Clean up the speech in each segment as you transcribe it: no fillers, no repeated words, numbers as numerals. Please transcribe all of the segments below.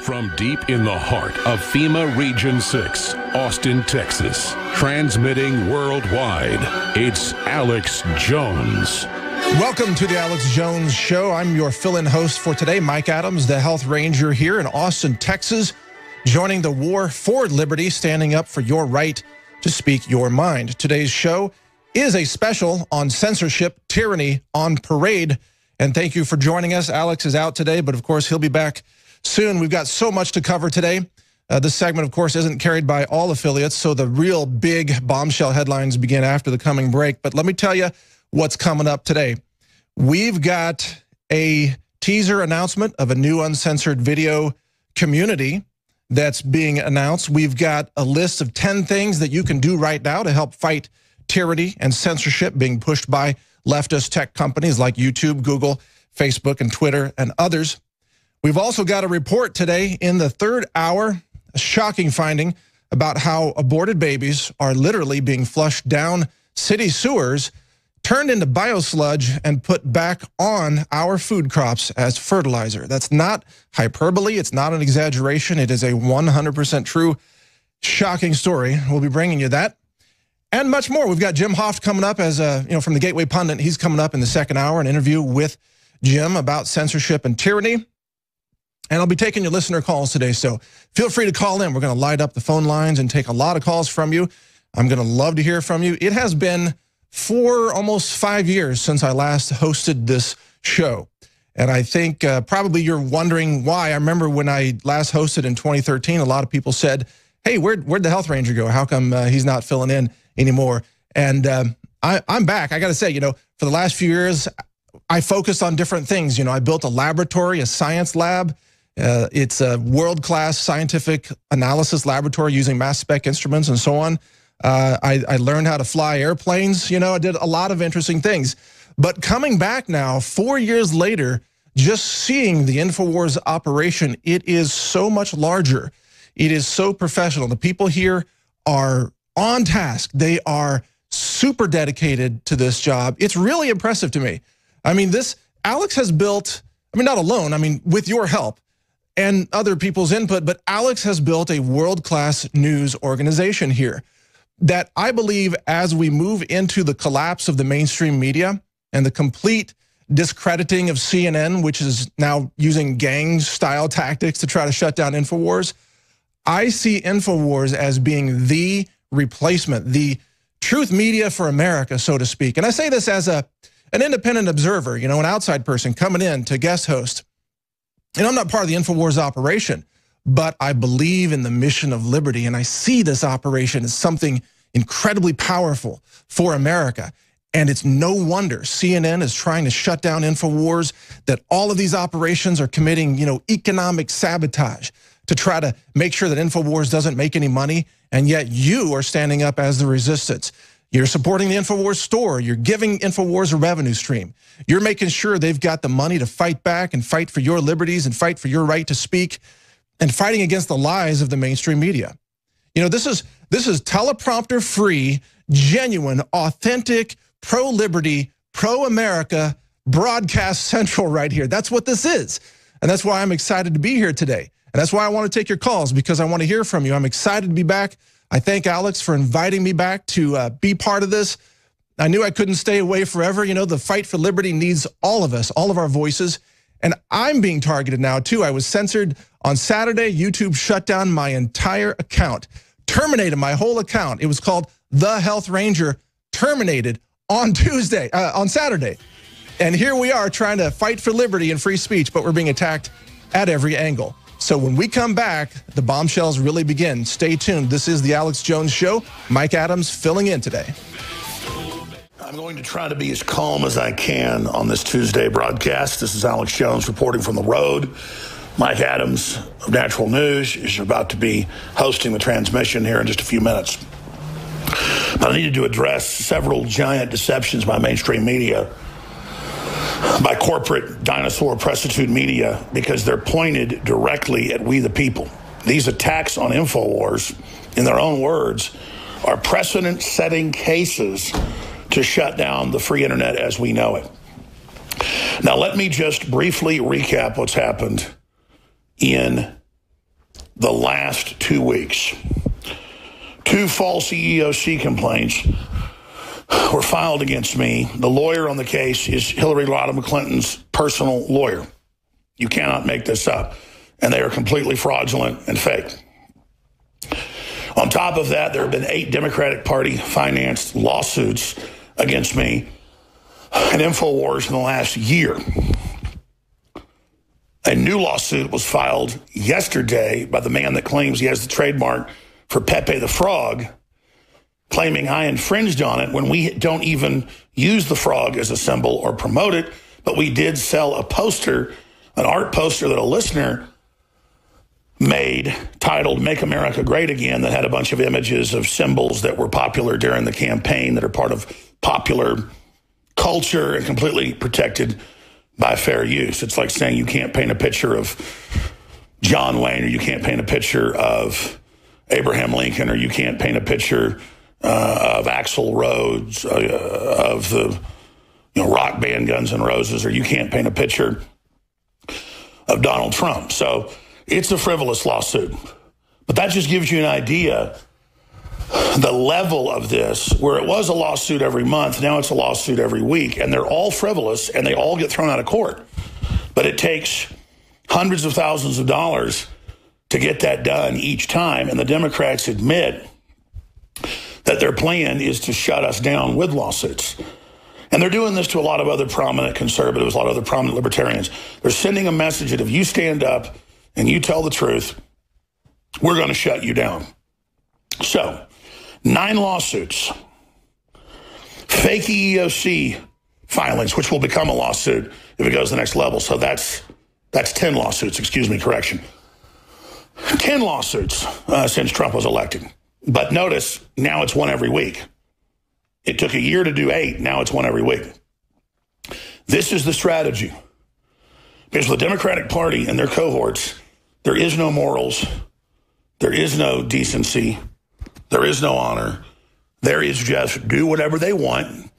From deep in the heart of FEMA Region 6, Austin, Texas, transmitting worldwide, it's Alex Jones. Welcome to the Alex Jones Show. I'm your fill-in host for today, Mike Adams, the Health Ranger here in Austin, Texas, joining the war for liberty, standing up for your right to speak your mind. Today's show is a special on censorship, tyranny on parade, and thank you for joining us. Alex is out today, but of course he'll be back soon. We've got so much to cover today. This segment, of course, isn't carried by all affiliates, so the real big bombshell headlines begin after the coming break. But let me tell you what's coming up today. We've got a teaser announcement of a new uncensored video community that's being announced. We've got a list of 10 things that you can do right now to help fight tyranny and censorship being pushed by leftist tech companies like YouTube, Google, Facebook, and Twitter, and others. We've also got a report today in the third hour, a shocking finding about how aborted babies are literally being flushed down city sewers, turned into biosludge, and put back on our food crops as fertilizer. That's not hyperbole. It's not an exaggeration. It is a 100% true, shocking story. We'll be bringing you that and much more. We've got Jim Hoft coming up as from the Gateway Pundit. He's coming up in the second hour, an interview with Jim about censorship and tyranny. And I'll be taking your listener calls today, so feel free to call in. We're going to light up the phone lines and take a lot of calls from you. I'm going to love to hear from you. It has been almost 5 years since I last hosted this show. And I think probably you're wondering why. I remember when I last hosted in 2013, a lot of people said, hey, where'd the Health Ranger go? How come he's not filling in anymore? And I'm back. I got to say, for the last few years, I focused on different things. I built a laboratory, a science lab. It's a world-class scientific analysis laboratory using mass spec instruments and so on. I learned how to fly airplanes. I did a lot of interesting things. But coming back now, 4 years later, just seeing the InfoWars operation, it is so much larger. It is so professional. The people here are on task. They are super dedicated to this job. It's really impressive to me. I mean, Alex has built, not alone, with your help and other people's input, but Alex has built a world-class news organization here that I believe as we move into the collapse of the mainstream media and the complete discrediting of CNN, which is now using gang-style tactics to try to shut down InfoWars, I see InfoWars as being the replacement, the truth media for America, so to speak. And I say this as an independent observer, an outside person coming in to guest host. And I'm not part of the InfoWars operation, but I believe in the mission of liberty, and I see this operation as something incredibly powerful for America. And it's no wonder CNN is trying to shut down InfoWars, that all of these operations are committing, economic sabotage to try to make sure that InfoWars doesn't make any money, and yet you are standing up as the resistance. You're supporting the InfoWars store. You're giving InfoWars a revenue stream. You're making sure they've got the money to fight back and fight for your liberties and fight for your right to speak and fighting against the lies of the mainstream media. This is teleprompter-free, genuine, authentic, pro-liberty, pro-America broadcast central right here. That's what this is. And that's why I'm excited to be here today. And that's why I want to take your calls, because I want to hear from you. I'm excited to be back. I thank Alex for inviting me back to be part of this. I knew I couldn't stay away forever. The fight for liberty needs all of us, all of our voices. And I'm being targeted now, too. I was censored on Saturday. YouTube shut down my entire account, terminated my whole account. It was called The Health Ranger, terminated on Saturday. And here we are trying to fight for liberty and free speech, but we're being attacked at every angle. So when we come back, the bombshells really begin. Stay tuned. This is the Alex Jones Show. Mike Adams filling in today. I'm going to try to be as calm as I can on this Tuesday broadcast. This is Alex Jones reporting from the road. Mike Adams of Natural News is about to be hosting the transmission here in just a few minutes. But I needed to address several giant deceptions by mainstream media, by corporate dinosaur prostitute media, because they're pointed directly at we the people. These attacks on InfoWars, in their own words, are precedent-setting cases to shut down the free internet as we know it. Now, let me just briefly recap what's happened in the last 2 weeks. 2 false EEOC complaints were filed against me. The lawyer on the case is Hillary Rodham Clinton's personal lawyer. You cannot make this up. And they are completely fraudulent and fake. On top of that, there have been 8 Democratic Party financed lawsuits against me and InfoWars in the last year. A new lawsuit was filed yesterday by the man that claims he has the trademark for Pepe the Frog, claiming I infringed on it when we don't even use the frog as a symbol or promote it, but we did sell a poster, an art poster that a listener made titled Make America Great Again, that had a bunch of images of symbols that were popular during the campaign that are part of popular culture and completely protected by fair use. It's like saying you can't paint a picture of John Wayne, or you can't paint a picture of Abraham Lincoln, or you can't paint a picture of Axl Rhodes, of the rock band Guns N' Roses, or you can't paint a picture of Donald Trump. So it's a frivolous lawsuit. But that just gives you an idea the level of this, where it was a lawsuit every month, now it's a lawsuit every week, and they're all frivolous, and they all get thrown out of court. But it takes hundreds of thousands of dollars to get that done each time, and the Democrats admit that their plan is to shut us down with lawsuits. And they're doing this to a lot of other prominent conservatives, a lot of other prominent libertarians. They're sending a message that if you stand up and you tell the truth, we're going to shut you down. So, 9 lawsuits, fake EEOC filings, which will become a lawsuit if it goes to the next level. So that's 10 lawsuits, excuse me, correction. 10 lawsuits since Trump was elected. But notice, now it's one every week. It took a year to do 8, now it's one every week. This is the strategy. Because for the Democratic Party and their cohorts, there is no morals, there is no decency, there is no honor. There is just do whatever they want.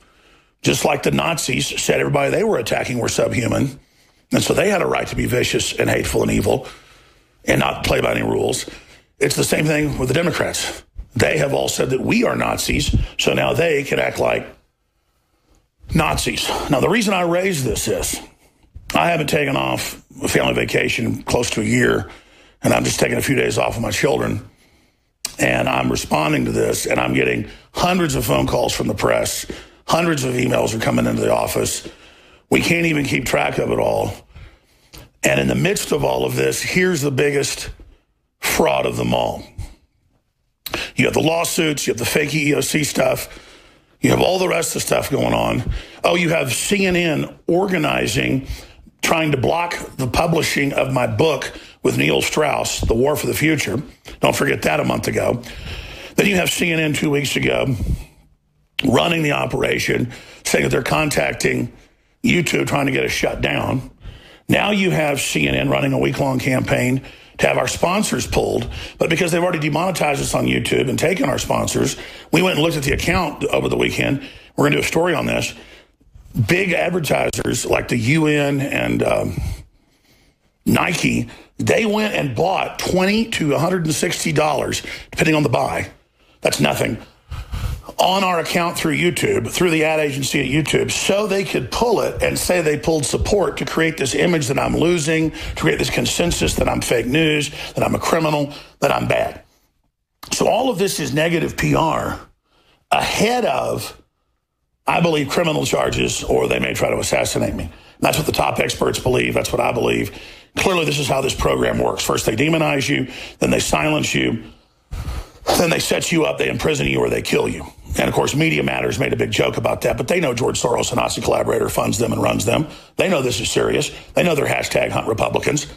Just like the Nazis said everybody they were attacking were subhuman. And so they had a right to be vicious and hateful and evil and not play by any rules. It's the same thing with the Democrats. They have all said that we are Nazis, so now they can act like Nazis. Now, the reason I raise this is I haven't taken off a family vacation close to a year, and I'm just taking a few days off with my children. And I'm responding to this, and I'm getting hundreds of phone calls from the press. Hundreds of emails are coming into the office. We can't even keep track of it all. And in the midst of all of this, here's the biggest fraud of them all. You have the lawsuits, you have the fake EEOC stuff, you have all the rest of the stuff going on. Oh, you have CNN organizing, trying to block the publishing of my book with Neil Strauss, The War for the Future. Don't forget that a month ago. Then you have CNN 2 weeks ago running the operation, saying that they're contacting YouTube, trying to get us shut down. Now you have CNN running a week-long campaign to have our sponsors pulled, but because they've already demonetized us on YouTube and taken our sponsors, we went and looked at the account over the weekend. We're going to do a story on this. Big advertisers like the UN and Nike, they went and bought $20 to $160, depending on the buy. That's nothing. On our account through YouTube, through the ad agency at YouTube, so they could pull it and say they pulled support to create this image that I'm losing, to create this consensus that I'm fake news, that I'm a criminal, that I'm bad. So all of this is negative PR ahead of, I believe, criminal charges, or they may try to assassinate me. And that's what the top experts believe. That's what I believe. Clearly, this is how this program works. First, they demonize you, then they silence you, then they set you up, they imprison you, or they kill you. And, of course, Media Matters made a big joke about that, but they know George Soros, a Nazi collaborator, funds them and runs them. They know this is serious. They know they're hashtag hunt Republicans.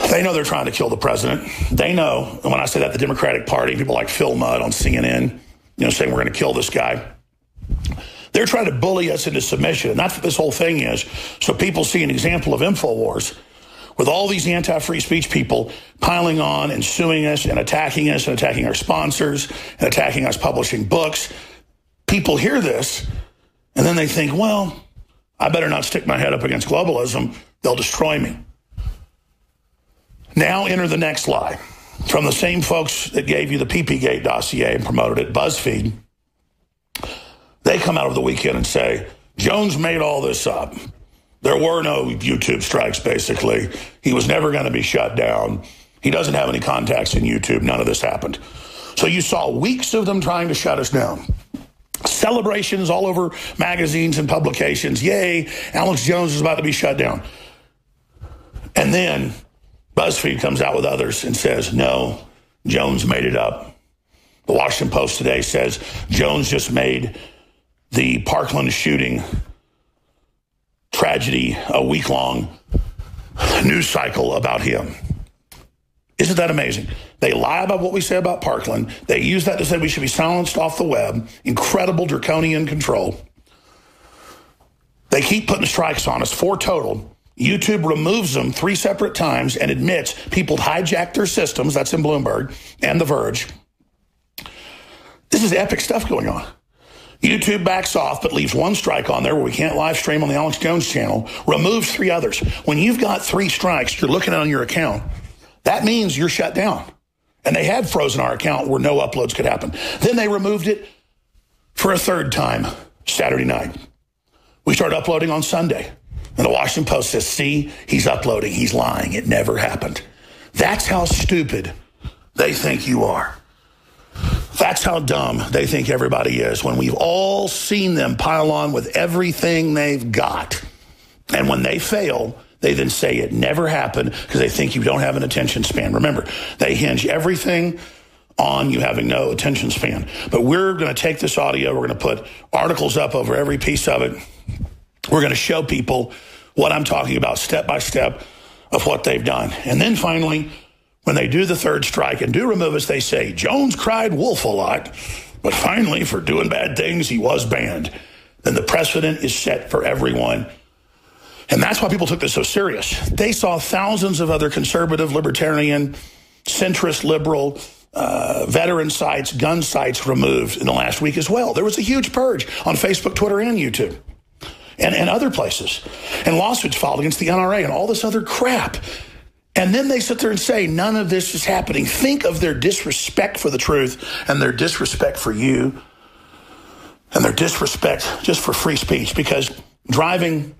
They know they're trying to kill the president. They know, and when I say that, the Democratic Party, people like Phil Mudd on CNN, saying we're going to kill this guy. They're trying to bully us into submission, and that's what this whole thing is. So people see an example of InfoWars with all these anti-free speech people piling on and suing us and attacking our sponsors and attacking us publishing books. People hear this, and then they think, well, I better not stick my head up against globalism. They'll destroy me. Now enter the next lie. From the same folks that gave you the PP-Gate dossier and promoted it, BuzzFeed, they come out over the weekend and say, Jones made all this up. There were no YouTube strikes, basically. He was never going to be shut down. He doesn't have any contacts in YouTube. None of this happened. So you saw weeks of them trying to shut us down. Celebrations all over magazines and publications. Yay, Alex Jones is about to be shut down. And then BuzzFeed comes out with others and says, no, Jones made it up. The Washington Post today says Jones just made the Parkland shooting tragedy a week-long news cycle about him. Isn't that amazing? They lie about what we say about Parkland. They use that to say we should be silenced off the web. Incredible draconian control. They keep putting strikes on us, 4 total. YouTube removes them 3 separate times and admits people hijacked their systems. That's in Bloomberg and The Verge. This is epic stuff going on. YouTube backs off but leaves 1 strike on there where we can't live stream on the Alex Jones channel, removes 3 others. When you've got 3 strikes, you're looking at on your account, that means you're shut down. And they had frozen our account where no uploads could happen. Then they removed it for a 3rd time Saturday night. We started uploading on Sunday. And the Washington Post says, see, he's uploading. He's lying. It never happened. That's how stupid they think you are. That's how dumb they think everybody is when we've all seen them pile on with everything they've got. And when they fail, they then say it never happened because they think you don't have an attention span. Remember, they hinge everything on you having no attention span. But we're going to take this audio. We're going to put articles up over every piece of it. We're going to show people what I'm talking about step by step of what they've done. And then finally, when they do the 3rd strike and do remove us, they say, Jones cried wolf a lot, but finally, for doing bad things, he was banned. Then the precedent is set for everyone. And that's why people took this so serious. They saw thousands of other conservative, libertarian, centrist, liberal, veteran sites, gun sites removed in the last week as well. There was a huge purge on Facebook, Twitter, and YouTube. And other places, and lawsuits filed against the NRA and all this other crap. And then they sit there and say, none of this is happening. Think of their disrespect for the truth and their disrespect for you and their disrespect just for free speech. Because driving,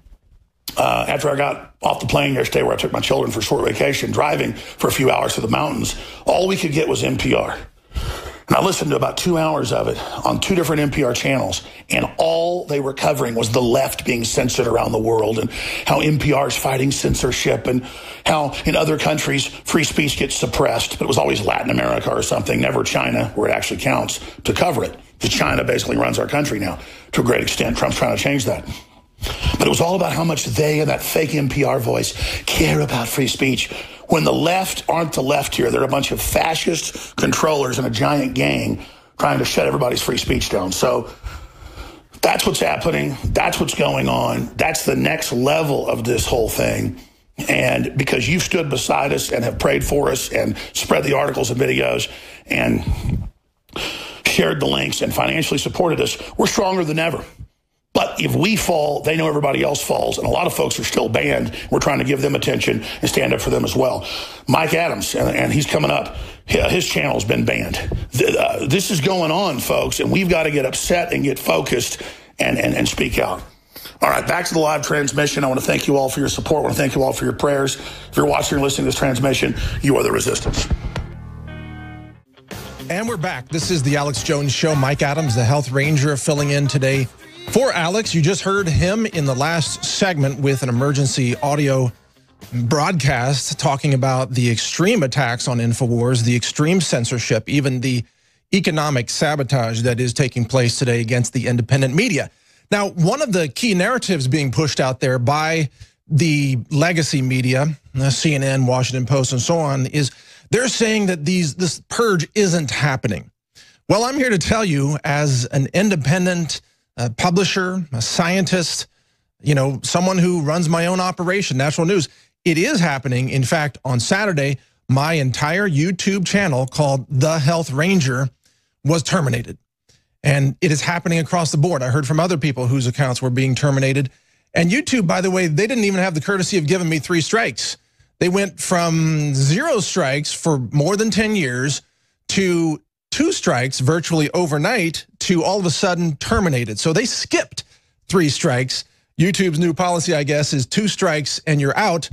after I got off the plane yesterday where I took my children for a short vacation, driving for a few hours to the mountains, all we could get was NPR. And I listened to about 2 hours of it on 2 different NPR channels, and all they were covering was the left being censored around the world and how NPR is fighting censorship and how in other countries free speech gets suppressed, but it was always Latin America or something, never China, where it actually counts to cover it. Because China basically runs our country now to a great extent. Trump's trying to change that. But it was all about how much they and that fake NPR voice care about free speech. When the left aren't the left here, they're a bunch of fascist controllers and a giant gang trying to shut everybody's free speech down. So that's what's happening. That's what's going on. That's the next level of this whole thing. And because you've stood beside us and have prayed for us and spread the articles and videos and shared the links and financially supported us, we're stronger than ever. But if we fall, they know everybody else falls. And a lot of folks are still banned. We're trying to give them attention and stand up for them as well. Mike Adams, and he's coming up, his channel's been banned. This is going on, folks, and we've got to get upset and get focused and speak out. All right, back to the live transmission. I want to thank you all for your support. I want to thank you all for your prayers. If you're watching or listening to this transmission, you are the resistance. And we're back. This is the Alex Jones Show. Mike Adams, the Health Ranger, filling in today for Alex. You just heard him in the last segment with an emergency audio broadcast talking about the extreme attacks on InfoWars, the extreme censorship, even the economic sabotage that is taking place today against the independent media. Now, one of the key narratives being pushed out there by the legacy media, CNN, Washington Post, and so on, is they're saying that this purge isn't happening. Well, I'm here to tell you, as an independent publisher, a scientist, someone who runs my own operation, Natural News, it is happening. In fact, on Saturday, my entire YouTube channel called The Health Ranger was terminated. And it is happening across the board. I heard from other people whose accounts were being terminated. And YouTube, by the way, they didn't even have the courtesy of giving me 3 strikes. They went from 0 strikes for more than 10 years to 2 strikes virtually overnight to all of a sudden terminated. So they skipped 3 strikes. YouTube's new policy, I guess, is 2 strikes and you're out.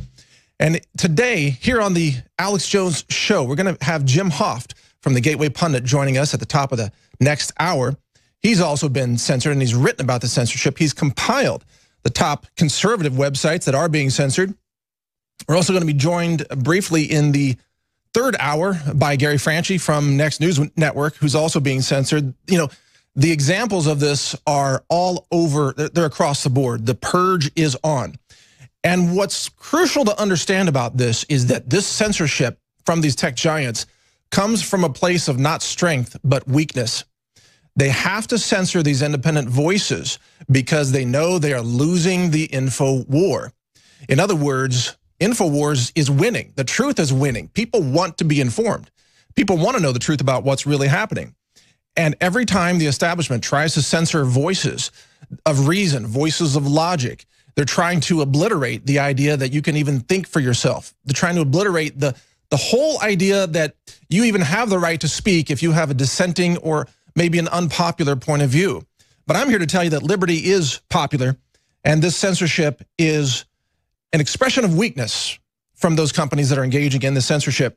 And today, here on the Alex Jones Show, we're going to have Jim Hoft from the Gateway Pundit joining us at the top of the next hour. He's also been censored, and he's written about the censorship. He's compiled the top conservative websites that are being censored. We're also going to be joined briefly in the 3rd hour by Gary Franchi from Next News Network, who's also being censored. You know, the examples of this are all over. They're across the board. The purge is on. And what's crucial to understand about this is that this censorship from these tech giants comes from a place of not strength, but weakness. They have to censor these independent voices because they know they are losing the info war. In other words, InfoWars is winning. The truth is winning. People want to be informed. People want to know the truth about what's really happening. And every time the establishment tries to censor voices of reason, voices of logic, they're trying to obliterate the idea that you can even think for yourself. They're trying to obliterate the whole idea that you even have the right to speak if you have a dissenting or maybe an unpopular point of view. But I'm here to tell you that liberty is popular, and this censorship is an expression of weakness from those companies that are engaging in the censorship.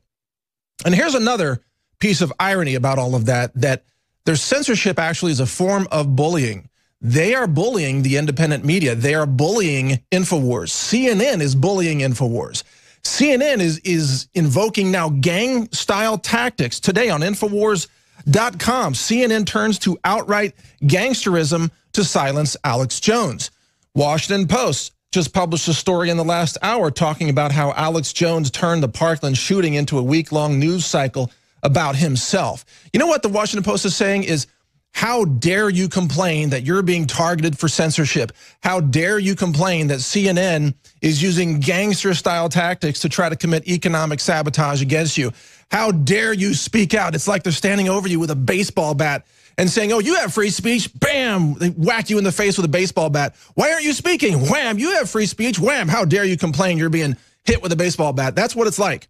And here's another piece of irony about all of that, that their censorship actually is a form of bullying. They are bullying the independent media. They are bullying InfoWars. CNN is bullying InfoWars. CNN is invoking now gang-style tactics. Today on Infowars.com, CNN turns to outright gangsterism to silence Alex Jones. Washington Post just published a story in the last hour talking about how Alex Jones turned the Parkland shooting into a week-long news cycle about himself. You know what the Washington Post is saying is, how dare you complain that you're being targeted for censorship? How dare you complain that CNN is using gangster-style tactics to try to commit economic sabotage against you? How dare you speak out? It's like they're standing over you with a baseball bat and saying, oh, you have free speech, bam, they whack you in the face with a baseball bat. Why aren't you speaking? Wham, you have free speech, wham, how dare you complain you're being hit with a baseball bat? That's what it's like.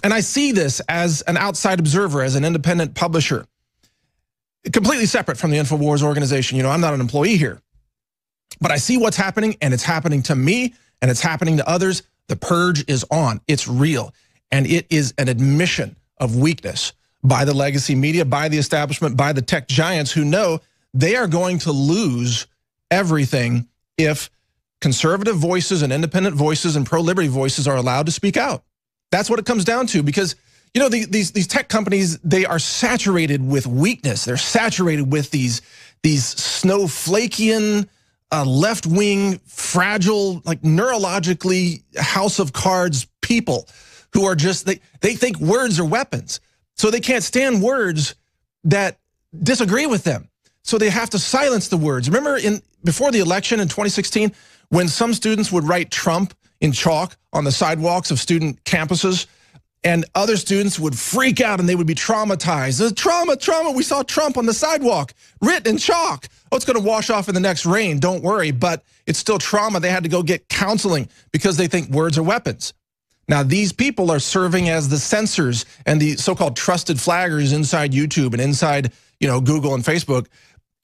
And I see this as an outside observer, as an independent publisher, completely separate from the InfoWars organization. You know, I'm not an employee here, but I see what's happening, and it's happening to me, and it's happening to others. The purge is on. It's real, and it is an admission of weakness by the legacy media, by the establishment, by the tech giants who know they are going to lose everything if conservative voices and independent voices and pro-liberty voices are allowed to speak out. That's what it comes down to, because you know, these tech companies, they are saturated with weakness. They're saturated with these snowflakian, left-wing, fragile, like neurologically house of cards people who are just, they think words are weapons. So they can't stand words that disagree with them. So they have to silence the words. Remember before the election in 2016, when some students would write Trump in chalk on the sidewalks of student campuses, and other students would freak out and they would be traumatized. Trauma, we saw Trump on the sidewalk, written in chalk. Oh, it's going to wash off in the next rain, don't worry, but it's still trauma. They had to go get counseling because they think words are weapons. Now, these people are serving as the censors and the so-called trusted flaggers inside YouTube and inside, you know, Google and Facebook,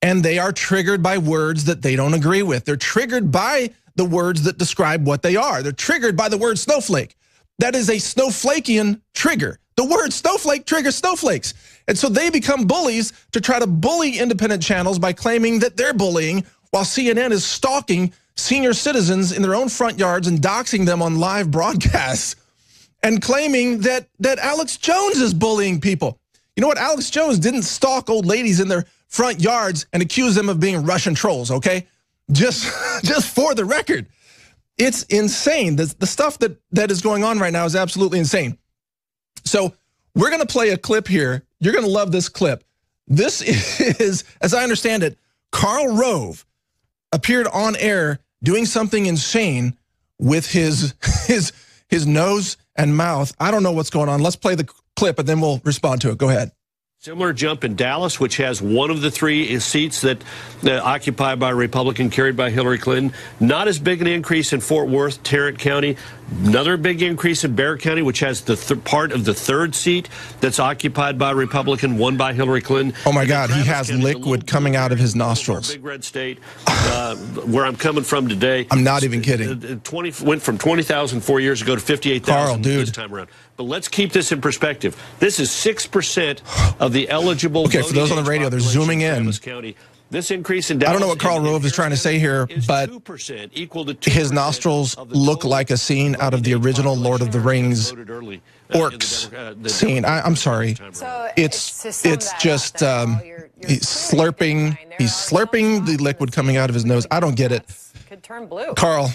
and they are triggered by words that they don't agree with. They're triggered by the words that describe what they are. They're triggered by the word snowflake. That is a snowflakian trigger. The word snowflake triggers snowflakes. And so they become bullies to try to bully independent channels by claiming that they're bullying, while CNN is stalking senior citizens in their own front yards and doxing them on live broadcasts and claiming that Alex Jones is bullying people. You know what? Alex Jones didn't stalk old ladies in their front yards and accuse them of being Russian trolls, okay? Just for the record. It's insane. The stuff that is going on right now is absolutely insane. So we're going to play a clip here. You're going to love this clip. This is, as I understand it, Karl Rove appeared on air doing something insane with his nose and mouth. I don't know what's going on. Let's play the clip and then we'll respond to it. Go ahead. Similar jump in Dallas, which has one of the 3 seats that occupied by a Republican carried by Hillary Clinton. Not as big an increase in Fort Worth, Tarrant County. Another big increase in Bexar County, which has the part of the third seat that's occupied by a Republican, won by Hillary Clinton. Oh, my God. He has liquid coming out of his nostrils. Big red state, where I'm coming from today. I'm not even kidding. Went from 20,000 4 years ago to 58,000 this time around. But let's keep this in perspective. This is 6% of the eligible. Okay, for those on the radio, they're zooming in. County. This increase in Dallas, I don't know what Karl Rove is trying to say here, but his nostrils look like a scene out of the original Lord of the Rings orcs scene. I'm sorry. It's just he's slurping the liquid coming out of his nose. I don't get it. Could turn blue. Karl,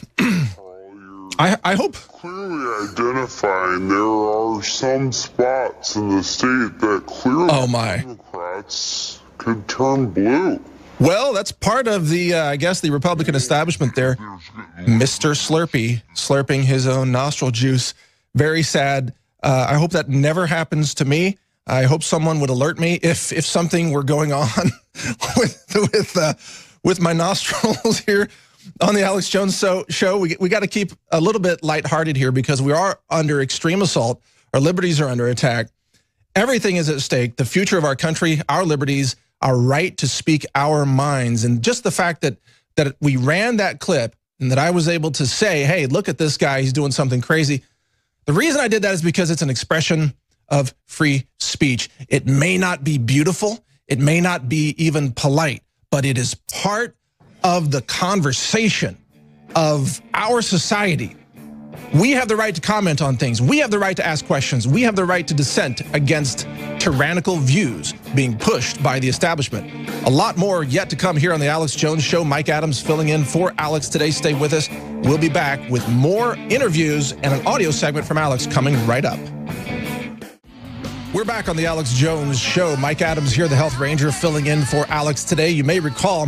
I hope. Clearly identifying there are some spots in the state that clearly Democrats could turn blue. Well, that's part of the, I guess, the Republican establishment there. Mr. Slurpee slurping his own nostril juice. Very sad. I hope that never happens to me. I hope someone would alert me if something were going on with my nostrils here on the Alex Jones show. We got to keep a little bit lighthearted here because we are under extreme assault. Our liberties are under attack. Everything is at stake. The future of our country, our liberties, our right to speak our minds. And just the fact that we ran that clip and that I was able to say, hey, look at this guy, he's doing something crazy. The reason I did that is because it's an expression of free speech. It may not be beautiful, it may not be even polite, but it is part of the conversation of our society. We have the right to comment on things. We have the right to ask questions. We have the right to dissent against tyrannical views being pushed by the establishment. A lot more yet to come here on the Alex Jones Show. Mike Adams filling in for Alex today. Stay with us. We'll be back with more interviews and an audio segment from Alex coming right up. We're back on the Alex Jones Show. Mike Adams here, the Health Ranger, filling in for Alex today. You may recall,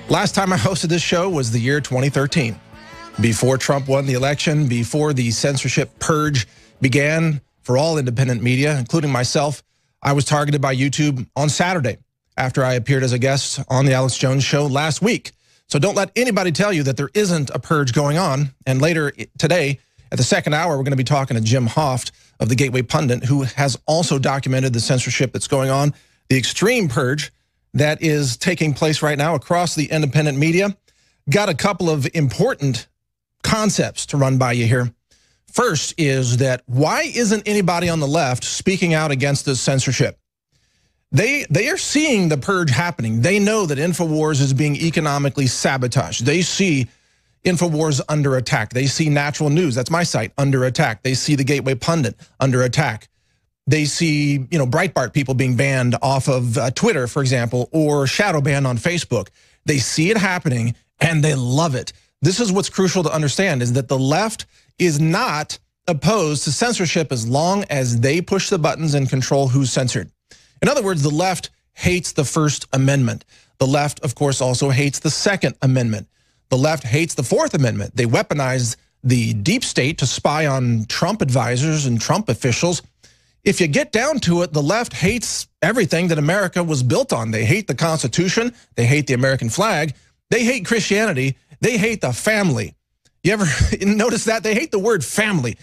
last time I hosted this show was the year 2013. Before Trump won the election, before the censorship purge began for all independent media, including myself, I was targeted by YouTube on Saturday after I appeared as a guest on the Alex Jones Show last week. So don't let anybody tell you that there isn't a purge going on. And later today, at the second hour, we're going to be talking to Jim Hoft of the Gateway Pundit, who has also documented the censorship that's going on, the extreme purge that is taking place right now across the independent media. Got a couple of important concepts to run by you here. First is that why isn't anybody on the left speaking out against this censorship? They are seeing the purge happening. They know that InfoWars is being economically sabotaged. They see InfoWars under attack. They see Natural News, that's my site, under attack. They see the Gateway Pundit under attack. They see, Breitbart people being banned off of Twitter, for example, or shadow banned on Facebook. They see it happening and they love it. This is what's crucial to understand, is that the left is not opposed to censorship as long as they push the buttons and control who's censored. In other words, the left hates the First Amendment. The left, of course, also hates the Second Amendment. The left hates the Fourth Amendment. They weaponize the deep state to spy on Trump advisors and Trump officials. If you get down to it, the left hates everything that America was built on. They hate the Constitution. They hate the American flag. They hate Christianity. They hate the family. You ever notice that? They hate the word family.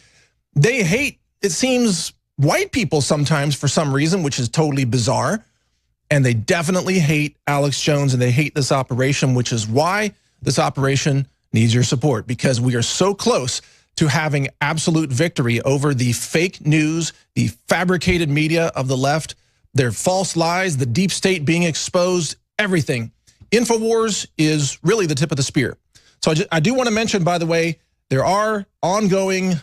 They hate, it seems, white people sometimes for some reason, which is totally bizarre. And they definitely hate Alex Jones, and they hate this operation, which is why this operation needs your support, because we are so close to having absolute victory over the fake news, the fabricated media of the left, their false lies, the deep state being exposed, everything. InfoWars is really the tip of the spear. So I do want to mention, by the way, there are ongoing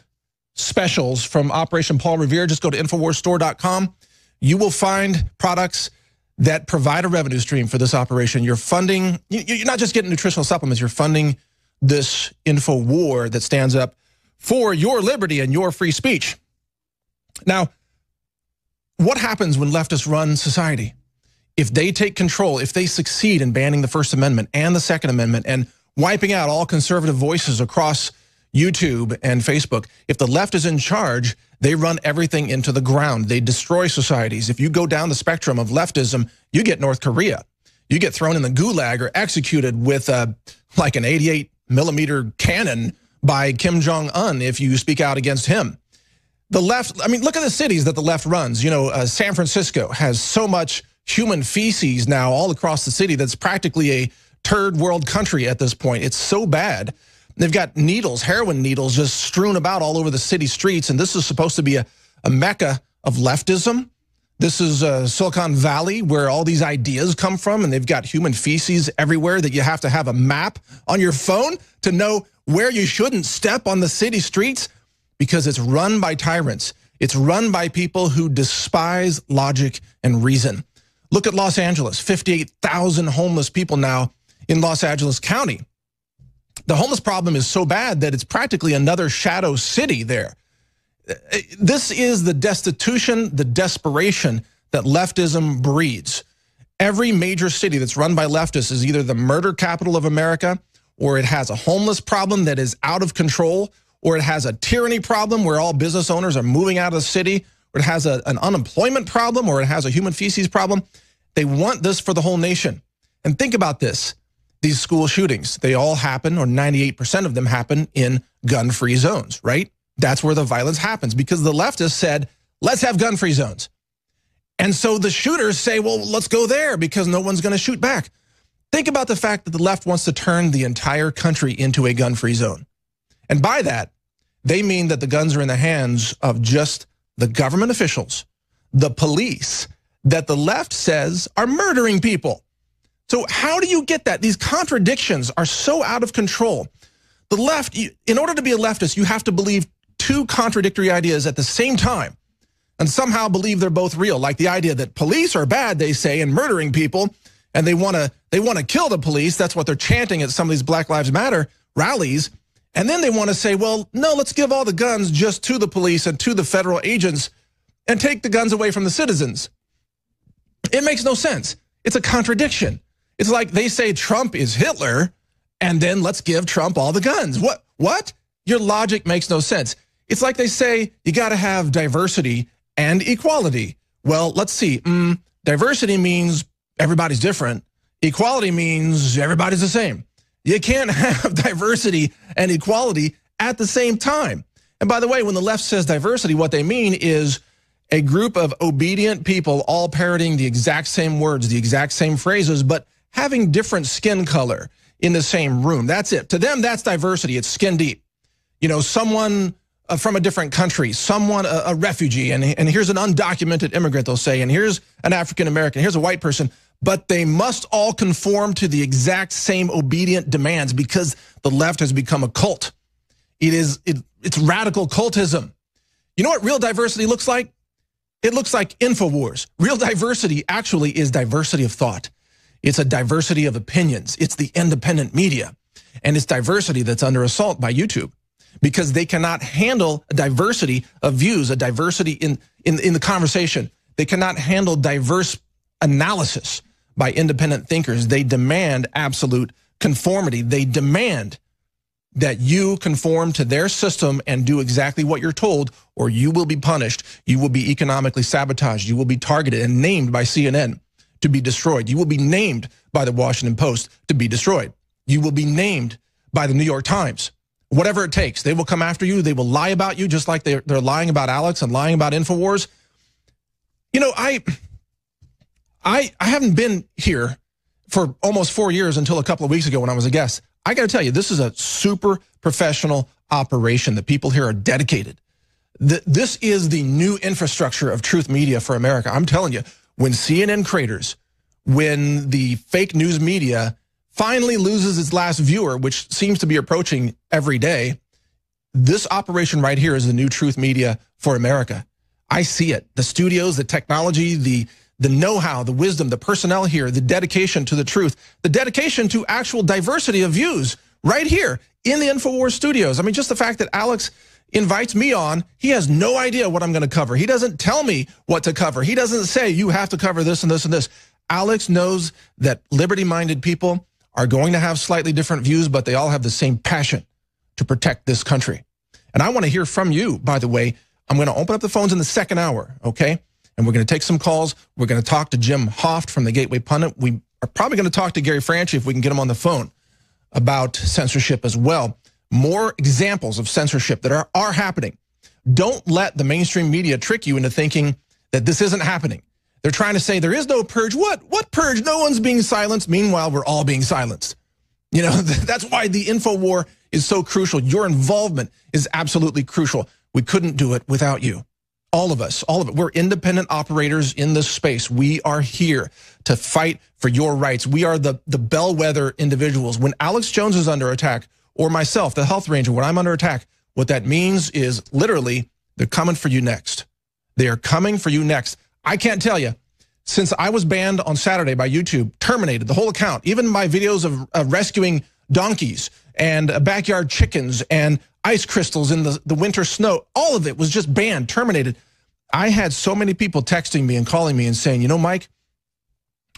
specials from Operation Paul Revere. Just go to InfoWarsStore.com. You will find products that provide a revenue stream for this operation. You're funding, you're not just getting nutritional supplements, you're funding this info war that stands up for your liberty and your free speech. Now, what happens when leftists run society? If they take control, if they succeed in banning the First Amendment and the Second Amendment and wiping out all conservative voices across YouTube and Facebook, if the left is in charge, they run everything into the ground. They destroy societies. If you go down the spectrum of leftism, you get North Korea. You get thrown in the gulag or executed with like an 88mm cannon by Kim Jong-un if you speak out against him. The left, I mean, look at the cities that the left runs. You know, San Francisco has so much human feces now all across the city that's practically a third world country at this point. It's so bad. They've got needles, heroin needles, just strewn about all over the city streets, and this is supposed to be a mecca of leftism. This is Silicon Valley, where all these ideas come from, and they've got human feces everywhere that you have to have a map on your phone to know where you shouldn't step on the city streets, because it's run by tyrants. It's run by people who despise logic and reason. Look at Los Angeles, 58,000 homeless people now in Los Angeles County. The homeless problem is so bad that it's practically another shadow city there. This is the destitution, the desperation that leftism breeds. Every major city that's run by leftists is either the murder capital of America, or it has a homeless problem that is out of control, or it has a tyranny problem where all business owners are moving out of the city, or it has an unemployment problem, or it has a human feces problem. They want this for the whole nation. And think about this. These school shootings, they all happen, or 98% of them happen in gun-free zones, right? That's where the violence happens, because the leftists said, let's have gun-free zones. And so the shooters say, well, let's go there because no one's going to shoot back. Think about the fact that the left wants to turn the entire country into a gun-free zone. And by that, they mean that the guns are in the hands of just the government officials, the police, that the left says are murdering people. So how do you get that? These contradictions are so out of control. The left, in order to be a leftist, you have to believe two contradictory ideas at the same time and somehow believe they're both real, like the idea that police are bad, they say, and murdering people, and they want to kill the police. That's what they're chanting at some of these Black Lives Matter rallies. And then they want to say, well, no, let's give all the guns just to the police and to the federal agents and take the guns away from the citizens. It makes no sense. It's a contradiction. It's like they say Trump is Hitler, and then let's give Trump all the guns. What? Your logic makes no sense. It's like they say you got to have diversity and equality. Well, let's see. Diversity means everybody's different. Equality means everybody's the same. You can't have diversity and equality at the same time. And by the way, when the left says diversity, what they mean is a group of obedient people all parroting the exact same words, the exact same phrases, but having different skin color in the same room. That's it. To them, that's diversity. It's skin deep. You know, someone from a different country, someone, a refugee, and here's an undocumented immigrant, they'll say, and here's an African-American, here's a white person, but they must all conform to the exact same obedient demands because the left has become a cult. It's radical cultism. You know what real diversity looks like? It looks like InfoWars. Real diversity actually is diversity of thought. It's a diversity of opinions. It's the independent media. And it's diversity that's under assault by YouTube because they cannot handle a diversity of views, a diversity in the conversation. They cannot handle diverse analysis by independent thinkers. They demand absolute conformity. They demand that you conform to their system and do exactly what you're told, or you will be punished. You will be economically sabotaged. You will be targeted and named by CNN to be destroyed. You will be named by the Washington Post to be destroyed. You will be named by the New York Times. Whatever it takes, they will come after you. They will lie about you just like they're lying about Alex and lying about InfoWars. You know, I haven't been here for almost 4 years until a couple of weeks ago when I was a guest. I got to tell you, this is a super professional operation. The people here are dedicated. This is the new infrastructure of truth media for America. I'm telling you, when CNN craters, when the fake news media finally loses its last viewer, which seems to be approaching every day, this operation right here is the new truth media for America. I see it. The studios, the technology, the know-how, the wisdom, the personnel here, the dedication to the truth, the dedication to actual diversity of views right here in the InfoWars studios. I mean, just the fact that Alex invites me on, he has no idea what I'm going to cover. He doesn't tell me what to cover. He doesn't say, you have to cover this and this and this. Alex knows that liberty-minded people are going to have slightly different views, but they all have the same passion to protect this country. And I want to hear from you, by the way. I'm going to open up the phones in the second hour, okay? And we're going to take some calls. We're going to talk to Jim Hoft from the Gateway Pundit. We are probably going to talk to Gary Franchi if we can get him on the phone about censorship as well. more examples of censorship that are happening. Don't let the mainstream media trick you into thinking that this isn't happening. They're trying to say there is no purge. What purge? No one's being silenced. Meanwhile, we're all being silenced. You know, that's why the info war is so crucial. Your involvement is absolutely crucial. We couldn't do it without you. All of us, all of it. We're independent operators in this space. We are here to fight for your rights. We are the bellwether individuals. When Alex Jones is under attack, or myself, the Health Ranger, when I'm under attack, what that means is literally they're coming for you next. They are coming for you next. I can't tell you, since I was banned on Saturday by YouTube, terminated the whole account, even my videos of rescuing donkeys and backyard chickens and ice crystals in the winter snow, all of it was just banned, terminated. I had so many people texting me and calling me and saying, you know, Mike,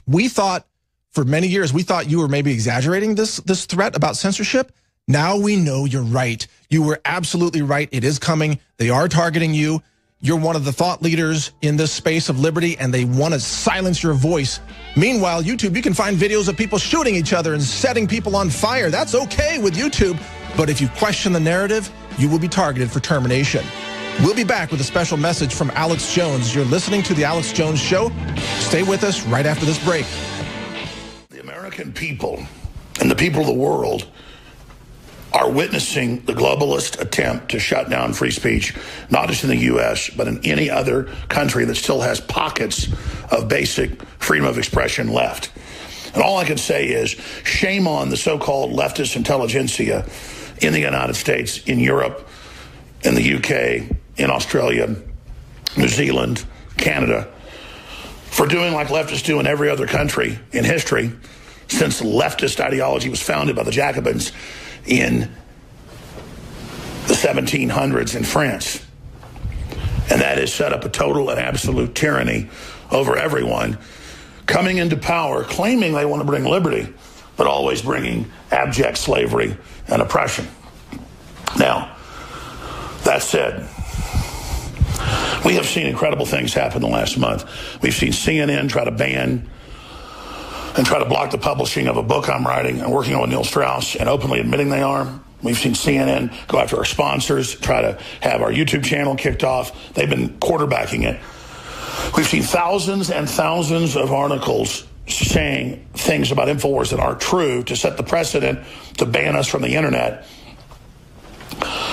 we thought for many years, we thought you were maybe exaggerating this threat about censorship. Now we know you're right. You were absolutely right. It is coming. They are targeting you. You're one of the thought leaders in this space of liberty, and they want to silence your voice. Meanwhile, YouTube, you can find videos of people shooting each other and setting people on fire. That's okay with YouTube. But if you question the narrative, you will be targeted for termination. We'll be back with a special message from Alex Jones. You're listening to The Alex Jones Show. Stay with us right after this break. The American people and the people of the world are witnessing the globalist attempt to shut down free speech, not just in the U.S., but in any other country that still has pockets of basic freedom of expression left. And all I can say is shame on the so-called leftist intelligentsia in the United States, in Europe, in the UK, in Australia, New Zealand, Canada, for doing like leftists do in every other country in history since leftist ideology was founded by the Jacobins in the 1700s in France. And that is set up a total and absolute tyranny over everyone, coming into power, claiming they want to bring liberty, but always bringing abject slavery and oppression. Now, that said, we have seen incredible things happen the last month. We've seen CNN try to ban and try to block the publishing of a book I'm writing and working on with Neil Strauss and openly admitting they are. We've seen CNN go after our sponsors, try to have our YouTube channel kicked off. They've been quarterbacking it. We've seen thousands and thousands of articles saying things about InfoWars that aren't true to set the precedent to ban us from the internet.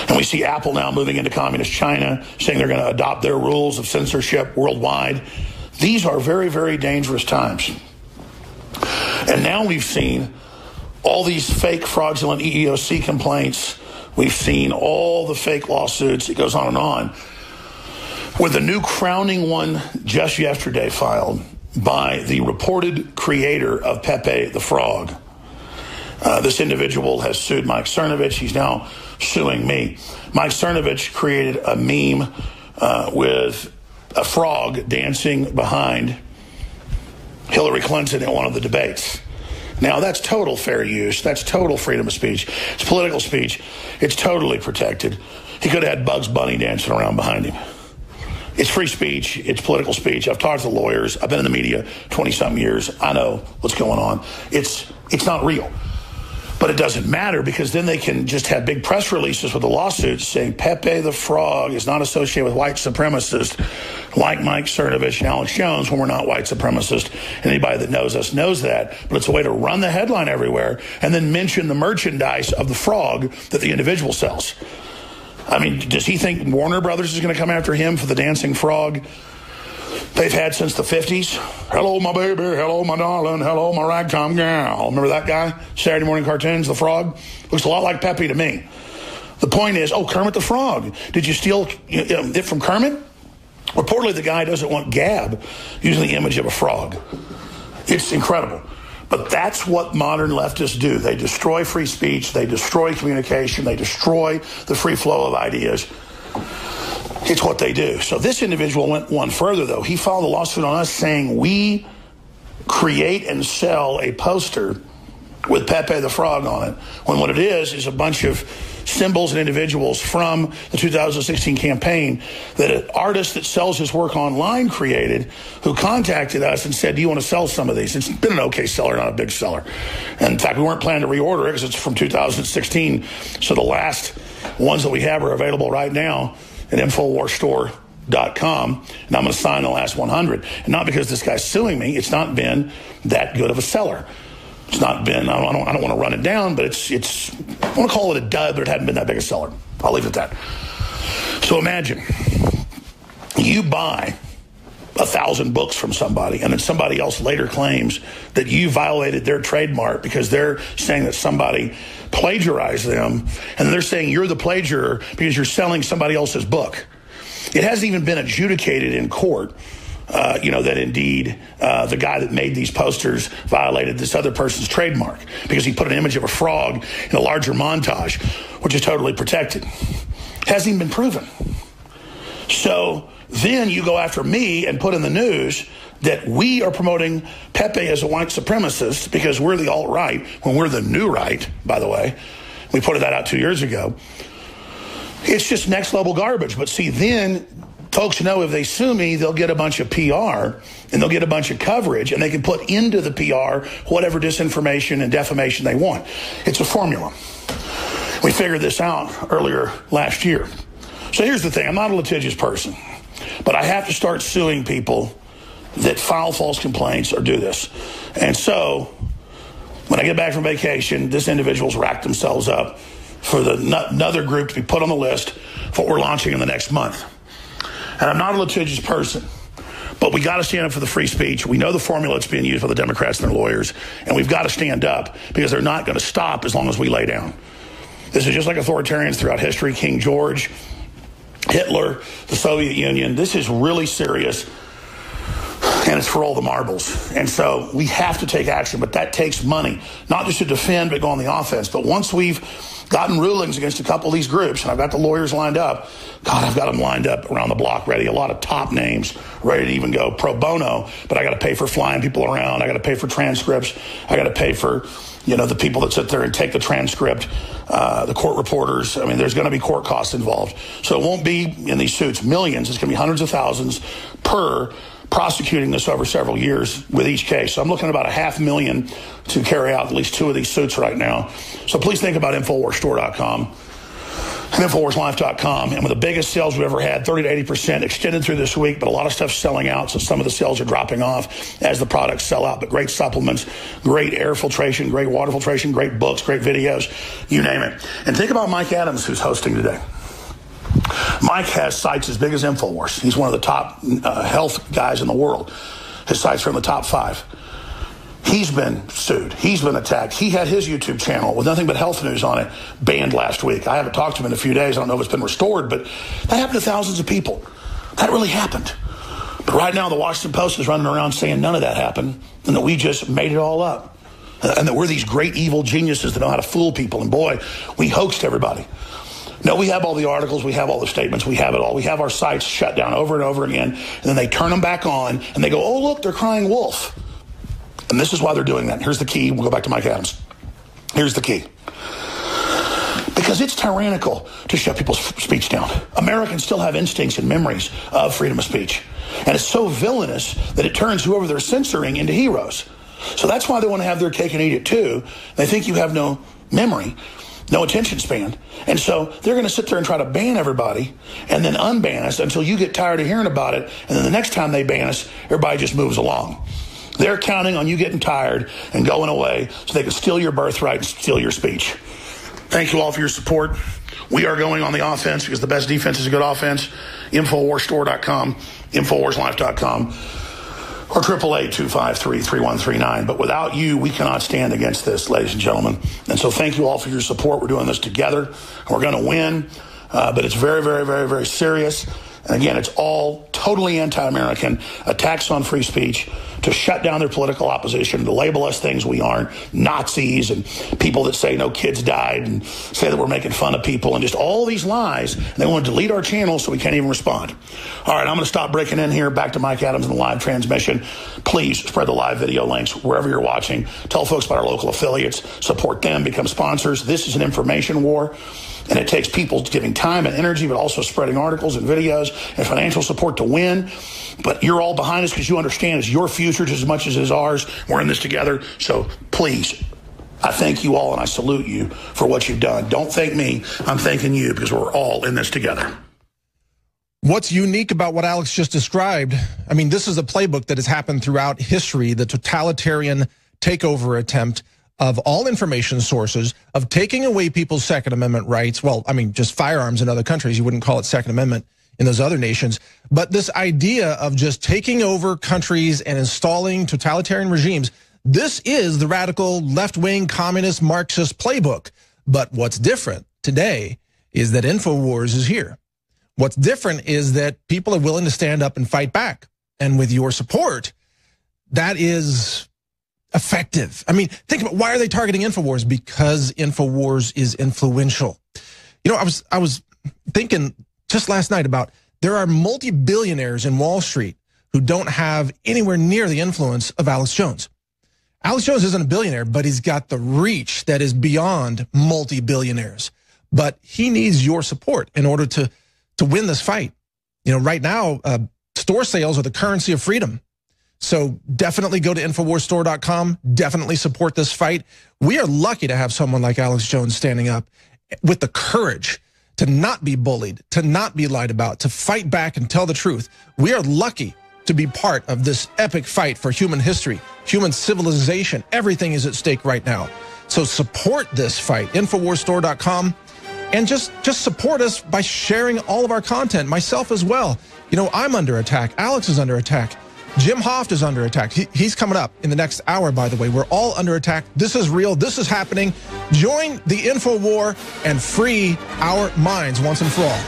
And we see Apple now moving into communist China, saying they're going to adopt their rules of censorship worldwide. These are very, very dangerous times. And now we've seen all these fake fraudulent EEOC complaints. We've seen all the fake lawsuits. It goes on and on. With a new crowning one just yesterday filed by the reported creator of Pepe the Frog. This individual has sued Mike Cernovich. He's now suing me. Mike Cernovich created a meme with a frog dancing behind Hillary Clinton in one of the debates. Now, that's total fair use. That's total freedom of speech. It's political speech. It's totally protected. He could have had Bugs Bunny dancing around behind him. It's free speech. It's political speech. I've talked to lawyers. I've been in the media 20-something years. I know what's going on. It's not real. But it doesn't matter, because then they can just have big press releases with the lawsuits saying Pepe the Frog is not associated with white supremacists like Mike Cernovich and Alex Jones, when we're not white supremacists. Anybody that knows us knows that. But it's a way to run the headline everywhere and then mention the merchandise of the frog that the individual sells. I mean, does he think Warner Brothers is going to come after him for the dancing frog they've had since the 50s? Hello, my baby. Hello, my darling. Hello, my ragtime gal. Remember that guy? Saturday morning cartoons, the frog? Looks a lot like Pepe to me. The point is, oh, Kermit the Frog. Did you steal it from Kermit? Reportedly, the guy doesn't want Gab using the image of a frog. It's incredible. But that's what modern leftists do. They destroy free speech. They destroy communication. They destroy the free flow of ideas. It's what they do. So this individual went one further, though. He filed a lawsuit on us saying we create and sell a poster with Pepe the Frog on it, when what it is a bunch of symbols and individuals from the 2016 campaign that an artist that sells his work online created, who contacted us and said, do you want to sell some of these? It's been an okay seller, not a big seller. And in fact, we weren't planning to reorder it because it's from 2016. So the last ones that we have are available right now at InfoWarsStore.com, and I'm going to sign the last 100. And not because this guy's suing me. It's not been that good of a seller. It's not been, I don't want to run it down, but it's I want to call it a dud, but it hadn't been that big a seller. I'll leave it at that. So imagine you buy 1,000 books from somebody, and then somebody else later claims that you violated their trademark because they're saying that somebody plagiarized them, and they're saying you're the plagiarizor because you're selling somebody else's book. It hasn't even been adjudicated in court, that indeed the guy that made these posters violated this other person's trademark because he put an image of a frog in a larger montage, which is totally protected. Hasn't even been proven. So then you go after me and put in the news that we are promoting Pepe as a white supremacist because we're the alt-right, when we're the new right, by the way. We put that out 2 years ago. It's just next level garbage. But see, then folks know if they sue me, they'll get a bunch of PR and they'll get a bunch of coverage, and they can put into the PR whatever disinformation and defamation they want. It's a formula. We figured this out earlier last year. So here's the thing. I'm not a litigious person, but I have to start suing people that file false complaints or do this. And so when I get back from vacation, this individual's racked themselves up for another group to be put on the list for what we're launching in the next month. And I'm not a litigious person, but we got to stand up for the free speech. We know the formula that's being used by the Democrats and their lawyers, and we've got to stand up because they're not going to stop as long as we lay down. This is just like authoritarians throughout history, King George, Hitler, the Soviet Union. This is really serious, and it's for all the marbles. And so we have to take action, but that takes money, not just to defend, but go on the offense. But once we've gotten rulings against a couple of these groups, and I've got the lawyers lined up, God, I've got them lined up around the block ready, a lot of top names ready to even go pro bono, but I got to pay for flying people around. I got to pay for transcripts. I got to pay for, the people that sit there and take the transcript, the court reporters. I mean, there's going to be court costs involved. So it won't be in these suits millions. It's going to be hundreds of thousands per prosecuting this over several years with each case. So I'm looking at about $500,000 to carry out at least 2 of these suits right now. So please think about InfoWarsStore.com and InfoWarsLife.com. And with the biggest sales we've ever had, 30 to 80% extended through this week, but a lot of stuff's selling out, so some of the sales are dropping off as the products sell out. But great supplements, great air filtration, great water filtration, great books, great videos, you name it. And think about Mike Adams, who's hosting today. Mike has sites as big as InfoWars. He's one of the top health guys in the world. His sites are in the top 5. He's been sued. He's been attacked. He had his YouTube channel with nothing but health news on it banned last week. I haven't talked to him in a few days. I don't know if it's been restored, but that happened to thousands of people. That really happened. But right now, the Washington Post is running around saying none of that happened and that we just made it all up. And that we're these great evil geniuses that know how to fool people. And boy, we hoaxed everybody. No, we have all the articles, we have all the statements, we have it all. We have our sites shut down over and over again, and then they turn them back on, and they go, oh, look, they're crying wolf. And this is why they're doing that. Here's the key. We'll go back to Mike Adams. Here's the key. Because it's tyrannical to shut people's speech down. Americans still have instincts and memories of freedom of speech. And it's so villainous that it turns whoever they're censoring into heroes. So that's why they want to have their cake and eat it too. They think you have no memory, no attention span. And so they're going to sit there and try to ban everybody and then unban us until you get tired of hearing about it. And then the next time they ban us, everybody just moves along. They're counting on you getting tired and going away so they can steal your birthright and steal your speech. Thank you all for your support. We are going on the offense because the best defense is a good offense. InfoWarsStore.com, InfoWarsLife.com. Or 888-253-3139. But without you, we cannot stand against this, ladies and gentlemen. And so thank you all for your support. We're doing this together. And we're going to win. But it's very, very, very, very serious. And again, it's all totally anti-American, attacks on free speech, to shut down their political opposition, to label us things we aren't, Nazis and people that say no kids died and say that we're making fun of people and just all these lies. And they want to delete our channel so we can't even respond. All right, I'm going to stop breaking in here. Back to Mike Adams and the live transmission. Please spread the live video links wherever you're watching. Tell folks about our local affiliates. Support them. Become sponsors. This is an information war. And it takes people giving time and energy, but also spreading articles and videos and financial support to win. But you're all behind us because you understand it's your future just as much as it's ours. We're in this together. So please, I thank you all and I salute you for what you've done. Don't thank me. I'm thanking you because we're all in this together. What's unique about what Alex just described? I mean, this is a playbook that has happened throughout history, the totalitarian takeover attempt of all information sources, of taking away people's Second Amendment rights. Well, I mean, just firearms in other countries. You wouldn't call it Second Amendment in those other nations. But this idea of just taking over countries and installing totalitarian regimes, this is the radical left-wing communist Marxist playbook. But what's different today is that InfoWars is here. What's different is that people are willing to stand up and fight back. And with your support, that is effective. I mean, think about, why are they targeting InfoWars? Because InfoWars is influential. You know, I was thinking just last night about, there are multi-billionaires in Wall Street who don't have anywhere near the influence of Alex Jones. Alex Jones isn't a billionaire, but he's got the reach that is beyond multi-billionaires. But he needs your support in order to win this fight. You know, right now, store sales are the currency of freedom. So definitely go to InfoWarsStore.com. Definitely support this fight. We are lucky to have someone like Alex Jones standing up with the courage to not be bullied, to not be lied about, to fight back and tell the truth. We are lucky to be part of this epic fight for human history, human civilization. Everything is at stake right now. So support this fight, InfoWarsStore.com. And just support us by sharing all of our content, myself as well. You know, I'm under attack. Alex is under attack. Jim Hoft is under attack. He's coming up in the next hour, by the way. We're all under attack. This is real. This is happening. Join the info war and free our minds once and for all.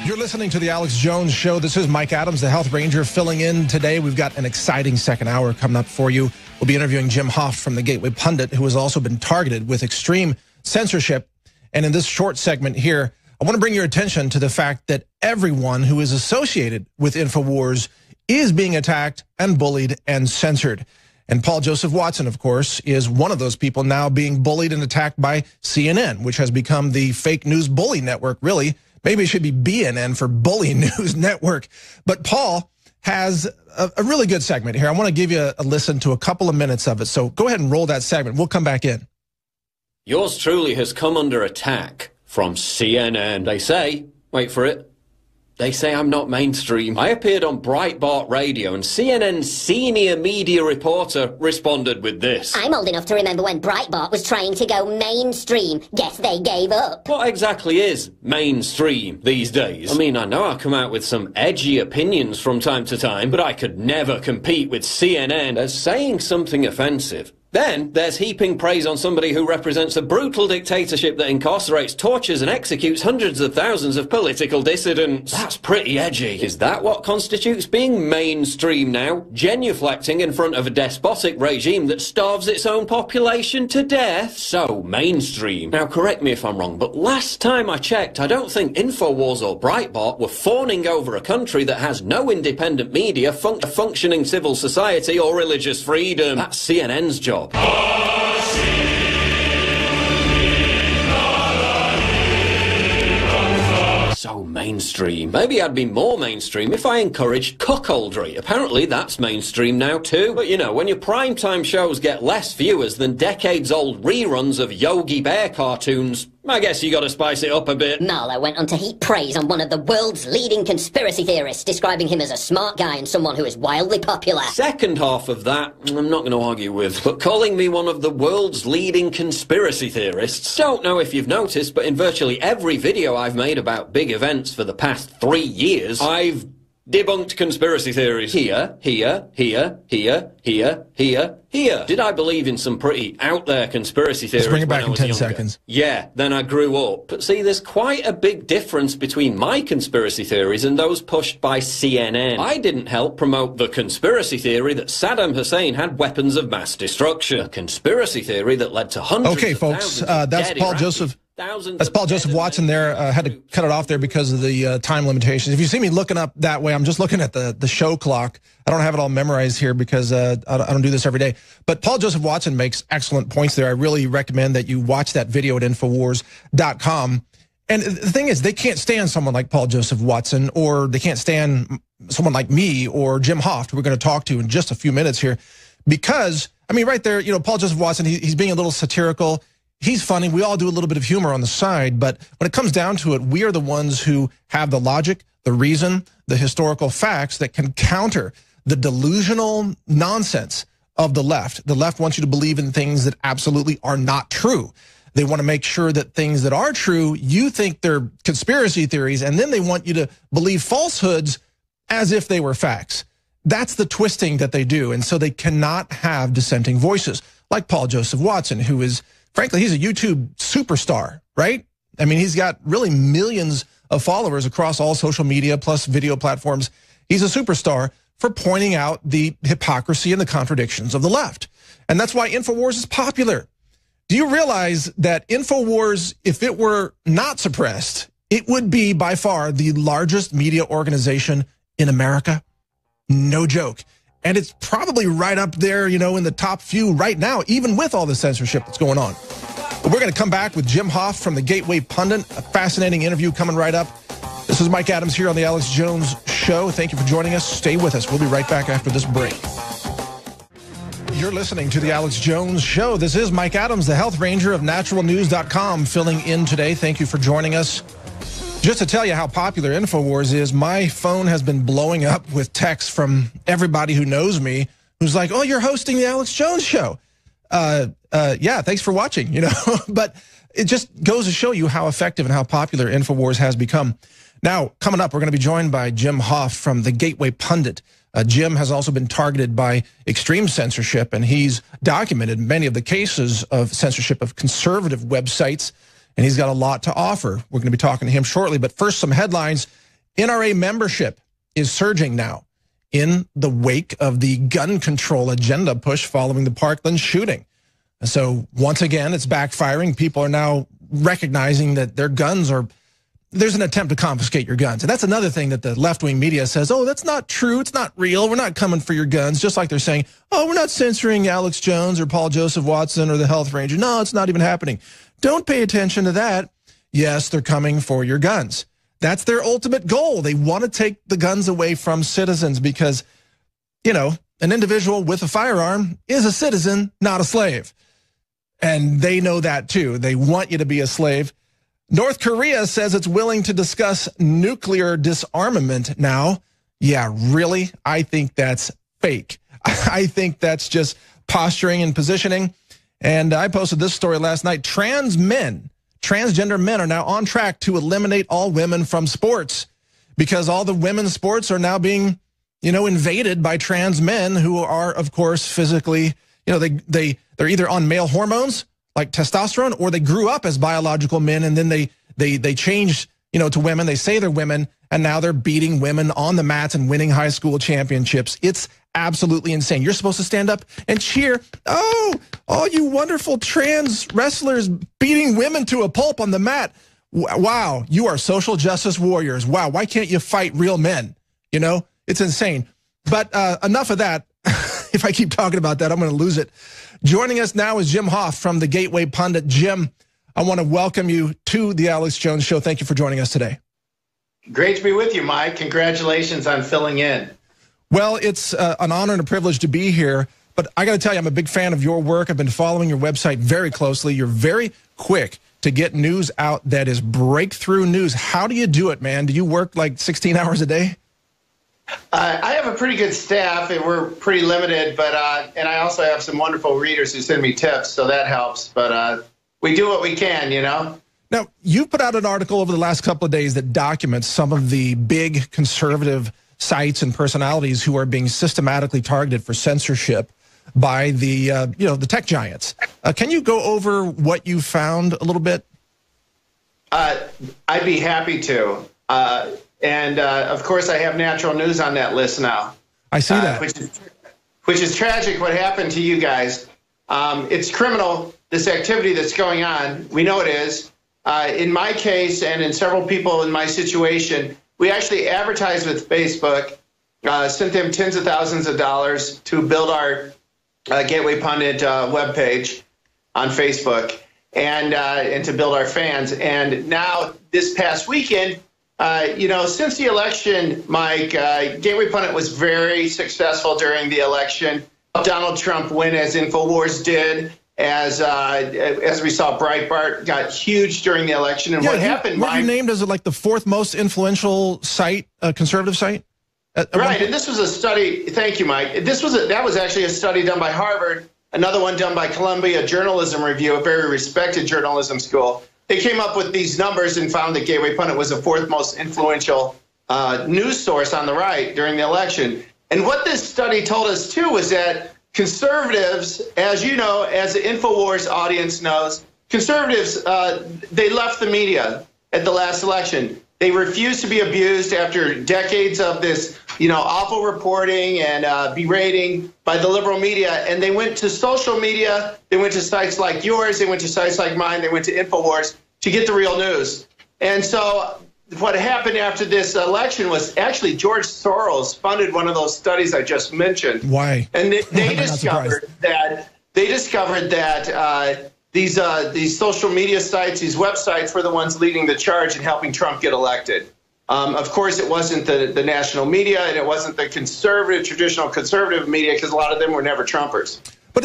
You're listening to the Alex Jones Show. This is Mike Adams, the Health Ranger, filling in today. We've got an exciting second hour coming up for you. We'll be interviewing Jim Hoft from the Gateway Pundit, who has also been targeted with extreme censorship. And in this short segment here, I want to bring your attention to the fact that everyone who is associated with InfoWars is being attacked and bullied and censored. And Paul Joseph Watson, of course, is one of those people now being bullied and attacked by CNN, which has become the fake news bully network, really. Maybe it should be BNN for Bully News Network. But Paul has a really good segment here. I want to give you a listen to a couple of minutes of it. So go ahead and roll that segment. We'll come back in. Yours truly has come under attack from CNN. They say, wait for it, they say I'm not mainstream. I appeared on Breitbart Radio and CNN's senior media reporter responded with this. I'm old enough to remember when Breitbart was trying to go mainstream. Guess they gave up. What exactly is mainstream these days? I mean, I know I come out with some edgy opinions from time to time, but I could never compete with CNN as saying something offensive. Then there's heaping praise on somebody who represents a brutal dictatorship that incarcerates, tortures and executes hundreds of thousands of political dissidents. That's pretty edgy. Is that what constitutes being mainstream now? Genuflecting in front of a despotic regime that starves its own population to death? So, mainstream. Now correct me if I'm wrong, but last time I checked, I don't think InfoWars or Breitbart were fawning over a country that has no independent media, a functioning civil society or religious freedom. That's CNN's job. So mainstream. Maybe I'd be more mainstream if I encouraged cuckoldry. Apparently that's mainstream now too. But you know, when your primetime shows get less viewers than decades-old reruns of Yogi Bear cartoons, I guess you gotta spice it up a bit. Marlowe went on to heap praise on one of the world's leading conspiracy theorists, describing him as a smart guy and someone who is wildly popular. Second half of that, I'm not gonna argue with, but calling me one of the world's leading conspiracy theorists. Don't know if you've noticed, but in virtually every video I've made about big events for the past 3 years, I've debunked conspiracy theories. Here. Did I believe in some pretty out-there conspiracy theories? Let's bring it back in 10 seconds. Yeah, then I grew up. But see, there's quite a big difference between my conspiracy theories and those pushed by CNN. I didn't help promote the conspiracy theory that Saddam Hussein had weapons of mass destruction. A conspiracy theory that led to hundreds of thousands of that's dead Paul Iraqis. Joseph. That's Paul Joseph Watson there. Had to cut it off there because of the time limitations. If you see me looking up that way, I'm just looking at the show clock. I don't have it all memorized here because I don't do this every day. But Paul Joseph Watson makes excellent points there. I really recommend that you watch that video at Infowars.com. And the thing is, they can't stand someone like Paul Joseph Watson, or they can't stand someone like me or Jim Hoft, who we're going to talk to in just a few minutes here. Because, I mean, right there, Paul Joseph Watson, he's being a little satirical. He's funny. We all do a little bit of humor on the side. But when it comes down to it, we are the ones who have the logic, the reason, the historical facts that can counter the delusional nonsense of the left. The left wants you to believe in things that absolutely are not true. They want to make sure that things that are true, you think they're conspiracy theories, and then they want you to believe falsehoods as if they were facts. That's the twisting that they do, and so they cannot have dissenting voices, like Paul Joseph Watson, who is, frankly, he's a YouTube superstar, right? I mean, he's got really millions of followers across all social media plus video platforms. He's a superstar for pointing out the hypocrisy and the contradictions of the left. And that's why Infowars is popular. Do you realize that Infowars, if it were not suppressed, it would be by far the largest media organization in America? No joke. And it's probably right up there, in the top few right now, even with all the censorship that's going on. But we're going to come back with Jim Hoft from the Gateway Pundit, a fascinating interview coming right up. This is Mike Adams here on the Alex Jones Show. Thank you for joining us. Stay with us. We'll be right back after this break. You're listening to the Alex Jones Show. This is Mike Adams, the health ranger of naturalnews.com, filling in today. Thank you for joining us. Just to tell you how popular Infowars is, my phone has been blowing up with texts from everybody who knows me, who's like, oh, you're hosting the Alex Jones Show. Yeah, thanks for watching, But it just goes to show you how effective and how popular Infowars has become. Now, coming up, we're going to be joined by Jim Hoft from the Gateway Pundit. Jim has also been targeted by extreme censorship, and he's documented many of the cases of censorship of conservative websites, and he's got a lot to offer. We're going to be talking to him shortly, but first, some headlines. NRA membership is surging now in the wake of the gun control agenda push following the Parkland shooting. So once again, it's backfiring. People are now recognizing that their guns are... There's an attempt to confiscate your guns. And that's another thing that the left-wing media says, oh, that's not true. It's not real. We're not coming for your guns. Just like they're saying, oh, we're not censoring Alex Jones or Paul Joseph Watson or the Health Ranger. No, it's not even happening. Don't pay attention to that. Yes, they're coming for your guns. That's their ultimate goal. They want to take the guns away from citizens because, an individual with a firearm is a citizen, not a slave. And they know that too. They want you to be a slave. North Korea says it's willing to discuss nuclear disarmament now. Yeah, really? I think that's fake. I think that's just posturing and positioning. And I posted this story last night. Transgender men are now on track to eliminate all women from sports because all the women's sports are now being, invaded by trans men who are, of course, physically, they're either on male hormones like testosterone, or they grew up as biological men and then they changed, to women. They say they're women, and now they're beating women on the mats and winning high school championships. It's absolutely insane. You're supposed to stand up and cheer. Oh, you wonderful trans wrestlers beating women to a pulp on the mat. Wow, you are social justice warriors. Wow, why can't you fight real men? It's insane. But enough of that. If I keep talking about that, I'm going to lose it. Joining us now is Jim Hoft from the Gateway Pundit. Jim, I want to welcome you to the Alex Jones Show. Thank you for joining us today. Great to be with you, Mike. Congratulations on filling in. Well, it's an honor and a privilege to be here, but I got to tell you, I'm a big fan of your work. I've been following your website very closely. You're very quick to get news out that is breakthrough news. How do you do it, man? Do you work like 16 hours a day? I have a pretty good staff, and we're pretty limited, but and I also have some wonderful readers who send me tips, so that helps. But we do what we can, Now, you've put out an article over the last couple of days that documents some of the big conservative sites and personalities who are being systematically targeted for censorship by the the tech giants. Can you go over what you found a little bit? I'd be happy to. And of course, I have Natural News on that list now. I see that. Which is tragic what happened to you guys. It's criminal, this activity that's going on. We know it is. In my case, and in several people in my situation, we actually advertised with Facebook, sent them tens of thousands of dollars to build our Gateway Pundit webpage on Facebook and to build our fans. And now this past weekend, since the election, Mike, Gateway Pundit was very successful during the election. Donald Trump win as InfoWars did. As we saw, Breitbart got huge during the election. And what happened, Mike? Were you named as like the fourth most influential site, conservative site? Right, and this was a study. Thank you, Mike. That was actually a study done by Harvard, another one done by Columbia Journalism Review, a very respected journalism school. They came up with these numbers and found that Gateway Pundit was the fourth most influential news source on the right during the election. And what this study told us too was that conservatives, as you know, as the InfoWars audience knows, conservatives, they left the media at the last election. They refused to be abused after decades of this, awful reporting and berating by the liberal media. And they went to social media. They went to sites like yours. They went to sites like mine. They went to InfoWars to get the real news. And so what happened after this election was actually George Soros funded one of those studies I just mentioned. Why? And they discovered that these social media sites, these websites, were the ones leading the charge in helping Trump get elected. Of course, it wasn't the national media, and it wasn't the traditional conservative media, because a lot of them were never Trumpers. But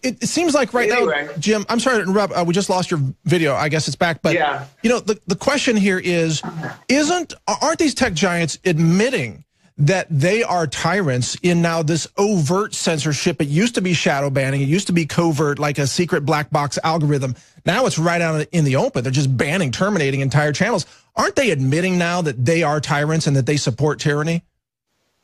it seems like now, Jim, I'm sorry to interrupt. We just lost your video. I guess it's back. But, yeah. The question here is, aren't these tech giants admitting that they are tyrants in now this overt censorship? It used to be shadow banning. It used to be covert, like a secret black box algorithm. Now it's right out in the open. They're just banning, terminating entire channels. Aren't they admitting now that they are tyrants and that they support tyranny?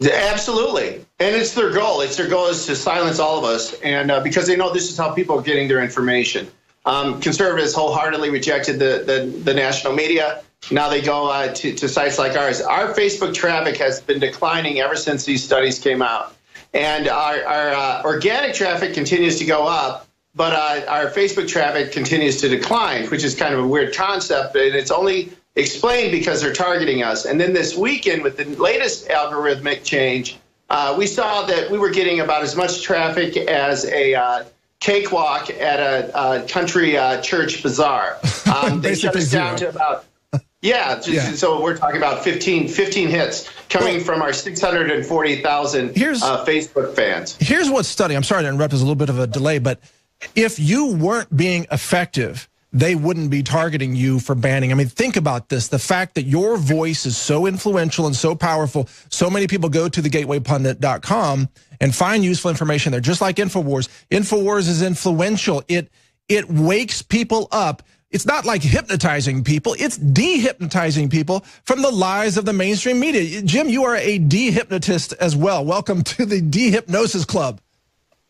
Absolutely. And it's their goal. Their goal is to silence all of us. And because they know this is how people are getting their information. Conservatives wholeheartedly rejected the national media. Now they go to sites like ours. Our Facebook traffic has been declining ever since these studies came out. And our organic traffic continues to go up, but our Facebook traffic continues to decline, which is kind of a weird concept. And it's only explained because they're targeting us. And then this weekend, with the latest algorithmic change, we saw that we were getting about as much traffic as a cakewalk at a country church bazaar. They shut us down to about... So we're talking about 15 hits coming from our 640,000 Facebook fans. Here's what's stunning. I'm sorry to interrupt. There's a little bit of a delay, but if you weren't being effective, they wouldn't be targeting you for banning. I mean, think about this. The fact that your voice is so influential and so powerful, so many people go to thegatewaypundit.com and find useful information there, just like InfoWars. InfoWars is influential. It wakes people up. It's not like hypnotizing people. It's de-hypnotizing people from the lies of the mainstream media. Jim, you are a de-hypnotist as well. Welcome to the De-Hypnosis Club.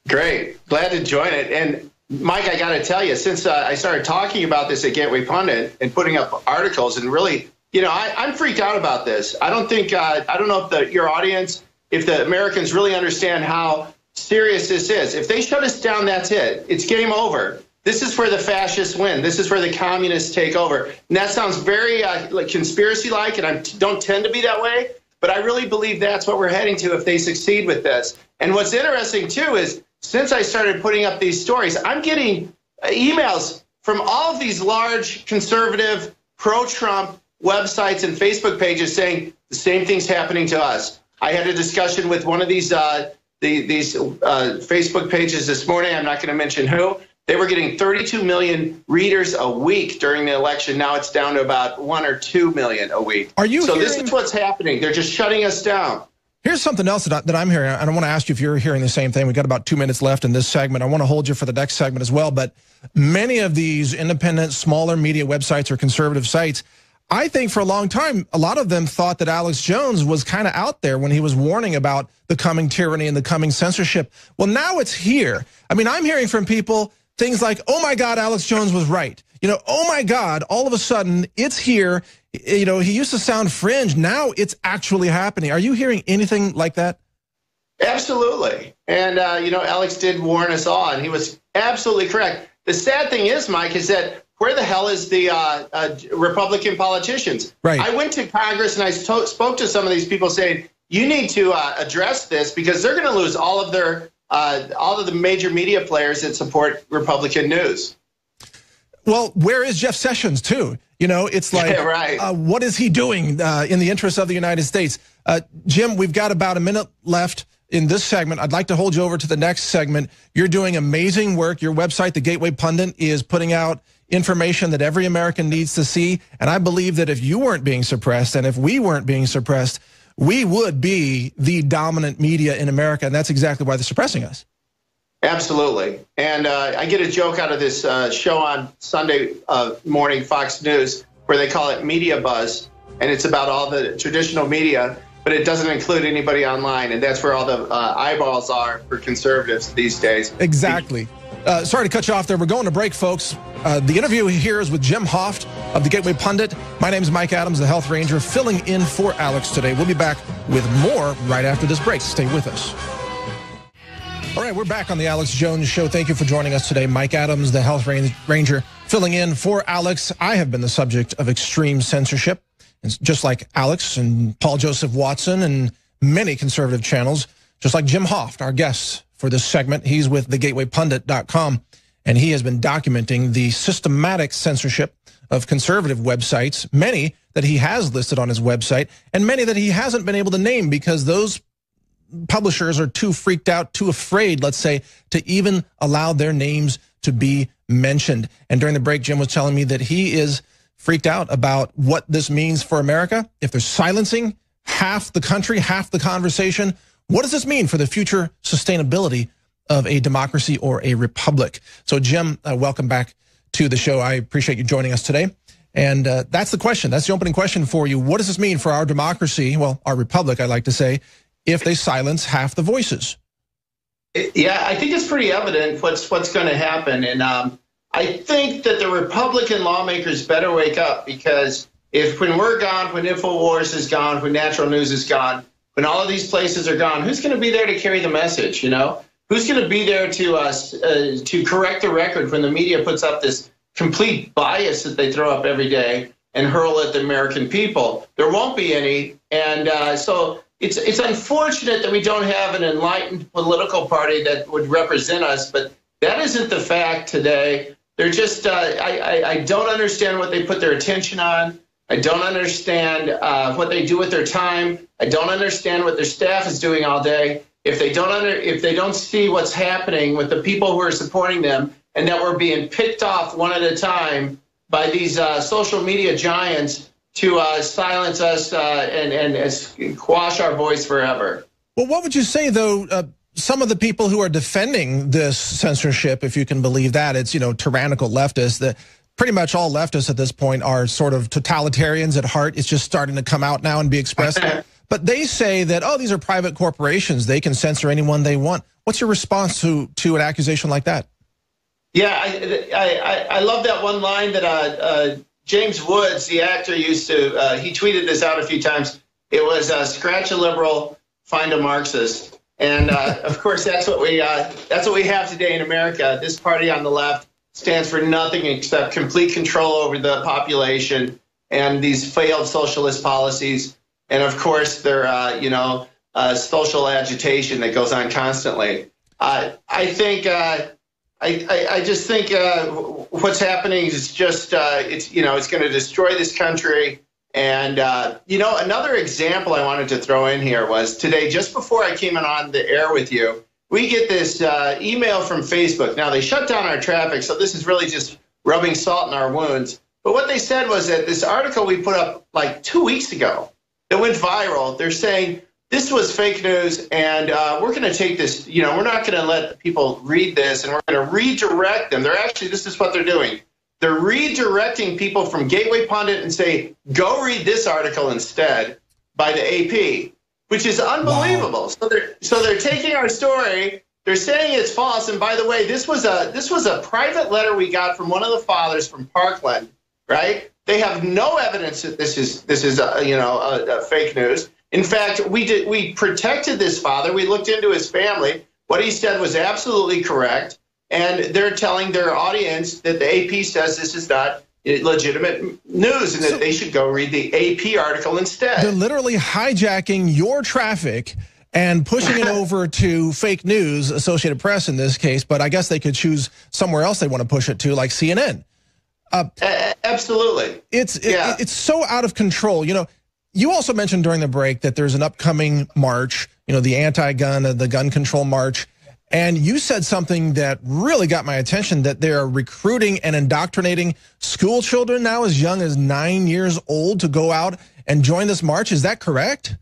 Great. Glad to join it. And Mike, I got to tell you, since I started talking about this at Gateway Pundit and putting up articles, and really, I'm freaked out about this. I don't think, I don't know if your audience, if the Americans really understand how serious this is. If they shut us down, that's it. It's game over. This is where the fascists win. This is where the communists take over. And that sounds very conspiracy-like, and I don't tend to be that way, but I really believe that's what we're heading to if they succeed with this. And what's interesting, too, is since I started putting up these stories, I'm getting emails from all of these large conservative pro-Trump websites and Facebook pages saying the same thing's happening to us. I had a discussion with one of these Facebook pages this morning. I'm not going to mention who. They were getting 32 million readers a week during the election. Now it's down to about 1 or 2 million a week. This is what's happening. They're just shutting us down. Here's something else that I'm hearing, and I want to ask you if you're hearing the same thing. We've got about 2 minutes left in this segment. I want to hold you for the next segment as well, but many of these independent, smaller media websites or conservative sites, I think for a long time, a lot of them thought that Alex Jones was kind of out there when he was warning about the coming tyranny and the coming censorship. Well, now it's here. I mean, I'm hearing from people things like, oh my God, Alex Jones was right. Oh my God, all of a sudden it's here. He used to sound fringe. Now it's actually happening. Are you hearing anything like that? Absolutely. And, Alex did warn us all, and he was absolutely correct. The sad thing is, Mike, is that where the hell is the Republican politicians? Right. I went to Congress and I spoke to some of these people saying, you need to address this because they're going to lose all of the major media players that support Republican news. Well, where is Jeff Sessions, too? You know, it's like, yeah, right. What is he doing in the interest of the United States? Jim, we've got about a minute left in this segment. I'd like to hold you over to the next segment. You're doing amazing work. Your website, The Gateway Pundit, is putting out information that every American needs to see. And I believe that if you weren't being suppressed and if we weren't being suppressed, we would be the dominant media in America. And that's exactly why they're suppressing us. Absolutely. And I get a joke out of this show on Sunday morning, Fox News, where they call it Media Buzz. And it's about all the traditional media, but it doesn't include anybody online. And that's where all the eyeballs are for conservatives these days. Exactly. Sorry to cut you off there. We're going to break, folks. The interview here is with Jim Hoft of The Gateway Pundit. My name is Mike Adams, the Health Ranger, filling in for Alex today. We'll be back with more right after this break. Stay with us. All right, we're back on the Alex Jones Show. Thank you for joining us today. Mike Adams, the Health Ranger, filling in for Alex. I have been the subject of extreme censorship, just like Alex and Paul Joseph Watson and many conservative channels, just like Jim Hoft, our guest for this segment. He's with thegatewaypundit.com, and he has been documenting the systematic censorship of conservative websites, many that he has listed on his website, and many that he hasn't been able to name because those publishers are too freaked out, too afraid, let's say, to even allow their names to be mentioned. And during the break, Jim was telling me that he is freaked out about what this means for America. If they're silencing half the country, half the conversation, what does this mean for the future sustainability of a democracy or a republic? So, Jim, welcome back to the show. I appreciate you joining us today. And that's the question. That's the opening question for you. What does this mean for our democracy, well, our republic, I like to say, if they silence half the voices? Yeah, I think it's pretty evident what's going to happen. And I think that the Republican lawmakers better wake up, because when we're gone, when InfoWars is gone, when Natural News is gone, when all of these places are gone, who's going to be there to carry the message, you know? Who's going to be there to correct the record when the media puts up this complete bias that they throw up every day and hurl at the American people? There won't be any. And so it's unfortunate that we don't have an enlightened political party that would represent us, but that isn't the fact today. They're just, I don't understand what they put their attention on. I don't understand what they do with their time. I don't understand what their staff is doing all day. If they don't see what's happening with the people who are supporting them, and that we're being picked off one at a time by these social media giants to silence us and quash our voice forever. Well, what would you say, though, some of the people who are defending this censorship, if you can believe that, it's, tyrannical leftists, that pretty much all leftists at this point are sort of totalitarians at heart. It's just starting to come out now and be expressed. But they say that, oh, these are private corporations. They can censor anyone they want. What's your response to an accusation like that? Yeah, I love that one line that James Woods, the actor, used to, he tweeted this out a few times. It was scratch a liberal, find a Marxist. And of course, that's what we have today in America. This party on the left stands for nothing except complete control over the population and these failed socialist policies. And of course, their social agitation that goes on constantly. I just think what's happening is just it's going to destroy this country. And another example I wanted to throw in here was today, just before I came on the air with you, we get this email from Facebook. Now, they shut down our traffic, so this is really just rubbing salt in our wounds. But what they said was that this article we put up like 2 weeks ago that went viral, they're saying this was fake news, and we're going to take this, we're not going to let people read this, and we're going to redirect them. This is what they're doing. They're redirecting people from Gateway Pundit and say, go read this article instead by the AP, which is unbelievable. Wow. So they're taking our story, they're saying it's false, and by the way, this was a private letter we got from one of the fathers from Parkland, right? They have no evidence that this is fake news. In fact, we protected this father. We looked into his family. What he said was absolutely correct. and they're telling their audience that the AP says this is not legitimate news and that they should go read the AP article instead. They're literally hijacking your traffic and pushing it over to fake news, Associated Press in this case, but I guess they could choose somewhere else they want to push it to, like CNN. Absolutely. It's so out of control. You know, you also mentioned during the break that there's an upcoming march, you know, the anti-gun, the gun control march. And you said something that really got my attention, that they're recruiting and indoctrinating school children now as young as 9 years old to go out and join this march. Is that correct?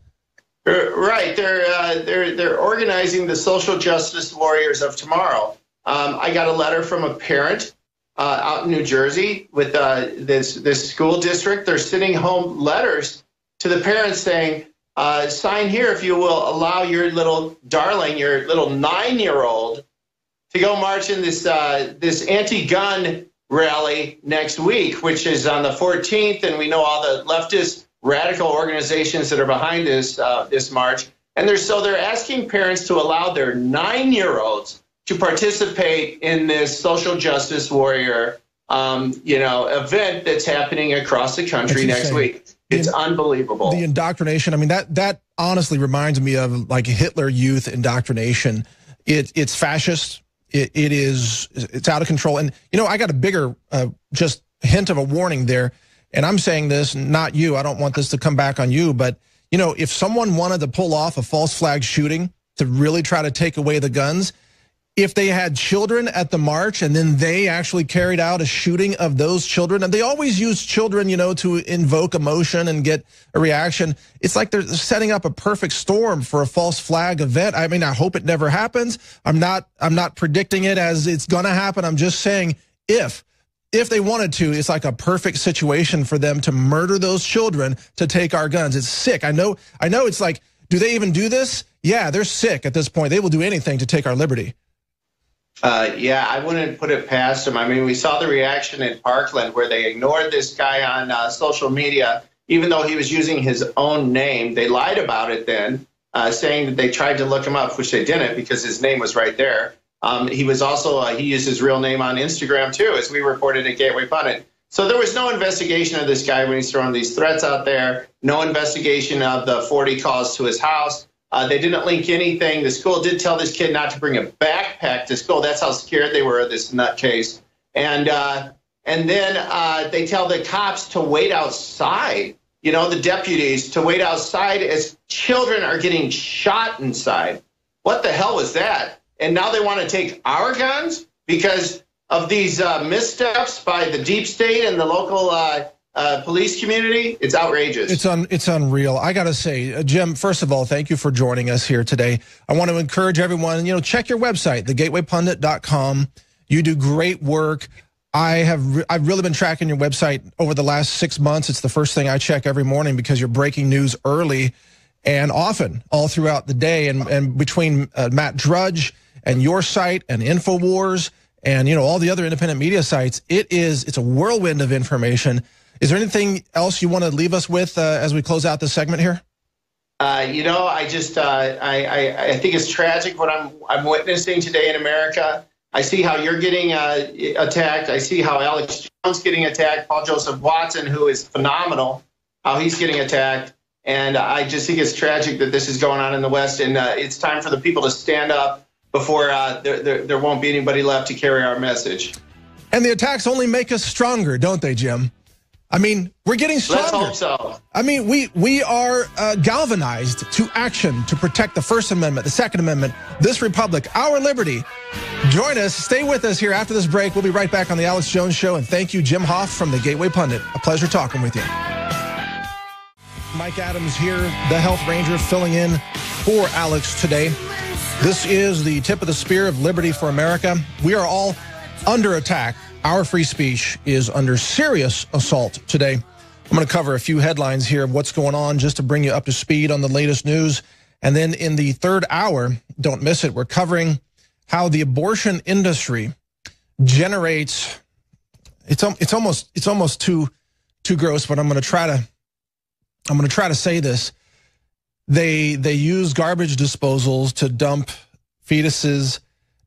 Right. They're organizing the social justice warriors of tomorrow. I got a letter from a parent out in New Jersey with this school district. They're sending home letters to the parents saying, sign here if you will allow your little darling, your little 9-year-old, to go march in this anti-gun rally next week, which is on the 14th, and we know all the leftist radical organizations that are behind this march, and they're asking parents to allow their 9-year-olds to participate in this social justice warrior, event that's happening across the country next week. It's unbelievable. The indoctrination. I mean, that honestly reminds me of like Hitler Youth indoctrination. It's fascist. It's out of control. And you know, I got a bigger just hint of a warning there. And I'm saying this, not you. I don't want this to come back on you. But, you know, if someone wanted to pull off a false flag shooting to really try to take away the guns, if they had children at the march and then they actually carried out a shooting of those children, and they always use children, you know, to invoke emotion and get a reaction. It's like they're setting up a perfect storm for a false flag event. I mean, I hope it never happens. I'm not predicting it as it's going to happen. I'm just saying if they wanted to, it's like a perfect situation for them to murder those children to take our guns. It's sick. I know it's like, do they even do this? Yeah, they're sick at this point. They will do anything to take our liberty. Yeah, I wouldn't put it past them. I mean, we saw the reaction in Parkland where they ignored this guy on social media, even though he was using his own name. They lied about it then, saying that they tried to look him up, which they didn't because his name was right there. He was also, he used his real name on Instagram too, as we reported at Gateway Pundit. So there was no investigation of this guy when he's throwing these threats out there, no investigation of the 40 calls to his house. They didn't link anything. The school did tell this kid not to bring a backpack to school. That's how scared they were of this nutcase. And then they tell the cops to wait outside, you know, the deputies to wait outside as children are getting shot inside. What the hell was that? And now they want to take our guns because of these missteps by the deep state and the local police community. It's outrageous. It's unreal. I got to say, Jim, first of all, thank you for joining us here today. I want to encourage everyone, you know, check your website, thegatewaypundit.com. You do great work. I've really been tracking your website over the last 6 months. It's the first thing I check every morning because you're breaking news early and often all throughout the day. And between Matt Drudge and your site and InfoWars and, you know, all the other independent media sites, it's a whirlwind of information. Is there anything else you want to leave us with as we close out this segment here? You know, I think it's tragic what I'm witnessing today in America. I see how you're getting attacked. I see how Alex Jones getting attacked. Paul Joseph Watson, who is phenomenal, how he's getting attacked. And I just think it's tragic that this is going on in the West. And it's time for the people to stand up before there won't be anybody left to carry our message. And the attacks only make us stronger, don't they, Jim? I mean, we're getting stronger. Let's hope so. I mean, we are galvanized to action to protect the First Amendment, the Second Amendment, this republic, our liberty. Join us. Stay with us here after this break. We'll be right back on the Alex Jones Show. And thank you, Jim Hoft from the Gateway Pundit. A pleasure talking with you. Mike Adams here, the Health Ranger, filling in for Alex today. This is the tip of the spear of liberty for America. We are all under attack. Our free speech is under serious assault today. I'm going to cover a few headlines here of what's going on just to bring you up to speed on the latest news. And then in the third hour, don't miss it, we're covering how the abortion industry generates, it's almost too gross, but I'm going to try to say this. They use garbage disposals to dump fetuses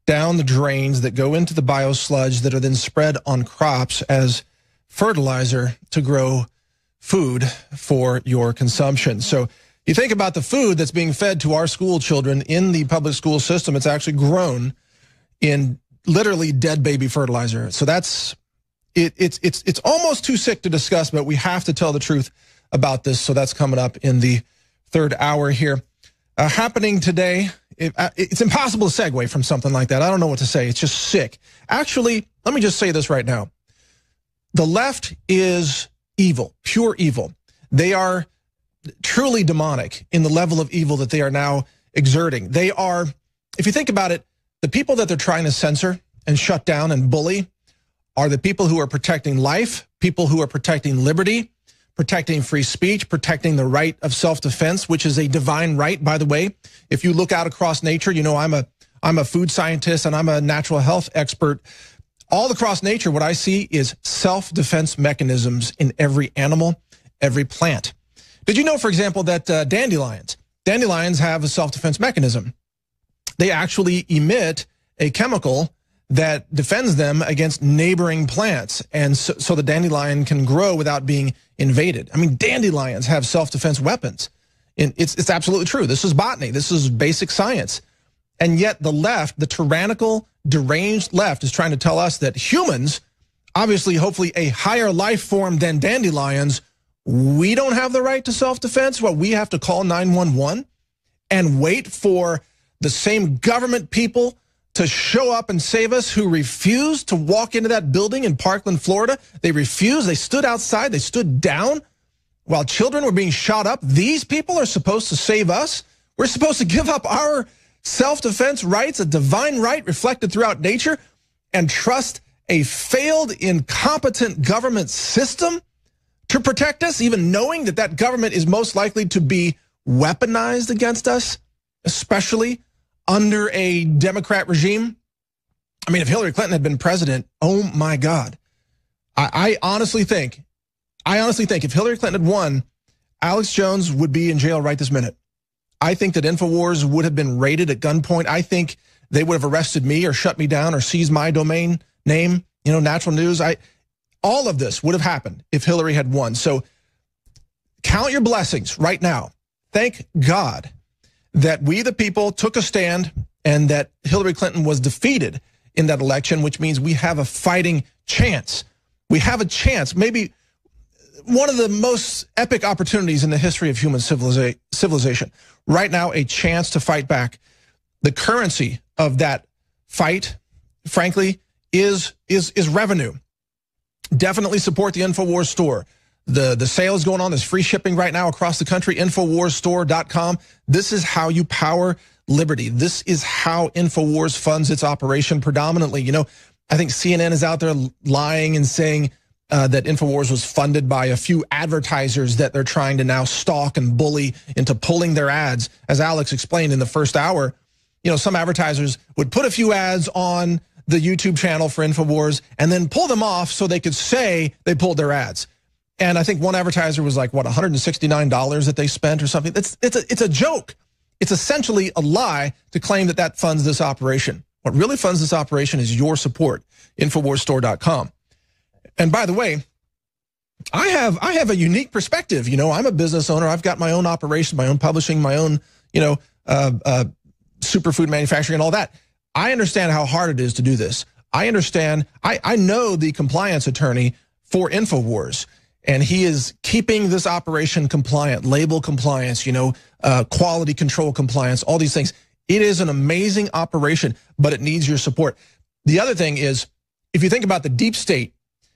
down the drains that go into the biosludge that are then spread on crops as fertilizer to grow food for your consumption. So you think about the food that's being fed to our school children in the public school system, it's actually grown in literally dead baby fertilizer. So that's it's almost too sick to discuss, but we have to tell the truth about this. So that's coming up in the third hour here. Happening today, it's impossible to segue from something like that. I don't know what to say. It's just sick. Actually, let me just say this right now. The left is evil, pure evil. They are truly demonic in the level of evil that they are now exerting. They are, if you think about it, the people that they're trying to censor and shut down and bully are the people who are protecting life, people who are protecting liberty, protecting free speech, protecting the right of self-defense, which is a divine right, by the way. If you look out across nature, you know, I'm a food scientist and I'm a natural health expert. All across nature, what I see is self-defense mechanisms in every animal, every plant. Did you know, for example, that dandelions have a self-defense mechanism? They actually emit a chemical that defends them against neighboring plants, and so the dandelion can grow without being invaded. I mean, dandelions have self-defense weapons. It's absolutely true. This is botany. This is basic science. And yet the left, the tyrannical, deranged left, is trying to tell us that humans, obviously, hopefully a higher life form than dandelions, we don't have the right to self-defense. Well, we have to call 911 and wait for the same government people to show up and save us who refused to walk into that building in Parkland, Florida. They refused. They stood outside. They stood down while children were being shot up. These people are supposed to save us. We're supposed to give up our self-defense rights, a divine right reflected throughout nature, and trust a failed, incompetent government system to protect us, even knowing that that government is most likely to be weaponized against us, especially under a Democrat regime. I mean, if Hillary Clinton had been president, oh my God. I honestly think if Hillary Clinton had won, Alex Jones would be in jail right this minute. I think that InfoWars would have been raided at gunpoint. I think they would have arrested me or shut me down or seized my domain name, you know, Natural News. All of this would have happened if Hillary had won. So count your blessings right now. Thank God that we, the people, took a stand and that Hillary Clinton was defeated in that election, which means we have a fighting chance. We have a chance, maybe one of the most epic opportunities in the history of human civilization. Right now, a chance to fight back. The currency of that fight, frankly, is revenue. Definitely support the InfoWars store. The sale is going on. There's free shipping right now across the country, InfoWarsStore.com. This is how you power liberty. This is how InfoWars funds its operation predominantly. You know, I think CNN is out there lying and saying that InfoWars was funded by a few advertisers that they're trying to now stalk and bully into pulling their ads. As Alex explained in the first hour, you know, some advertisers would put a few ads on the YouTube channel for InfoWars and then pull them off so they could say they pulled their ads. And I think one advertiser was like, what, $169 that they spent or something? It's a joke. It's essentially a lie to claim that that funds this operation. What really funds this operation is your support, InfoWarsStore.com. And by the way, I have a unique perspective. You know, I'm a business owner. I've got my own operation, my own publishing, my own, you know, superfood manufacturing and all that. I understand how hard it is to do this. I understand. I know the compliance attorney for InfoWars, and he is keeping this operation compliant, label compliance, you know, quality control compliance, all these things. It is an amazing operation, but it needs your support. The other thing is, if you think about the deep state,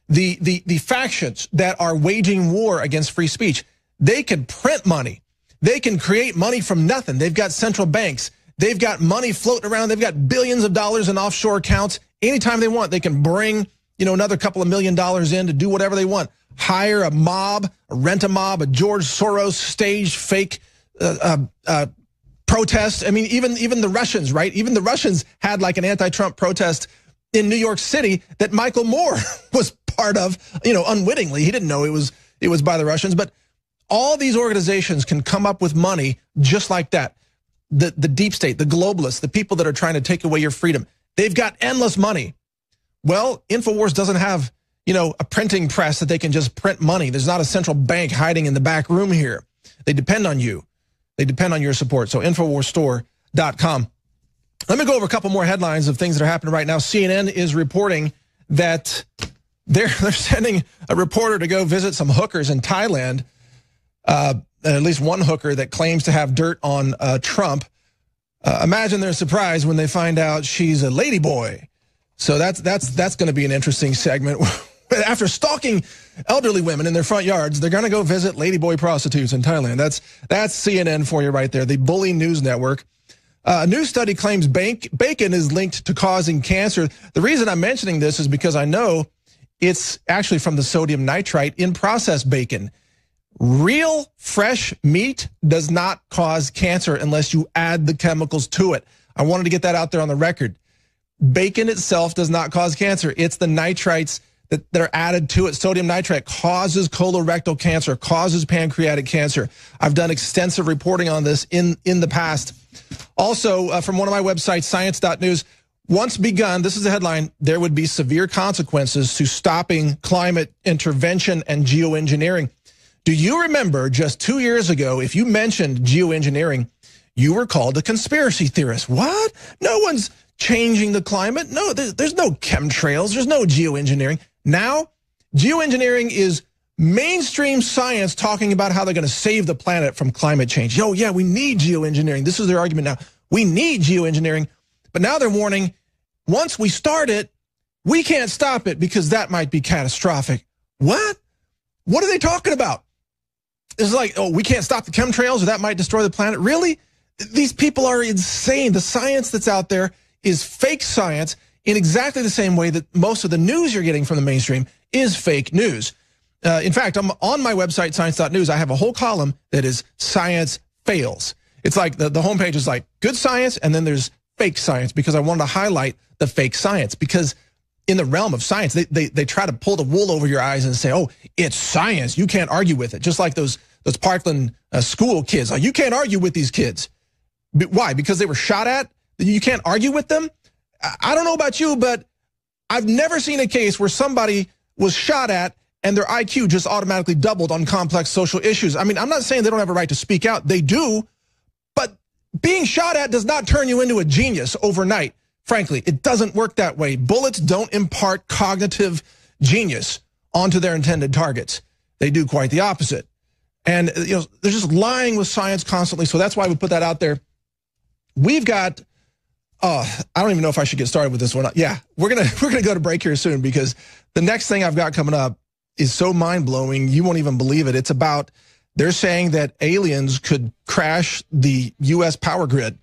the factions that are waging war against free speech, they can print money. They can create money from nothing. They've got central banks. They've got money floating around. They've got billions of dollars in offshore accounts. Anytime they want, they can bring, you know, another couple of $1 million in to do whatever they want. Hire a mob, rent a mob, a George Soros staged fake protest. I mean, even the Russians, right? Even the Russians had like an anti-Trump protest in New York City that Michael Moore was part of, you know, unwittingly. He didn't know it was by the Russians. But all these organizations can come up with money just like that. The deep state, the globalists, the people that are trying to take away your freedom, They've got endless money. Well, InfoWars doesn't have, a printing press that they can just print money. There's not a central bank hiding in the back room here. They depend on you. They depend on your support. So InfoWarsStore.com. Let me go over a couple more headlines of things that are happening right now. CNN is reporting that they're sending a reporter to go visit some hookers in Thailand. At least one hooker that claims to have dirt on Trump. Imagine their surprise when they find out she's a ladyboy. So that's going to be an interesting segment. After stalking elderly women in their front yards, they're going to go visit ladyboy prostitutes in Thailand. That's CNN for you right there, the Bully News Network. A new study claims bacon is linked to causing cancer. The reason I'm mentioning this is because I know it's actually from the sodium nitrite in processed bacon. Real fresh meat does not cause cancer unless you add the chemicals to it. I wanted to get that out there on the record. Bacon itself does not cause cancer. It's the nitrites that are added to it. Sodium nitrite causes colorectal cancer, causes pancreatic cancer. I've done extensive reporting on this in the past. Also, from one of my websites, science.news, once begun, this is the headline, there would be severe consequences to stopping climate intervention and geoengineering. Do you remember just 2 years ago, if you mentioned geoengineering, you were called a conspiracy theorist? What? No one's changing the climate. No, there's no chemtrails. There's no geoengineering. Now, geoengineering is mainstream science talking about how they're going to save the planet from climate change. Oh, yeah, we need geoengineering. This is their argument now. We need geoengineering. But now they're warning, once we start it, we can't stop it because that might be catastrophic. What? What are they talking about? It's like, oh, we can't stop the chemtrails or that might destroy the planet. Really? These people are insane. The science that's out there is fake science in exactly the same way that most of the news you're getting from the mainstream is fake news. In fact, I'm on my website, science.news. I have a whole column that is science fails. It's like the homepage is like good science and then there's fake science because I wanted to highlight the fake science because in the realm of science, they try to pull the wool over your eyes and say, oh, it's science. You can't argue with it. Just like those Parkland school kids. Like, you can't argue with these kids. Why? Because they were shot at? You can't argue with them? I don't know about you, but I've never seen a case where somebody was shot at and their IQ just automatically doubled on complex social issues. I mean, I'm not saying they don't have a right to speak out. They do. But being shot at does not turn you into a genius overnight. Frankly, it doesn't work that way. Bullets don't impart cognitive genius onto their intended targets. They do quite the opposite. And they're just lying with science constantly. So that's why we put that out there. We've got, I don't even know if I should get started with this one. Yeah, we're gonna go to break here soon because the next thing I've got coming up is so mind-blowing, you won't even believe it. It's about, they're saying that aliens could crash the U.S. power grid.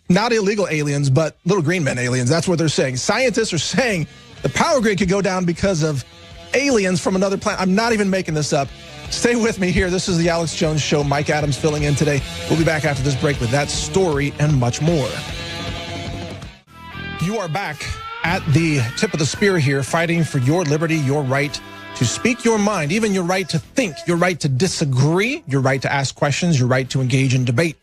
Not illegal aliens, but little green men aliens. That's what they're saying. Scientists are saying the power grid could go down because of aliens from another planet. I'm not even making this up. Stay with me here. This is the Alex Jones Show. Mike Adams filling in today. We'll be back after this break with that story and much more. You are back at the tip of the spear here, fighting for your liberty, your right to speak your mind, even your right to think, your right to disagree, your right to ask questions, your right to engage in debate.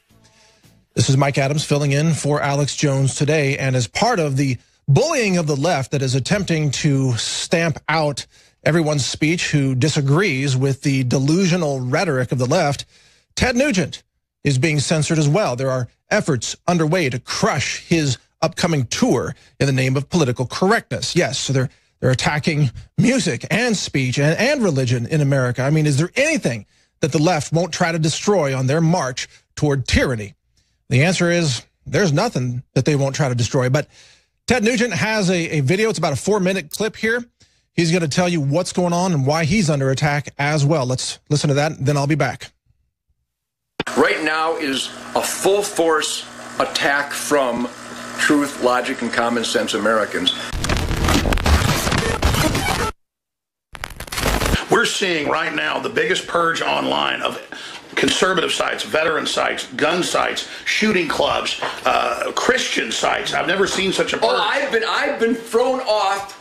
This is Mike Adams filling in for Alex Jones today, and as part of the bullying of the left that is attempting to stamp out everyone's speech who disagrees with the delusional rhetoric of the left, Ted Nugent is being censored as well. There are efforts underway to crush his upcoming tour in the name of political correctness. Yes, so they're attacking music and speech and religion in America. I mean, is there anything that the left won't try to destroy on their march toward tyranny? The answer is there's nothing that they won't try to destroy. But Ted Nugent has a video. It's about a 4-minute clip here. He's going to tell you what's going on and why he's under attack as well. Let's listen to that, then I'll be back. Right now is a full force attack from truth, logic, and common sense Americans. We're seeing right now the biggest purge online of conservative sites, veteran sites, gun sites, shooting clubs, Christian sites. I've never seen such a purge. Oh, I've been thrown off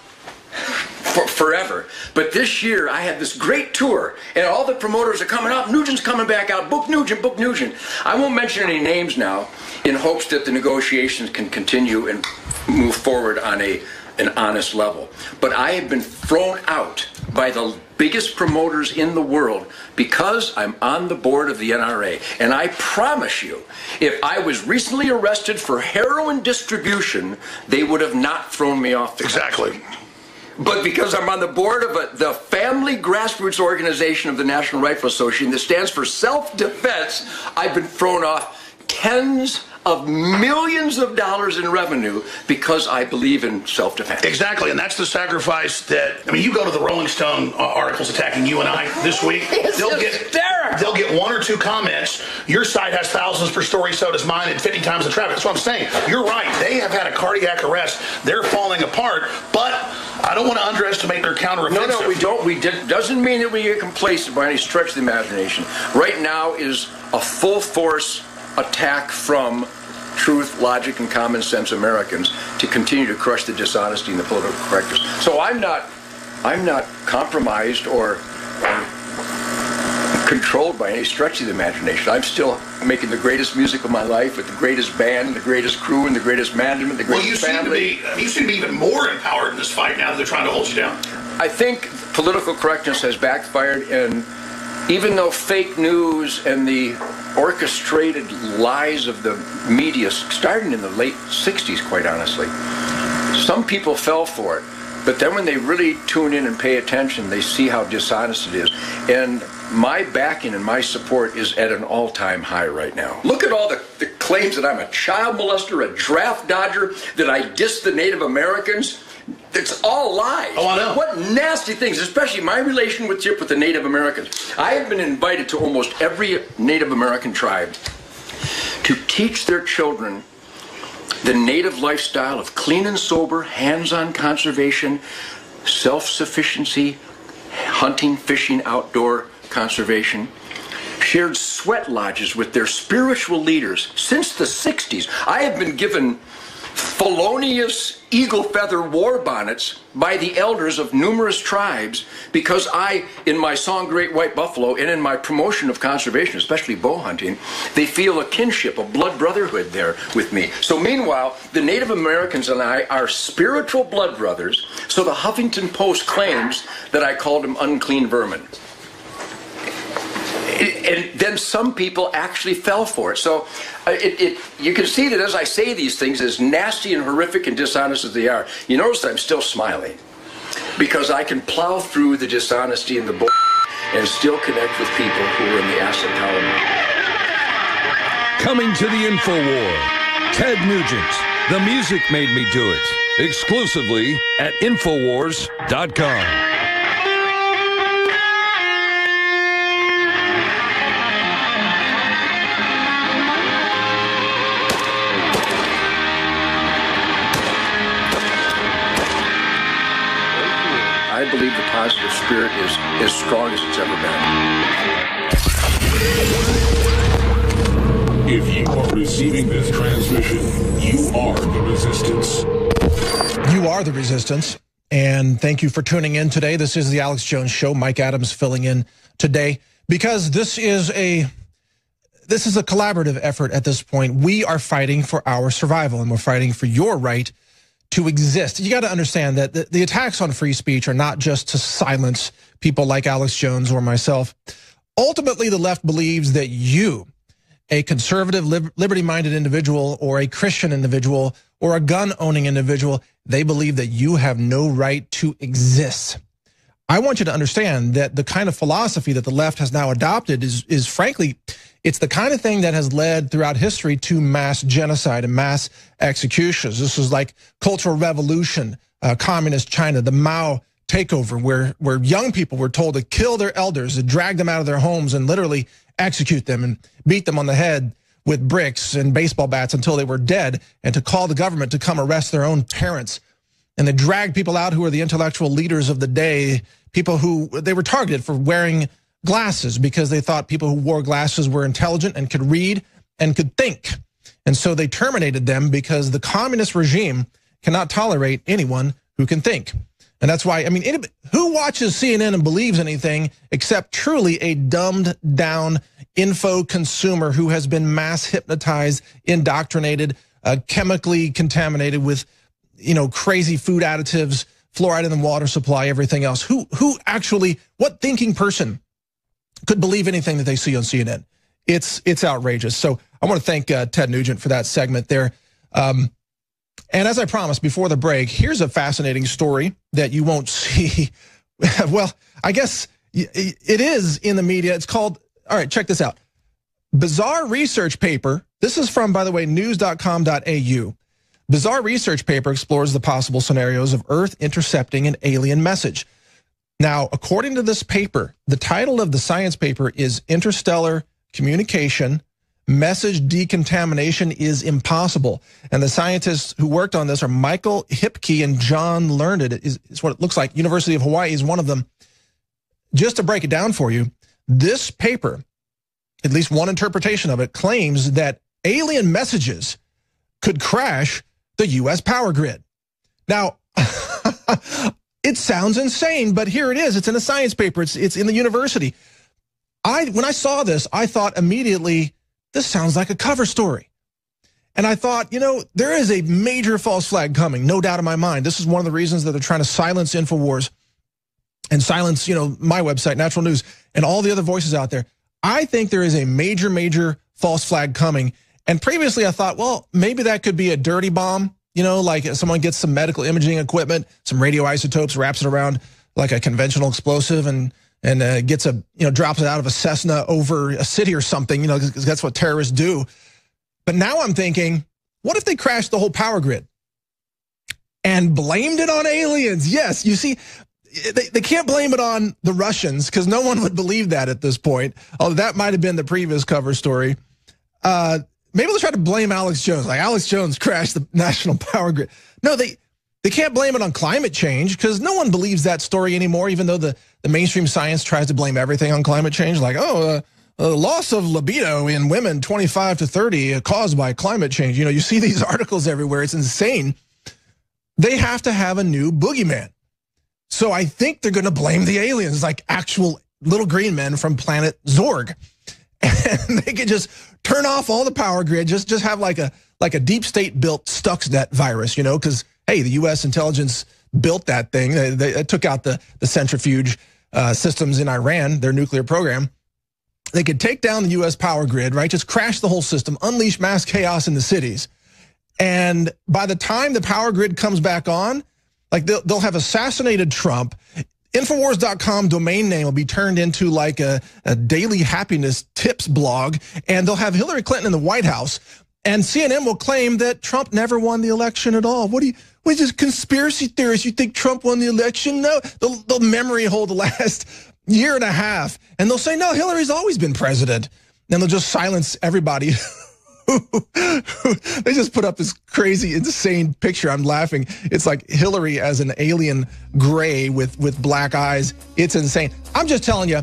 forever. But this year, I had this great tour, and all the promoters are coming up. Nugent's coming back out. Book Nugent, book Nugent. I won't mention any names now in hopes that the negotiations can continue and move forward on an honest level. But I have been thrown out by the biggest promoters in the world because I'm on the board of the NRA. And I promise you, if I was recently arrested for heroin distribution, they would have not thrown me off the Exactly. country. But because I'm on the board of the family grassroots organization of the National Rifle Association that stands for self-defense, I've been thrown off tens of millions of dollars in revenue because I believe in self-defense. Exactly, and that's the sacrifice that, I mean, you go to the Rolling Stone articles attacking you and I this week, they'll get one or two comments. Your site has thousands per story, so does mine, and 50 times the traffic. That's what I'm saying. You're right. They have had a cardiac arrest. They're falling apart, but I don't want to underestimate their counteroffensive. No, we don't. Doesn't mean that we get complacent by any stretch of the imagination. Right now is a full force attack from truth, logic, and common sense Americans to continue to crush the dishonesty and the political correctness. So I'm not compromised or controlled by any stretch of the imagination. I'm still making the greatest music of my life with the greatest band, the greatest crew, and the greatest management, the greatest family. You seem to be even more empowered in this fight now that they're trying to hold you down. I think political correctness has backfired, and even though fake news and the orchestrated lies of the media, starting in the late 60s, quite honestly, some people fell for it. But then when they really tune in and pay attention, they see how dishonest it is. And my backing and my support is at an all-time high right now. Look at all the claims that I'm a child molester, a draft dodger, that I diss the Native Americans. It's all lies. Oh, I know. What nasty things, especially my relationship with the Native Americans. I have been invited to almost every Native American tribe to teach their children the Native lifestyle of clean and sober, hands-on conservation, self-sufficiency, hunting, fishing, outdoor conservation. Shared sweat lodges with their spiritual leaders since the 60s. I have been given felonious eagle feather war bonnets by the elders of numerous tribes because I, in my song Great White Buffalo and in my promotion of conservation, especially bow hunting, they feel a kinship, a blood brotherhood there with me. So meanwhile, the Native Americans and I are spiritual blood brothers, so the Huffington Post claims that I called them unclean vermin. And then some people actually fell for it. So you can see that as I say these things, as nasty and horrific and dishonest as they are, you notice that I'm still smiling because I can plow through the dishonesty and the bull and still connect with people who are in the asset column. Coming to the InfoWar, Ted Nugent, The Music Made Me Do It, exclusively at Infowars.com. I believe the positive spirit is as strong as it's ever been. If you are receiving this transmission, you are the resistance. You are the resistance. And thank you for tuning in today. This is the Alex Jones Show. Mike Adams filling in today because this is a collaborative effort at this point. We are fighting for our survival, and we're fighting for your right to exist. You got to understand that the attacks on free speech are not just to silence people like Alex Jones or myself. Ultimately, the left believes that you, a conservative, liberty-minded individual or a Christian individual or a gun-owning individual, they believe that you have no right to exist. I want you to understand that the kind of philosophy that the left has now adopted is frankly, it's the kind of thing that has led throughout history to mass genocide and mass executions. This is like Cultural Revolution, communist China, the Mao takeover, where young people were told to kill their elders, to drag them out of their homes and literally execute them and beat them on the head with bricks and baseball bats until they were dead, and to call the government to come arrest their own parents. And they dragged people out who were the intellectual leaders of the day, people who they were targeted for wearing glasses because they thought people who wore glasses were intelligent and could read and could think. And so they terminated them because the communist regime cannot tolerate anyone who can think. And that's why, I mean, who watches CNN and believes anything except truly a dumbed down info consumer who has been mass hypnotized, indoctrinated, chemically contaminated with, crazy food additives, fluoride in the water supply, everything else? Who actually, what thinking person could believe anything that they see on CNN? It's outrageous. So I want to thank Ted Nugent for that segment there. And as I promised before the break, here's a fascinating story that you won't see. Well, I guess it is in the media. It's called, all right, check this out. Bizarre research paper. This is from, by the way, news.com.au. Bizarre research paper explores the possible scenarios of Earth intercepting an alien message. Now, according to this paper, the title of the science paper is Interstellar Communication Message Decontamination is Impossible. And the scientists who worked on this are Michael Hipke and John Learned. Is what it looks like. University of Hawaii is one of them. Just to break it down for you, this paper, at least one interpretation of it, claims that alien messages could crash the U.S. power grid. Now, it sounds insane, but here it is. It's in a science paper. It's in the university. When I saw this, I thought immediately, this sounds like a cover story. And I thought, there is a major false flag coming, no doubt in my mind. This is one of the reasons that they're trying to silence InfoWars and silence, my website, Natural News, and all the other voices out there. I think there is a major, major false flag coming. And previously I thought, well, maybe that could be a dirty bomb, like someone gets some medical imaging equipment, some radioisotopes, wraps it around like a conventional explosive and gets drops it out of a Cessna over a city or something, because that's what terrorists do. But now I'm thinking, what if they crashed the whole power grid and blamed it on aliens? Yes, you see, they can't blame it on the Russians because no one would believe that at this point. Although that might have been the previous cover story. Maybe they'll try to blame Alex Jones, like Alex Jones crashed the national power grid. No, they can't blame it on climate change because no one believes that story anymore, even though the mainstream science tries to blame everything on climate change. Like, loss of libido in women 25 to 30 caused by climate change. You see these articles everywhere. It's insane. They have to have a new boogeyman. So I think they're going to blame the aliens, like actual little green men from planet Zorg. And they could just turn off all the power grid, just have like a deep state built Stuxnet virus, because hey, the U.S. intelligence built that thing. They took out the centrifuge systems in Iran, their nuclear program. They could take down the U.S. power grid, right? Just crash the whole system, unleash mass chaos in the cities. And by the time the power grid comes back on, like they'll have assassinated Trump. Infowars.com domain name will be turned into like a daily happiness tips blog, and they'll have Hillary Clinton in the White House. And CNN will claim that Trump never won the election at all. What is this conspiracy theorist? You think Trump won the election? No, they'll memory hold the last year and a half. And they'll say, no, Hillary's always been president. And they'll just silence everybody. They just put up this crazy, insane picture. I'm laughing. It's like Hillary as an alien gray with black eyes. It's insane. I'm just telling you,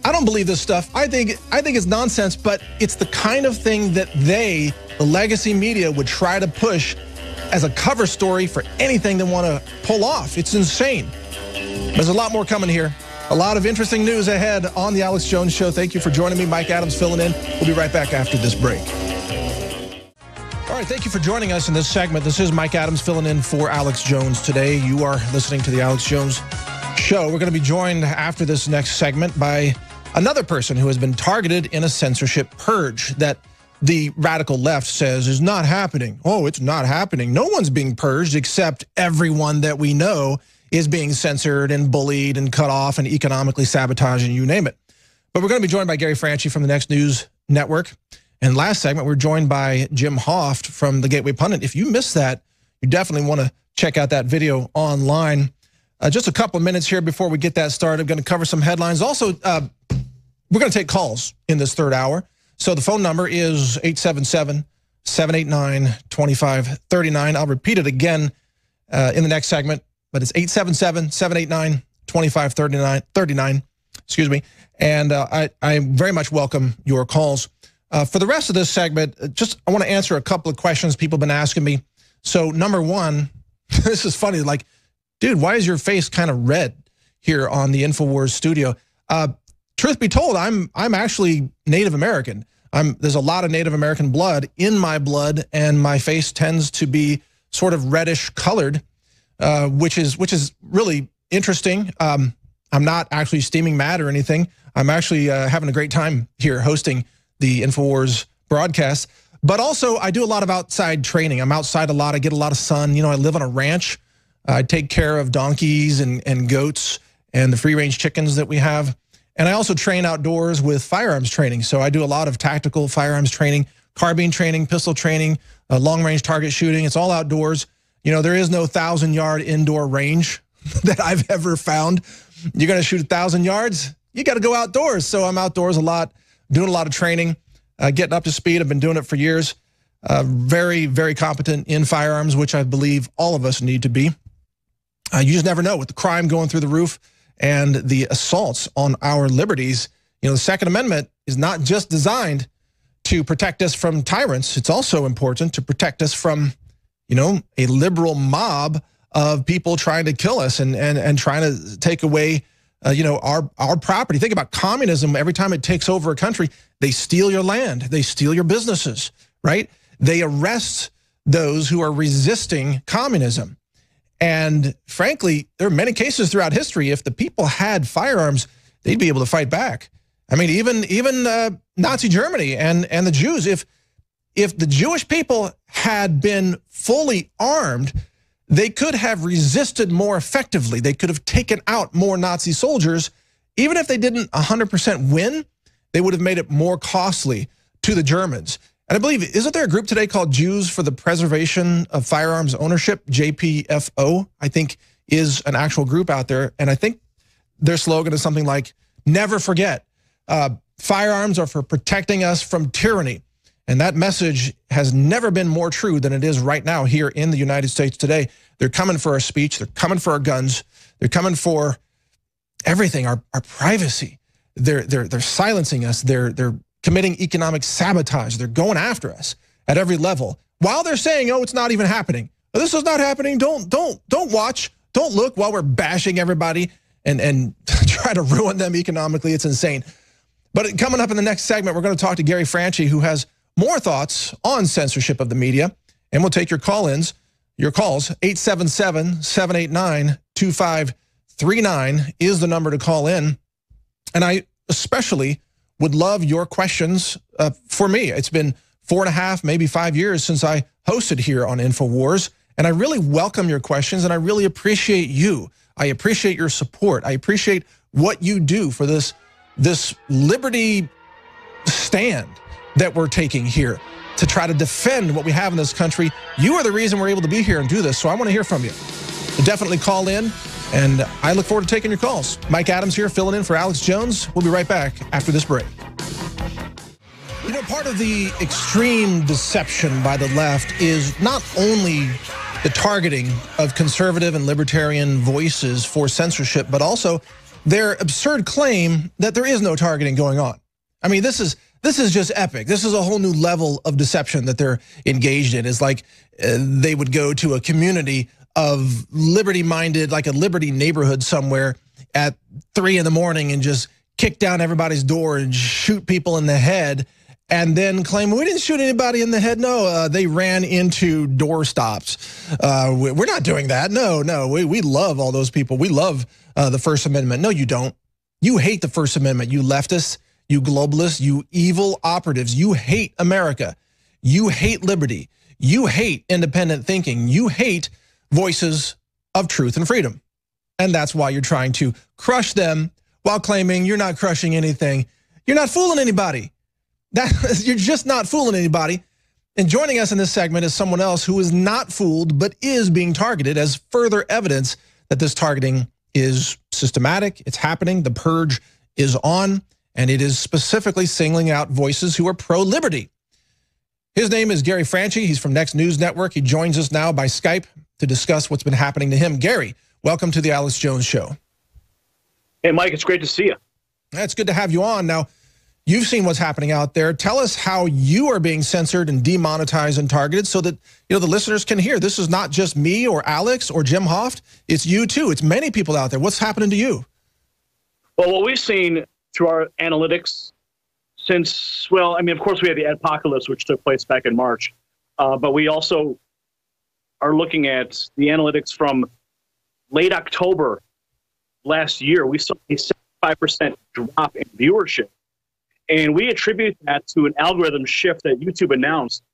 I don't believe this stuff. I think it's nonsense, but it's the kind of thing that the legacy media, would try to push as a cover story for anything they want to pull off. It's insane. There's a lot more coming here. A lot of interesting news ahead on the Alex Jones Show. Thank you for joining me. Mike Adams filling in. We'll be right back after this break. All right, thank you for joining us in this segment. This is Mike Adams filling in for Alex Jones today. You are listening to the Alex Jones Show. We're going to be joined after this next segment by another person who has been targeted in a censorship purge that the radical left says is not happening. Oh, it's not happening. No one's being purged except everyone that we know is being censored and bullied and cut off and economically sabotaged and you name it. But we're going to be joined by Gary Franchi from the Next News Network. And last segment, we're joined by Jim Hoft from the Gateway Pundit. If you missed that, you definitely want to check out that video online. Just a couple of minutes here before we get that started. I'm going to cover some headlines. Also, we're going to take calls in this third hour. So the phone number is 877-789-2539. I'll repeat it again in the next segment, but it's 877-789-2539. Excuse me. And I very much welcome your calls. For the rest of this segment, I want to answer a couple of questions people have been asking me. So number one, this is funny, like dude, why is your face kind of red here on the InfoWars studio? Truth be told, I'm actually Native American. There's a lot of Native American blood in my blood, and my face tends to be sort of reddish colored, which is really interesting. I'm not actually steaming mad or anything. I'm actually having a great time here hosting the InfoWars broadcast. But also, I do a lot of outside training. I'm outside a lot. I get a lot of sun. You know, I live on a ranch. I take care of donkeys and goats and the free-range chickens that we have. And I also train outdoors with firearms training. So I do a lot of tactical firearms training, carbine training, pistol training, long-range target shooting. It's all outdoors. You know, there is no 1,000-yard indoor range that I've ever found. You're going to shoot 1,000 yards, you got to go outdoors. So I'm outdoors a lot, doing a lot of training, getting up to speed. I've been doing it for years. Very, very competent in firearms, which I believe all of us need to be. You just never know with the crime going through the roof and the assaults on our liberties. You know, the Second Amendment is not just designed to protect us from tyrants. It's also important to protect us from, you know, a liberal mob of people trying to kill us and trying to take away, you know, our property. Think about communism. Every time it takes over a country, they steal your land. They steal your businesses, right? They arrest those who are resisting communism. And frankly, there are many cases throughout history. If the people had firearms, they'd be able to fight back. I mean, even Nazi Germany and the Jews, if the Jewish people had been fully armed, they could have resisted more effectively. They could have taken out more Nazi soldiers. Even if they didn't 100% win, they would have made it more costly to the Germans. And I believe, isn't there a group today called Jews for the Preservation of Firearms Ownership, JPFO, I think is an actual group out there. And I think their slogan is something like, never forget, firearms are for protecting us from tyranny. And that message has never been more true than it is right now here in the United States today. They're coming for our speech. They're coming for our guns. They're coming for everything, our privacy. They're silencing us. They're committing economic sabotage. They're going after us at every level while they're saying, oh, it's not even happening. Oh, this is not happening. Don't watch. Don't look while we're bashing everybody and try to ruin them economically. It's insane. But coming up in the next segment, we're going to talk to Gary Franchi, who has more thoughts on censorship of the media. And we'll take your call-ins, your calls. 877-789-2539 is the number to call in. And I especially would love your questions for me. It's been 4.5, maybe 5 years since I hosted here on InfoWars, and I really welcome your questions, and I really appreciate you. I appreciate your support. I appreciate what you do for this liberty stand that we're taking here to try to defend what we have in this country. You are the reason we're able to be here and do this, so I want to hear from you. So definitely call in. And I look forward to taking your calls. Mike Adams here, filling in for Alex Jones. We'll be right back after this break. You know, part of the extreme deception by the left is not only the targeting of conservative and libertarian voices for censorship, but also their absurd claim that there is no targeting going on. I mean, this is just epic. This is a whole new level of deception that they're engaged in. It's like they would go to a community of liberty-minded, like a liberty neighborhood somewhere at 3 in the morning and just kick down everybody's door and shoot people in the head and then claim, we didn't shoot anybody in the head. No, they ran into door stops. We're not doing that. No, we love all those people. We love the First Amendment. No, you don't. You hate the First Amendment. You leftists, you globalists, you evil operatives. You hate America. You hate liberty. You hate independent thinking. You hate voices of truth and freedom. And that's why you're trying to crush them while claiming you're not crushing anything. You're not fooling anybody. You're just not fooling anybody. And joining us in this segment is someone else who is not fooled but is being targeted as further evidence that this targeting is systematic. It's happening. The purge is on, and it is specifically singling out voices who are pro-liberty. His name is Gary Franchi. He's from Next News Network. He joins us now by Skype to discuss what's been happening to him. Gary, welcome to the Alex Jones Show. Hey, Mike, it's great to see you. It's good to have you on. Now, You've seen what's happening out there. Tell us how you are being censored and demonetized and targeted so that the listeners can hear. This is not just me or Alex or Jim Hoft. It's you too. It's many people out there. What's happening to you? Well, what we've seen through our analytics since, well, I mean, of course we had the apocalypse, which took place back in March, but we also are looking at the analytics from late October last year. We saw a 75% drop in viewership. And we attribute that to an algorithm shift that YouTube announced.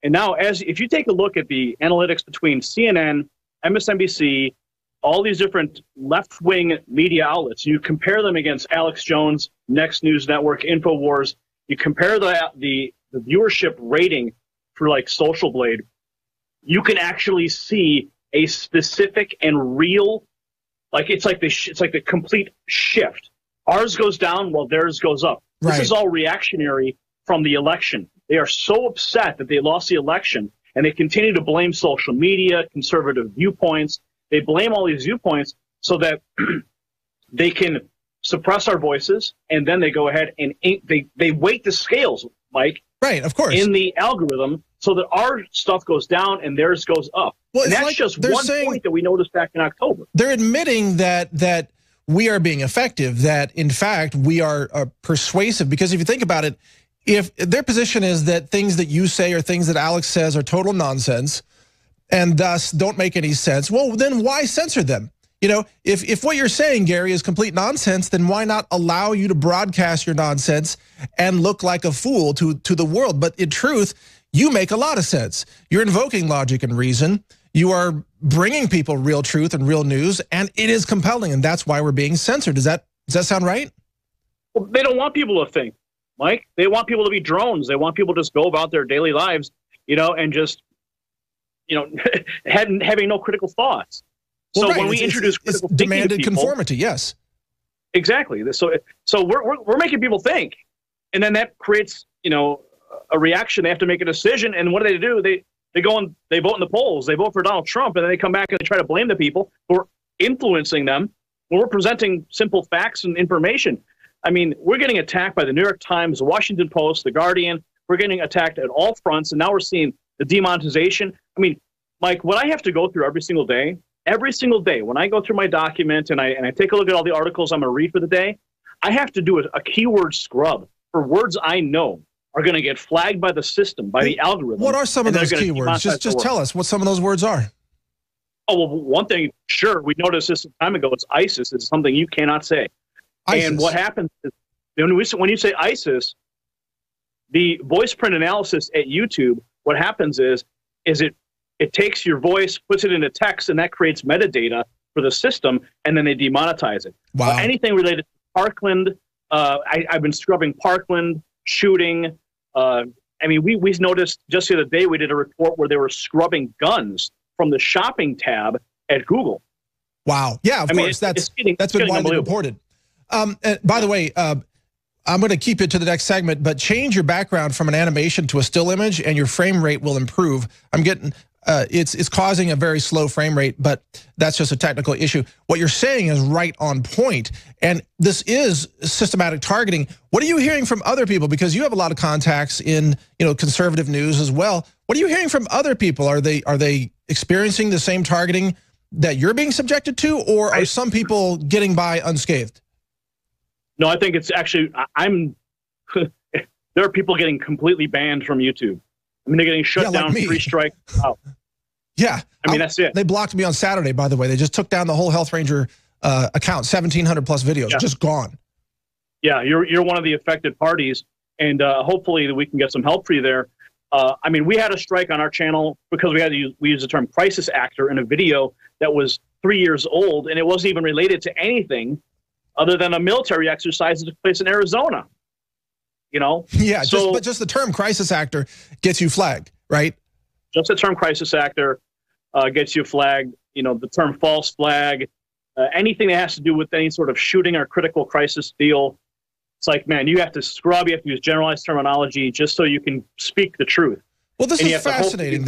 And now, if you take a look at the analytics between CNN, MSNBC, all these different left-wing media outlets, you compare them against Alex Jones, Next News Network, InfoWars, you compare the viewership rating for like Social Blade, you can actually see a specific and real, like it's like the complete shift. Ours goes down while theirs goes up. This is all reactionary from the election. They are so upset that they lost the election, and they continue to blame social media, conservative viewpoints. They blame all these viewpoints so that they can suppress our voices, and then they go ahead and they weight the scales, Mike. Right, of course. In the algorithm so that our stuff goes down and theirs goes up. Well, and that's like just one point that we noticed back in October. They're admitting that we are being effective, that in fact we are persuasive, because if you think about it, if their position is that things that you say or things that Alex says are total nonsense and thus don't make any sense, well, then why censor them? If what you're saying, Gary, is complete nonsense, then why not allow you to broadcast your nonsense and look like a fool to the world? But in truth, you make a lot of sense. You're invoking logic and reason. You are bringing people real truth and real news, and it is compelling, and that's why we're being censored. Does that sound right? Well, they don't want people to think, Mike. They want people to be drones. They want people to just go about their daily lives, and just, having no critical thoughts. Well, so when we introduce critical thinking to demanded people, conformity, yes. Exactly. So we're making people think, and then that creates, a reaction. They have to make a decision, and what do? They go and they vote in the polls. They vote for Donald Trump, and then they come back and they try to blame the people who are influencing them when we're presenting simple facts and information. I mean, we're getting attacked by the New York Times, the Washington Post, the Guardian. We're getting attacked at all fronts, and now we're seeing the demonetization. I mean, Mike, what I have to go through every single day when I go through my document and I take a look at all the articles I'm going to read for the day, I have to do a keyword scrub for words I know are going to get flagged by the system, by the algorithm. What are some of those keywords? Just tell us what some of those words are. Oh, well, one thing, sure, we noticed this some time ago, it's ISIS. It's something you cannot say. ISIS. And what happens is, when you say ISIS, the voice print analysis at YouTube, what happens is it takes your voice, puts it into text, and that creates metadata for the system, and then they demonetize it. Wow. Anything related to Parkland, I've been scrubbing Parkland, shooting. I mean, we noticed just the other day we did a report where they were scrubbing guns from the shopping tab at Google. Wow. Yeah, of course. That's been widely reported. And by the way, I'm going to keep it to the next segment, but change your background from an animation to a still image and your frame rate will improve. I'm getting... it's causing a very slow frame rate, but that's just a technical issue. What you're saying is right on point, and this is systematic targeting. What are you hearing from other people? Because you have a lot of contacts in conservative news as well. What are you hearing from other people? Are they experiencing the same targeting that you're being subjected to, or are some people getting by unscathed? No, I think it's actually there are people getting completely banned from YouTube. I mean, they're getting shut down, like 3 strikes out. Yeah. I mean, that's it. They blocked me on Saturday, by the way. They just took down the whole Health Ranger account, 1,700 plus videos, just gone. Yeah, you're one of the affected parties, and hopefully we can get some help for you there. I mean, we had a strike on our channel because we used the term crisis actor in a video that was 3 years old, and it wasn't even related to anything other than a military exercise that took place in Arizona. Yeah, but just the term crisis actor gets you flagged, right? Just the term crisis actor gets you flagged. The term false flag, anything that has to do with any sort of shooting or critical crisis deal. It's like, man, you have to scrub, you have to use generalized terminology just so you can speak the truth. Well, this is fascinating.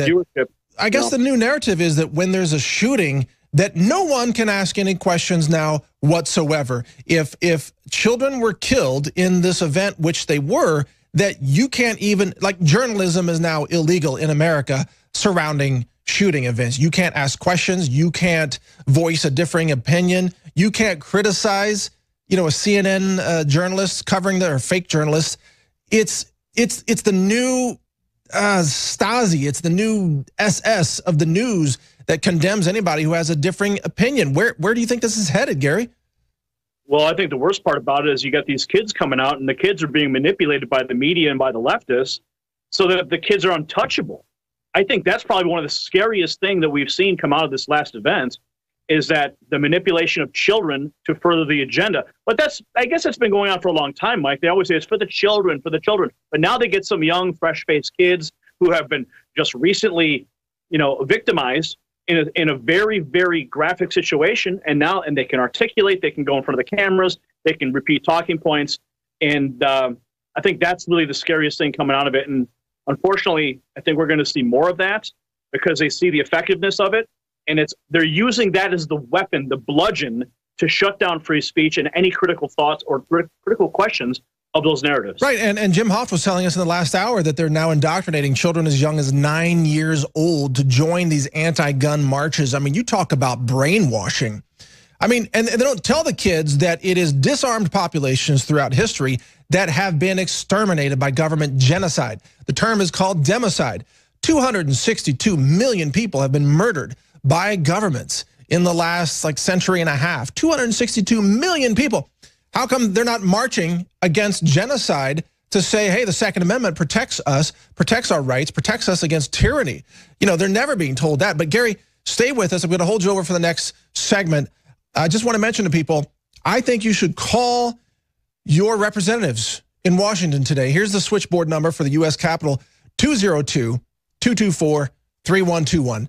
I guess the new narrative is that when there's a shooting, that no one can ask any questions now whatsoever. If children were killed in this event, which they were, that you can't even, like, journalism is now illegal in America surrounding shooting events. You can't ask questions. You can't voice a differing opinion. You can't criticize, a CNN journalist covering or fake journalist. It's the new Stasi. It's the new SS of the news that condemns anybody who has a differing opinion. Where do you think this is headed, Gary? Well, I think the worst part about it is you got these kids coming out, and the kids are being manipulated by the media and by the leftists so that the kids are untouchable. I think that's probably one of the scariest things that we've seen come out of this last event, is that the manipulation of children to further the agenda. But I guess it's been going on for a long time, Mike. They always say it's for the children, for the children. But now they get some young, fresh-faced kids who have been just recently, victimized in a very, very graphic situation, and they can articulate, they can go in front of the cameras, they can repeat talking points, and I think that's really the scariest thing coming out of it. And unfortunately, I think we're going to see more of that because they see the effectiveness of it, and they're using that as the weapon, the bludgeon, to shut down free speech and any critical thoughts or critical questions of those narratives. Right, and Jim Hoft was telling us in the last hour that they're now indoctrinating children as young as 9 years old to join these anti-gun marches. I mean, you talk about brainwashing. I mean, and they don't tell the kids that it is disarmed populations throughout history that have been exterminated by government genocide. The term is called democide. 262 million people have been murdered by governments in the last century and a half. 262 million people. How come they're not marching against genocide to say, hey, the Second Amendment protects us, protects our rights, protects us against tyranny? They're never being told that. But Gary, stay with us. I'm going to hold you over for the next segment. I just want to mention to people, I think you should call your representatives in Washington today. Here's the switchboard number for the U.S. Capitol, 202-224-3121.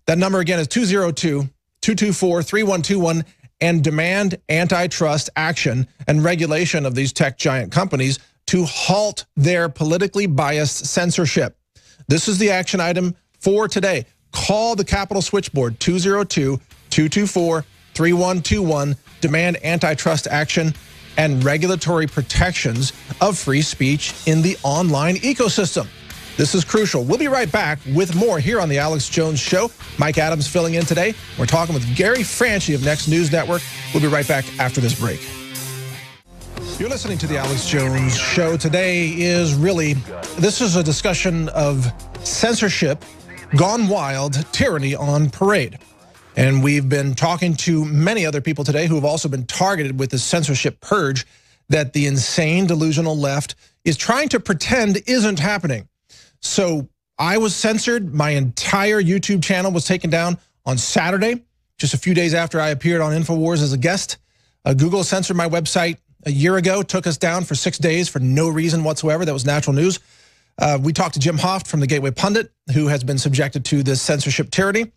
That number again is 202-224-3121. And demand antitrust action and regulation of these tech giant companies to halt their politically biased censorship. This is the action item for today. Call the Capitol switchboard, 202-224-3121. Demand antitrust action and regulatory protections of free speech in the online ecosystem. This is crucial. We'll be right back with more here on The Alex Jones Show. Mike Adams filling in today. We're talking with Gary Franchi of Next News Network. We'll be right back after this break. You're listening to The Alex Jones Show. Today this is a discussion of censorship gone wild, tyranny on parade. And we've been talking to many other people today who have also been targeted with this censorship purge that the insane, delusional left is trying to pretend isn't happening. So I was censored. My entire YouTube channel was taken down on Saturday, just a few days after I appeared on InfoWars as a guest. Google censored my website a year ago, took us down for 6 days for no reason whatsoever. That was natural news. We talked to Jim Hoft from the Gateway Pundit, who has been subjected to this censorship tyranny.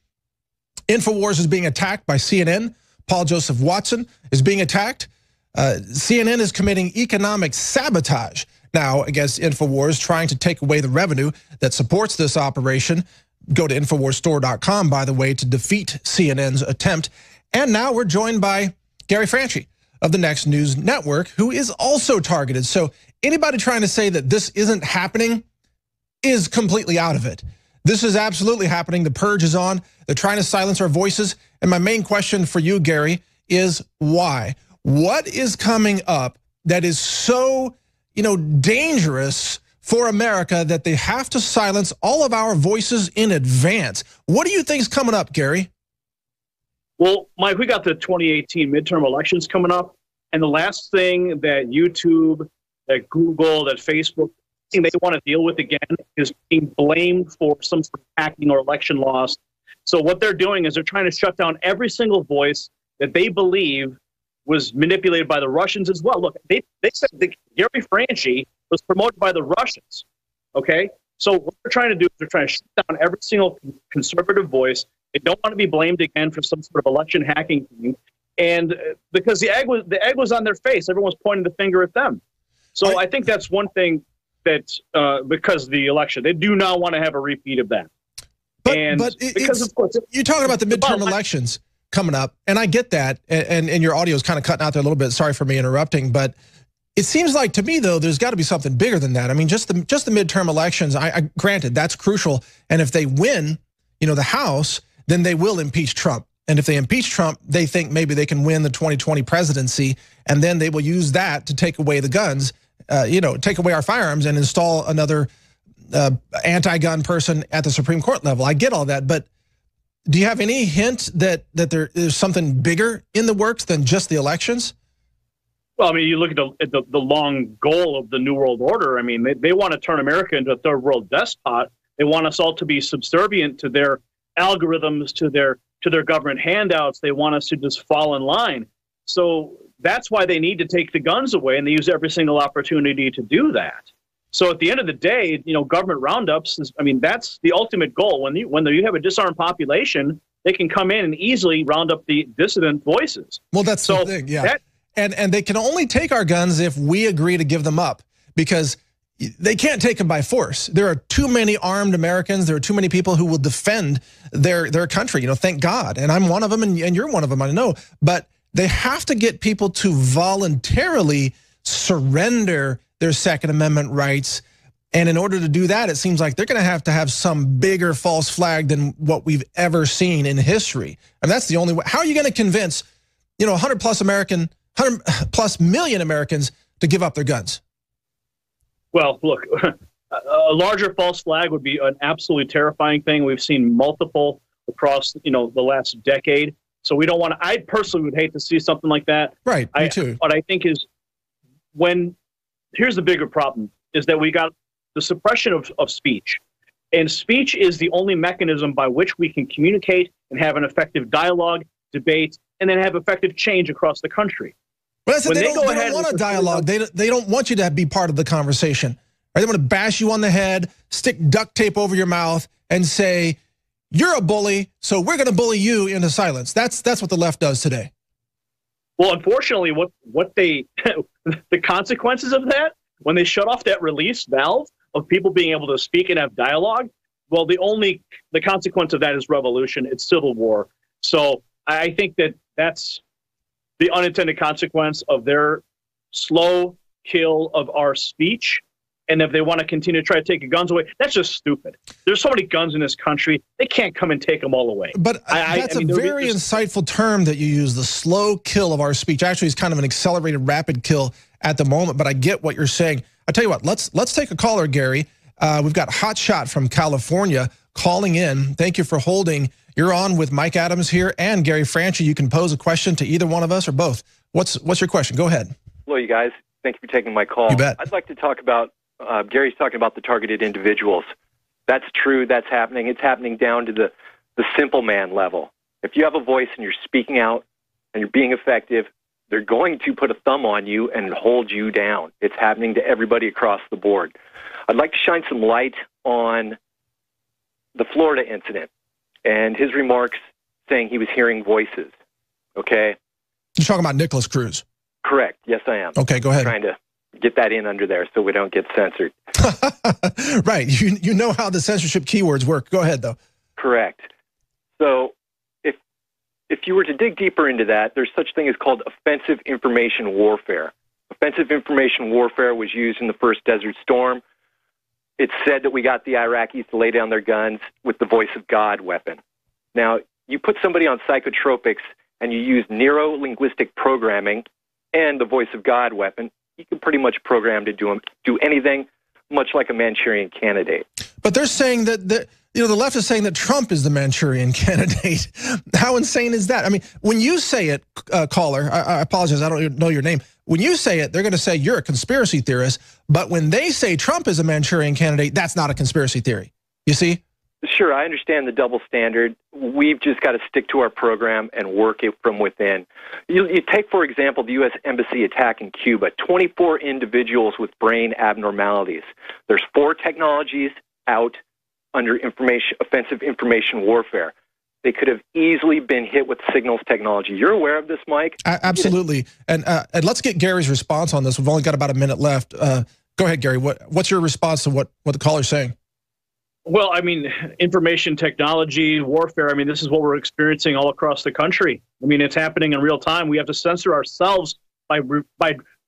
InfoWars is being attacked by CNN. Paul Joseph Watson is being attacked. CNN is committing economic sabotage now against InfoWars, trying to take away the revenue that supports this operation. Go to InfoWarsStore.com, by the way, to defeat CNN's attempt. And now we're joined by Gary Franchi of the Next News Network, who is also targeted. So anybody trying to say that this isn't happening is completely out of it. This is absolutely happening. The purge is on. They're trying to silence our voices. And my main question for you, Gary, is why? What is coming up that is so dangerous for America that they have to silence all of our voices in advance? What do you think is coming up, Gary? Well, Mike, we got the 2018 midterm elections coming up, and the last thing that YouTube, that Google, that Facebook, they want to deal with again is being blamed for some sort of hacking or election loss. So what they're doing is they're trying to shut down every single voice that they believe was manipulated by the Russians as well. Look, they said that Gary Franchi was promoted by the Russians, okay? So what they're trying to do is they're trying to shut down every single conservative voice. They don't want to be blamed again for some sort of election hacking thing. And because the egg was on their face, everyone's pointing the finger at them. So I think that's one thing that because of the election, they do not want to have a repeat of that. But of course, you're talking about the midterm elections. coming up, and I get that, and your audio is kind of cutting out there a little bit. Sorry for me interrupting, but it seems like to me, though, there's got to be something bigger than that. I mean, just the midterm elections, I granted, that's crucial, and if they win, you know, the House, then they will impeach Trump. And if they impeach Trump, they think maybe they can win the 2020 presidency, and then they will use that to take away the guns, you know, take away our firearms and install another anti-gun person at the Supreme Court level. I get all that, but do you have any hint that there is something bigger in the works than just the elections? Well, I mean, you look at the long goal of the New World Order. I mean, they want to turn America into a third world despot. They want us all to be subservient to their algorithms, to their government handouts. They want us to just fall in line. So that's why they need to take the guns away, and they use every single opportunity to do that. So at the end of the day, you know, government roundups is, I mean, that's the ultimate goal. When you have a disarmed population, they can come in and easily round up the dissident voices. Well, that's the thing, yeah. And they can only take our guns if we agree to give them up, because they can't take them by force. There are too many armed Americans. There are too many people who will defend their country. You know, thank God. And I'm one of them, and you're one of them, I know. But they have to get people to voluntarily surrender their Second Amendment rights. And in order to do that, it seems like they're going to have some bigger false flag than what we've ever seen in history. And that's the only way. How are you going to convince, you know, 100 plus million Americans to give up their guns? Well, look, a larger false flag would be an absolutely terrifying thing. We've seen multiple across, you know, the last decade. So we don't want to, I personally would hate to see something like that. Right, me too. What I think is here's the bigger problem, is that we got the suppression of speech. And speech is the only mechanism by which we can communicate and have an effective dialogue, debate, and then have effective change across the country. But they don't want a dialogue. They don't want you to be part of the conversation. Right? They want to bash you on the head, stick duct tape over your mouth, and say, you're a bully, so we're going to bully you into silence. That's what the left does today. Well, unfortunately, what they the consequences of that, when they shut off that release valve of people being able to speak and have dialogue, well, the consequence of that is revolution. It's civil war. So I think that's the unintended consequence of their slow kill of our speech. And if they want to continue to try to take the guns away, that's just stupid. There's so many guns in this country, they can't come and take them all away. But that's a very insightful term that you use, the slow kill of our speech. Actually, it's kind of an accelerated, rapid kill at the moment, but I get what you're saying. I tell you what, let's take a caller, Gary. We've got Hot Shot from California calling in. Thank you for holding. You're on with Mike Adams here and Gary Franchi. You can pose a question to either one of us or both. What's your question? Go ahead. Hello, you guys. Thank you for taking my call. You bet. I'd like to talk about, Gary's talking about the targeted individuals. That's true. That's happening. It's happening down to the simple man level. If you have a voice and you're speaking out and you're being effective, they're going to put a thumb on you and hold you down. It's happening to everybody across the board. I'd like to shine some light on the Florida incident and his remarks saying he was hearing voices. Okay? You're talking about Nicholas Cruz. Correct. Yes, I am. Okay, go ahead. I'm trying to get that in under there so we don't get censored. Right. You know how the censorship keywords work. Go ahead, though. Correct. So if you were to dig deeper into that, there's such thing as called offensive information warfare. Offensive information warfare was used in the first Desert Storm. It's said that we got the Iraqis to lay down their guns with the voice of God weapon. Now, you put somebody on psychotropics and you use neuro-linguistic programming and the voice of God weapon, you can pretty much program to do anything, much like a Manchurian candidate. But they're saying that the left is saying that Trump is the Manchurian candidate. How insane is that? I mean, when you say it, caller, I apologize, I don't know your name. When you say it, they're going to say you're a conspiracy theorist. But when they say Trump is a Manchurian candidate, that's not a conspiracy theory. You see? Sure, I understand the double standard. We've just got to stick to our program and work it from within. You take, for example, the U.S. Embassy attack in Cuba, 24 individuals with brain abnormalities. There's 4 technologies out under offensive information warfare. They could have easily been hit with signals technology. You're aware of this, Mike? Absolutely. And let's get Gary's response on this. We've only got about a minute left. Go ahead, Gary. What's your response to what the caller's saying? Well, I mean, information technology, warfare, I mean, this is what we're experiencing all across the country. I mean, it's happening in real time. We have to censor ourselves by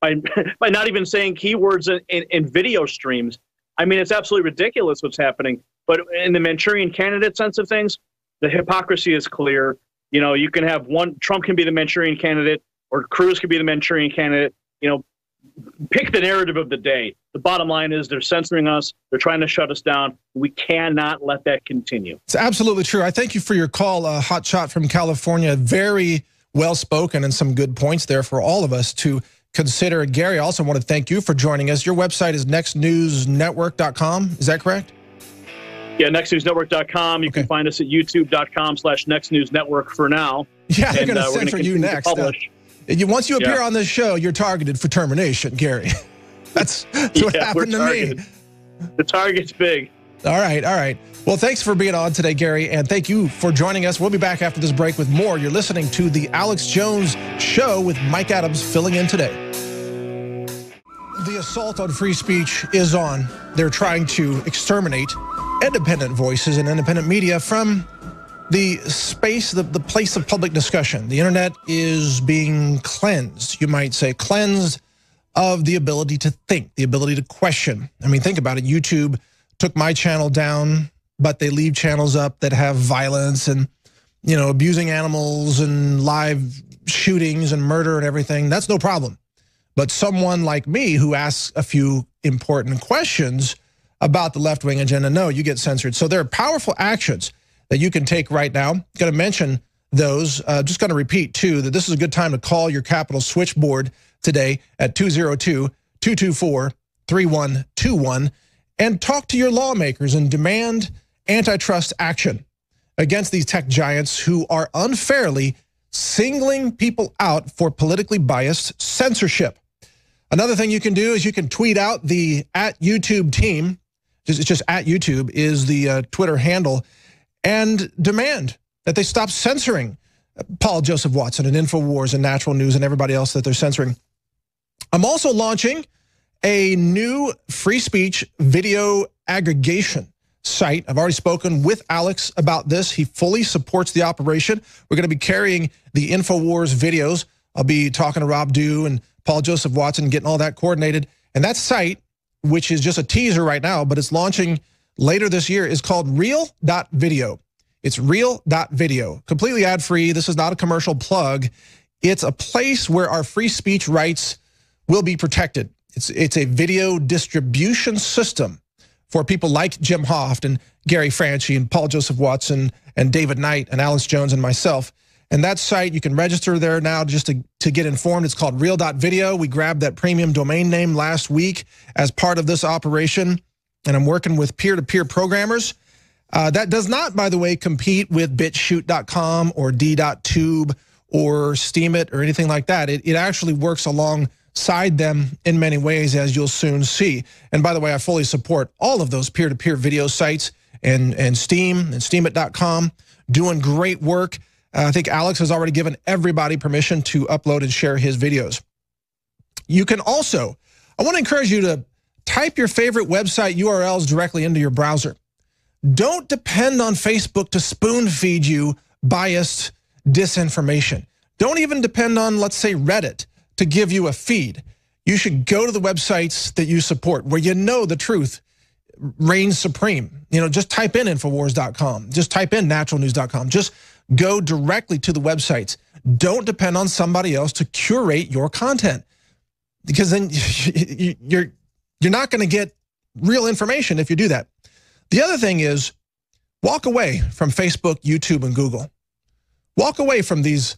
not even saying keywords in video streams. I mean, it's absolutely ridiculous what's happening. But in the Manchurian candidate sense of things, the hypocrisy is clear. You know, you can have Trump can be the Manchurian candidate, or Cruz can be the Manchurian candidate. You know, pick the narrative of the day. The bottom line is they're censoring us. They're trying to shut us down. We cannot let that continue. It's absolutely true. I thank you for your call, Hot Shot from California. Very well spoken and some good points there for all of us to consider. Gary, I also want to thank you for joining us. Your website is nextnewsnetwork.com. Is that correct? Yeah, nextnewsnetwork.com. You can find us at youtube.com/nextnewsnetwork for now. Yeah, they're going to censor you next. Once you appear on this show, you're targeted for termination, Gary. That's what happened to me. The target's big. All right, all right. Well, thanks for being on today, Gary, and thank you for joining us. We'll be back after this break with more. You're listening to The Alex Jones Show with Mike Adams filling in today. The assault on free speech is on. They're trying to exterminate independent voices and independent media from the space, the place of public discussion. The internet is being cleansed, you might say, cleansed of the ability to think, the ability to question. I mean, think about it. YouTube took my channel down, but they leave channels up that have violence and, you know, abusing animals and live shootings and murder and everything. That's no problem. But someone like me who asks a few important questions about the left-wing agenda, no, you get censored. So there are powerful actions that you can take right now. Going to mention those. Just going to repeat, too, that this is a good time to call your Capitol switchboard today at 202-224-3121 and talk to your lawmakers and demand antitrust action against these tech giants who are unfairly singling people out for politically biased censorship. Another thing you can do is you can tweet out the @YouTube team. It's just @YouTube is the Twitter handle, and demand that they stop censoring Paul Joseph Watson and InfoWars and Natural News and everybody else that they're censoring. I'm also launching a new free speech video aggregation site. I've already spoken with Alex about this. He fully supports the operation. We're going to be carrying the InfoWars videos. I'll be talking to Rob Dew and Paul Joseph Watson, getting all that coordinated. And that site, which is just a teaser right now, but it's launching later this year, is called real.video. It's real.video, completely ad-free. This is not a commercial plug. It's a place where our free speech rights will be protected. It's a video distribution system for people like Jim Hoft and Gary Franchi and Paul Joseph Watson and David Knight and Alex Jones and myself. And that site, you can register there now just to get informed. It's called real.video. We grabbed that premium domain name last week as part of this operation, and I'm working with peer-to-peer programmers. That does not, by the way, compete with BitChute.com or D.Tube or Steemit or anything like that. It actually works alongside them in many ways, as you'll soon see. And by the way, I fully support all of those peer-to-peer video sites and Steam and Steemit.com, doing great work. I think Alex has already given everybody permission to upload and share his videos. You can also, I want to encourage you to type your favorite website URLs directly into your browser. Don't depend on Facebook to spoon feed you biased disinformation. Don't even depend on, let's say, Reddit to give you a feed. You should go to the websites that you support, where you know the truth reigns supreme. You know, just type in Infowars.com. Just type in naturalnews.com. Just go directly to the websites. Don't depend on somebody else to curate your content, because then you're not going to get real information if you do that. The other thing is, walk away from Facebook, YouTube, and Google. Walk away from these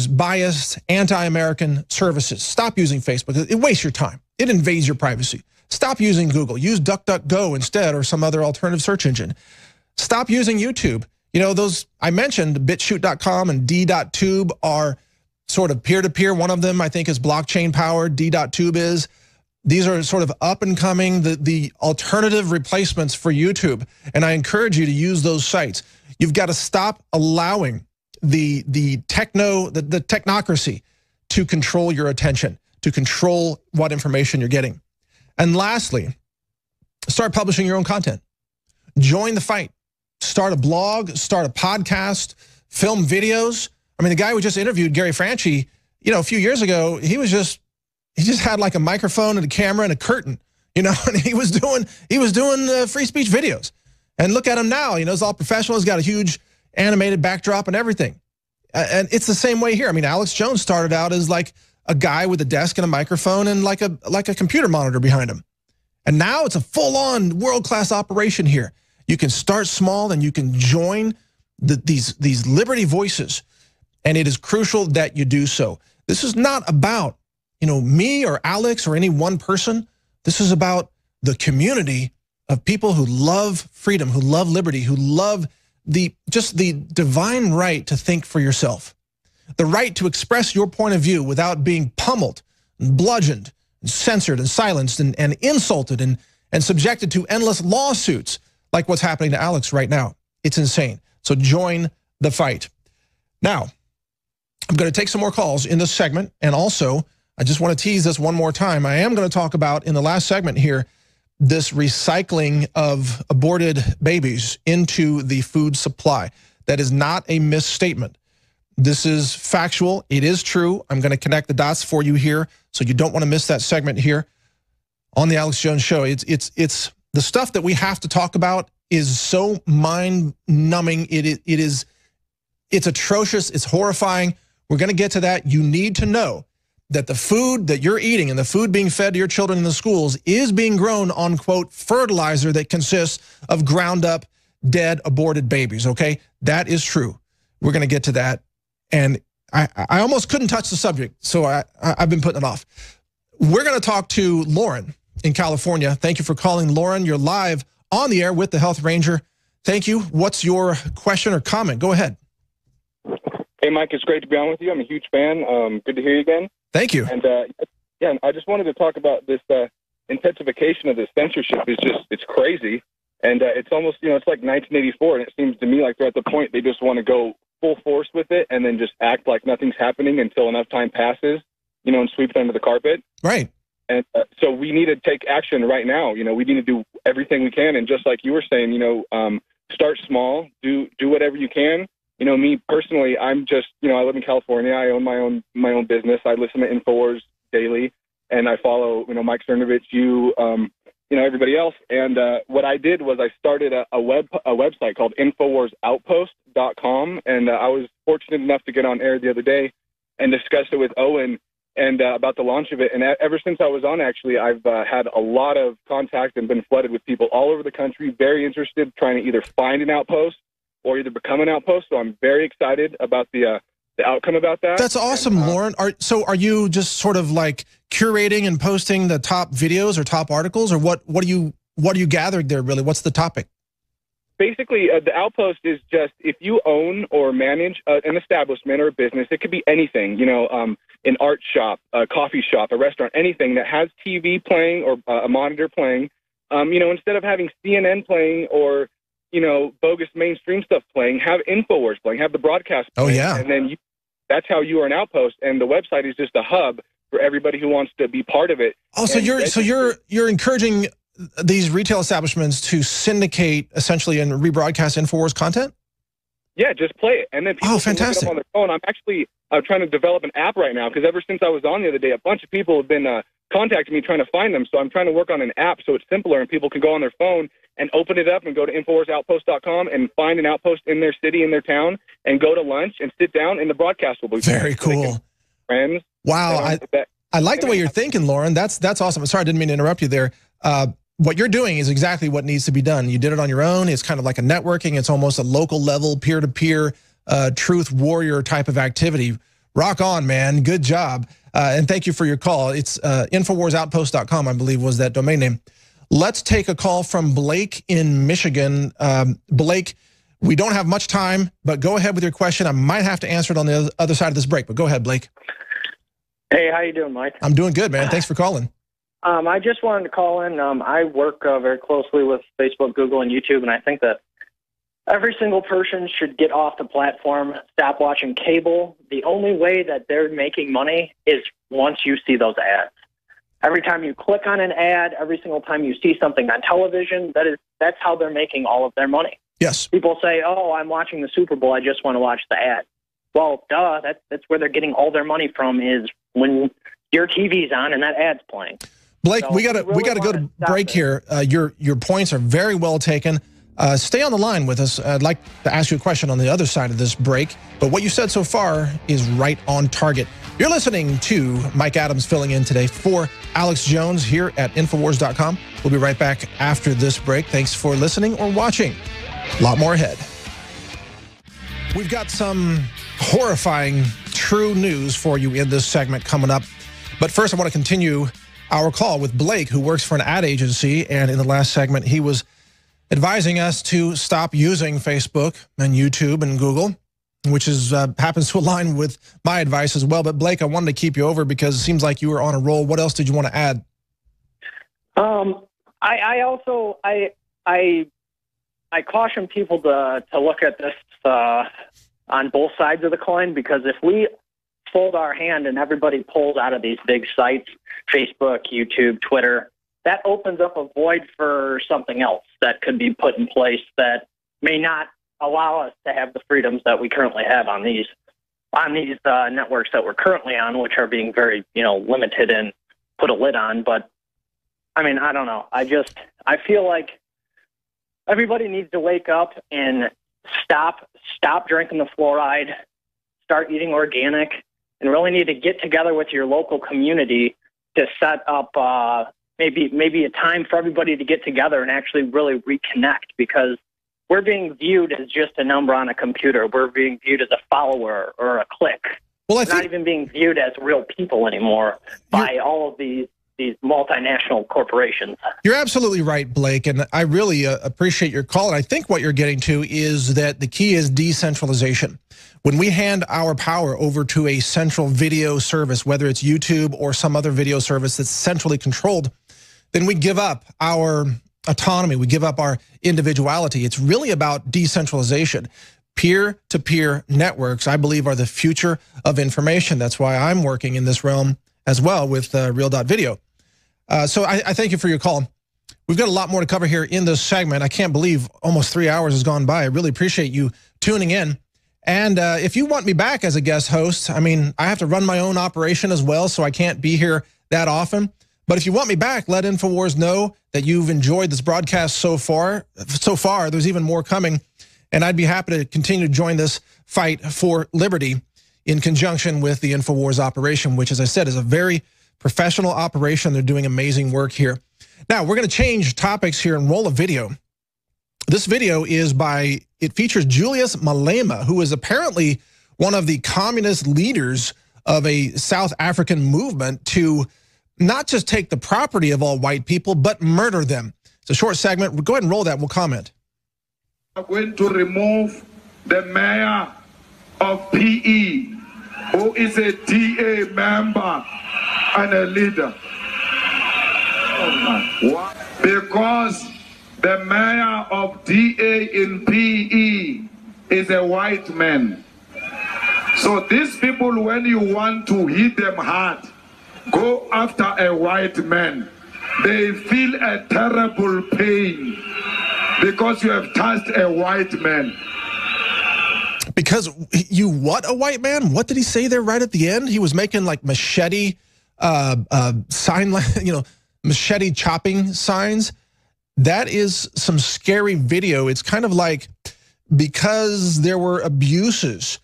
biased, anti-American services. Stop using Facebook. It wastes your time. It invades your privacy. Stop using Google. Use DuckDuckGo instead, or some other alternative search engine. Stop using YouTube. You know, those I mentioned, BitChute.com and D.Tube are sort of peer-to-peer. One of them, I think, is blockchain-powered. D.Tube is. These are sort of up-and-coming, the alternative replacements for YouTube. And I encourage you to use those sites. You've got to stop allowing the technocracy to control your attention, to control what information you're getting. And lastly, start publishing your own content. Join the fight. Start a blog, start a podcast, film videos. I mean, the guy we just interviewed, Gary Franchi, you know, a few years ago, he just had like a microphone and a camera and a curtain, you know, and he was doing free speech videos. And look at him now, you know, he's all professional. He's got a huge animated backdrop and everything. And it's the same way here. I mean, Alex Jones started out as like a guy with a desk and a microphone and like a computer monitor behind him. And now it's a full-on world-class operation here. You can start small and you can join these liberty voices. And it is crucial that you do so. This is not about, you know, me or Alex or any one person. This is about the community of people who love freedom, who love liberty, who love just the divine right to think for yourself. The right to express your point of view without being pummeled and bludgeoned and censored and silenced and insulted and subjected to endless lawsuits like what's happening to Alex right now. It's insane. So join the fight. Now, I'm going to take some more calls in this segment. And also, I just want to tease this one more time. I am going to talk about, in the last segment here, this recycling of aborted babies into the food supply. That is not a misstatement. This is factual. It is true. I'm going to connect the dots for you here, so you don't want to miss that segment here on the Alex Jones Show. It's the stuff that we have to talk about is so mind-numbing. It's atrocious. It's horrifying. We're going to get to that. You need to know that the food that you're eating and the food being fed to your children in the schools is being grown on, quote, fertilizer that consists of ground up, dead, aborted babies, okay? That is true. We're going to get to that. And I almost couldn't touch the subject, so I've been putting it off. We're going to talk to Lauren in California. Thank you for calling, Lauren. You're live on the air with the Health Ranger. Thank you. What's your question or comment? Go ahead. Hey, Mike, it's great to be on with you. I'm a huge fan. Good to hear you again. Thank you. And yeah, I just wanted to talk about this intensification of this censorship. It's crazy. And it's almost, you know, it's like 1984. And it seems to me like they're at the point they just want to go full force with it and then just act like nothing's happening until enough time passes, you know, and sweep it under the carpet. Right. And so we need to take action right now. You know, we need to do everything we can. And just like you were saying, you know, start small, do whatever you can. You know, me personally, I'm just, you know, I live in California. I own my own business. I listen to InfoWars daily, and I follow, you know, Mike Cernovich, you know, everybody else. And what I did was I started a website called InfoWarsOutpost.com, and I was fortunate enough to get on air the other day and discuss it with Owen and about the launch of it. And ever since I was on, actually, I've had a lot of contact and been flooded with people all over the country, very interested, trying to either find an outpost or either become an outpost. So I'm very excited about the outcome about that. That's awesome, and, Lauren. Are you just sort of like curating and posting the top videos or top articles, or what are you gathering there really? What's the topic? Basically, the outpost is just if you own or manage an establishment or a business, it could be anything, you know, an art shop, a coffee shop, a restaurant, anything that has TV playing or a monitor playing, you know, instead of having CNN playing or, you know, bogus mainstream stuff playing, have InfoWars playing, have the broadcast playing. Oh, yeah. And then that's how you are an outpost. And the website is just a hub for everybody who wants to be part of it. Oh, so you're encouraging these retail establishments to syndicate essentially and rebroadcast InfoWars content? Yeah, just play it. And then people can look it up on their phone. I'm actually trying to develop an app right now because ever since I was on the other day, a bunch of people have been contacting me trying to find them. So I'm trying to work on an app so it's simpler and people can go on their phone and open it up and go to InfoWarsOutpost.com and find an outpost in their city, in their town, and go to lunch and sit down, and the broadcast will be very cool. Friends. Wow, I like the way you're thinking, Lauren. That's awesome. Sorry, I didn't mean to interrupt you there. What you're doing is exactly what needs to be done. You did it on your own. It's kind of like a networking. It's almost a local level, peer-to-peer, truth warrior type of activity. Rock on, man. Good job. And thank you for your call. It's InfoWarsOutpost.com, I believe, was that domain name. Let's take a call from Blake in Michigan. Blake, we don't have much time, but go ahead with your question. I might have to answer it on the other side of this break, but go ahead, Blake. Hey, how you doing, Mike? I'm doing good, man. Thanks for calling. I just wanted to call in. I work very closely with Facebook, Google, and YouTube, and I think that every single person should get off the platform, stop watching cable. The only way that they're making money is once you see those ads. Every time you click on an ad, every single time you see something on television, that's how they're making all of their money. Yes. People say, "Oh, I'm watching the Super Bowl. I just want to watch the ad." Well, duh. That's where they're getting all their money from, is when your TV's on and that ad's playing. Blake, so we gotta go to break here. Your points are very well taken. Stay on the line with us. I'd like to ask you a question on the other side of this break, but what you said so far is right on target. You're listening to Mike Adams filling in today for Alex Jones here at Infowars.com. We'll be right back after this break. Thanks for listening or watching. A lot more ahead. We've got some horrifying true news for you in this segment coming up. But first, I want to continue our call with Blake, who works for an ad agency. And in the last segment, he was advising us to stop using Facebook and YouTube and Google, which is happens to align with my advice as well. But Blake, I wanted to keep you over because it seems like you were on a roll. What else did you want to add? I caution people to look at this on both sides of the coin, because if we fold our hand and everybody pulls out of these big sites, Facebook, YouTube, Twitter, that opens up a void for something else that could be put in place that may not allow us to have the freedoms that we currently have on these networks that we're currently on, which are being very, limited and put a lid on. But I mean, I don't know. I feel like everybody needs to wake up and stop drinking the fluoride, start eating organic, and really need to get together with your local community to set up maybe a time for everybody to get together and actually really reconnect, because we're being viewed as just a number on a computer. We're being viewed as a follower or a click. Well, we're not even being viewed as real people anymore by all of these multinational corporations. You're absolutely right, Blake, and I really appreciate your call. And I think what you're getting to is that the key is decentralization. When we hand our power over to a central video service, whether it's YouTube or some other video service that's centrally controlled, then we give up our autonomy, we give up our individuality. It's really about decentralization. Peer-to-peer networks, I believe, are the future of information. That's why I'm working in this realm as well with Real.video. So I thank you for your call. We've got a lot more to cover here in this segment. I can't believe almost 3 hours has gone by. I really appreciate you tuning in. And if you want me back as a guest host, I mean, I have to run my own operation as well, so I can't be here that often. But if you want me back, let InfoWars know that you've enjoyed this broadcast so far. There's even more coming. And I'd be happy to continue to join this fight for liberty in conjunction with the InfoWars operation, which, as I said, is a very professional operation. They're doing amazing work here. Now, we're going to change topics here and roll a video. This video it features Julius Malema, who is apparently one of the communist leaders of a South African movement to not just take the property of all white people, but murder them. It's a short segment. We'll go ahead and roll that. We'll comment. We're going to remove the mayor of PE, who is a DA member and a leader. Why? Because the mayor of DA in PE is a white man. So these people, when you want to hit them hard, go after a white man. They feel a terrible pain because you have touched a white man. Because you what, a white man? What did he say there right at the end? He was making like machete sign, machete chopping signs. That is some scary video. It's kind of like, because there were abuses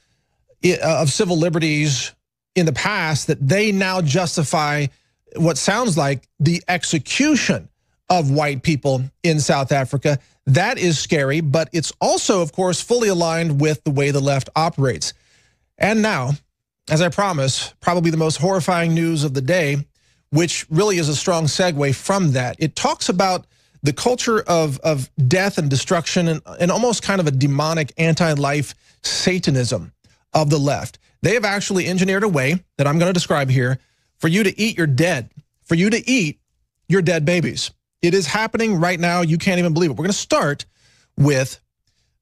of civil liberties in the past, that they now justify what sounds like the execution of white people in South Africa. That is scary, but it's also, of course, fully aligned with the way the left operates. And now, as I promised, probably the most horrifying news of the day, which really is a strong segue from that. It talks about the culture of death and destruction and almost kind of a demonic anti-life Satanism of the left. They have actually engineered a way that I'm going to describe here for you to eat your dead, for you to eat your dead babies. It is happening right now. You can't even believe it. We're going to start with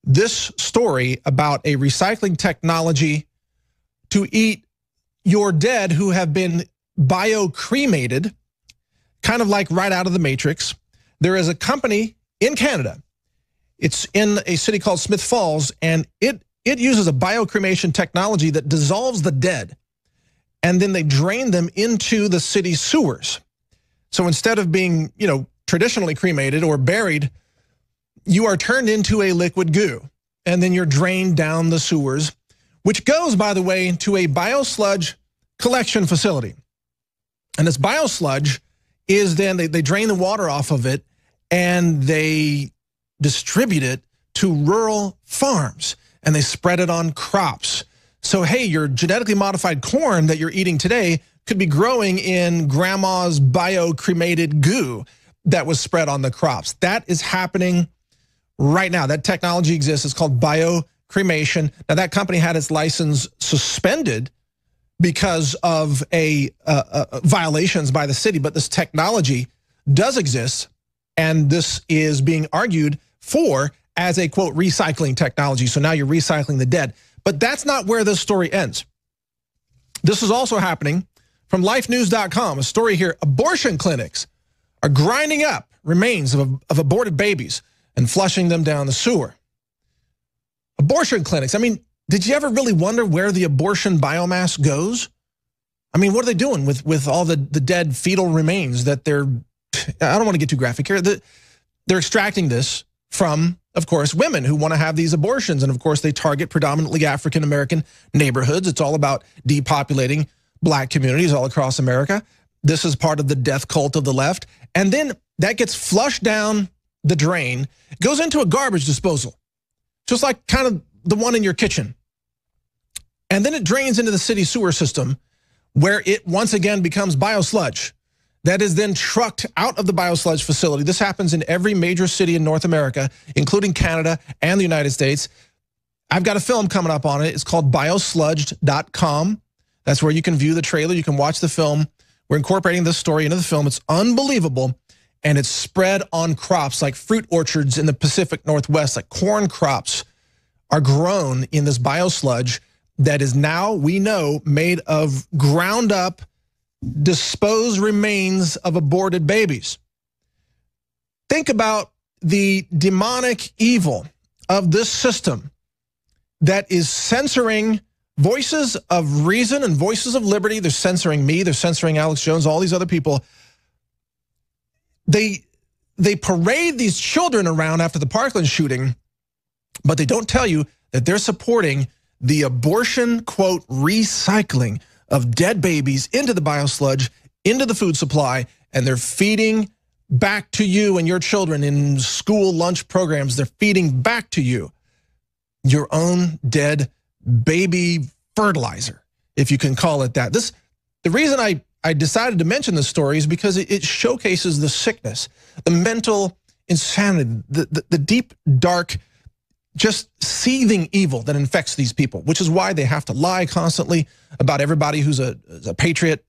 this story about a recycling technology to eat your dead who have been bio-cremated kind of like right out of the Matrix. There is a company in Canada. It's in a city called Smith Falls, and it uses a biocremation technology that dissolves the dead, and then they drain them into the city sewers. So instead of being, traditionally cremated or buried, you are turned into a liquid goo, and then you're drained down the sewers, which goes, by the way, to a biosludge collection facility. And this biosludge is then, they drain the water off of it, and they distribute it to rural farms, and they spread it on crops. So, hey, your genetically modified corn that you're eating today could be growing in grandma's bio-cremated goo that was spread on the crops. That is happening right now. That technology exists. It's called biocremation. Now, that company had its license suspended because of violations by the city, but this technology does exist, and this is being argued for as a, quote, recycling technology. So now you're recycling the dead. But that's not where this story ends. This is also happening from lifenews.com, a story here. Abortion clinics are grinding up remains of aborted babies and flushing them down the sewer. Abortion clinics, I mean, did you ever really wonder where the abortion biomass goes? I mean, what are they doing with all the dead fetal remains that they're, I don't want to get too graphic here, they're extracting this from, of course, women who want to have these abortions. And of course, they target predominantly African-American neighborhoods. It's all about depopulating black communities all across America. This is part of the death cult of the left. And then that gets flushed down the drain, goes into a garbage disposal, just like kind of the one in your kitchen. And then it drains into the city sewer system, where it once again becomes biosludge. That is then trucked out of the biosludge facility. This happens in every major city in North America, including Canada and the United States. I've got a film coming up on it. It's called biosludged.com. That's where you can view the trailer. You can watch the film. We're incorporating this story into the film. It's unbelievable. And it's spread on crops like fruit orchards in the Pacific Northwest, like corn crops are grown in this biosludge that is now, we know, made of ground up, disposed remains of aborted babies. Think about the demonic evil of this system that is censoring voices of reason and voices of liberty. They're censoring me, they're censoring Alex Jones, all these other people. They parade these children around after the Parkland shooting, but they don't tell you that they're supporting the abortion, quote, recycling of dead babies into the biosludge, into the food supply, and they're feeding back to you and your children in school lunch programs. They're feeding back to you your own dead baby fertilizer, if you can call it that. The reason I decided to mention this story is because it showcases the sickness, the mental insanity, the deep, dark, just seething evil that infects these people, which is why they have to lie constantly about everybody who's a patriot.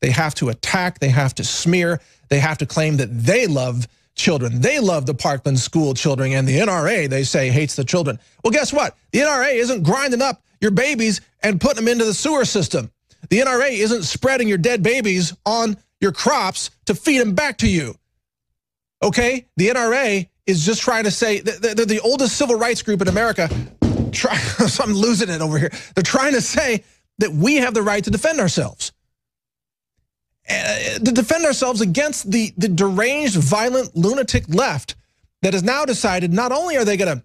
They have to attack, they have to smear, they have to claim that they love children. They love the Parkland school children, and the NRA, they say, hates the children. Well, guess what? The NRA isn't grinding up your babies and putting them into the sewer system. The NRA isn't spreading your dead babies on your crops to feed them back to you. Okay? The NRA is just trying to say, they're the oldest civil rights group in America. I'm losing it over here. They're trying to say that we have the right to defend ourselves. To defend ourselves against the deranged, violent, lunatic left that has now decided not only are they going to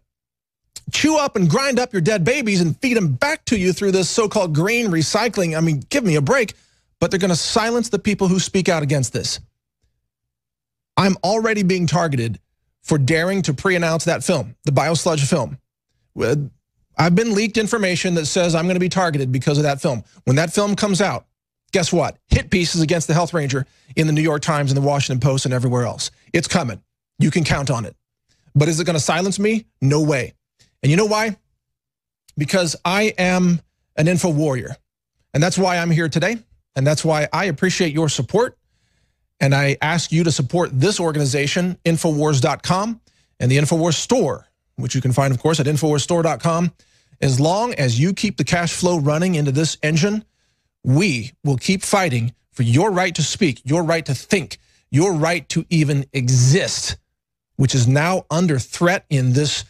chew up and grind up your dead babies and feed them back to you through this so-called green recycling, I mean, give me a break, but they're going to silence the people who speak out against this. I'm already being targeted for daring to pre-announce that film, the biosludge film. I've been leaked information that says I'm going to be targeted because of that film. When that film comes out, guess what? Hit pieces against the Health Ranger in the New York Times and the Washington Post and everywhere else. It's coming. You can count on it. But is it going to silence me? No way. And you know why? Because I am an info warrior. And that's why I'm here today. And that's why I appreciate your support. And I ask you to support this organization, Infowars.com, and the Infowars store, which you can find, of course, at InfowarsStore.com. As long as you keep the cash flow running into this engine, we will keep fighting for your right to speak, your right to think, your right to even exist, which is now under threat in this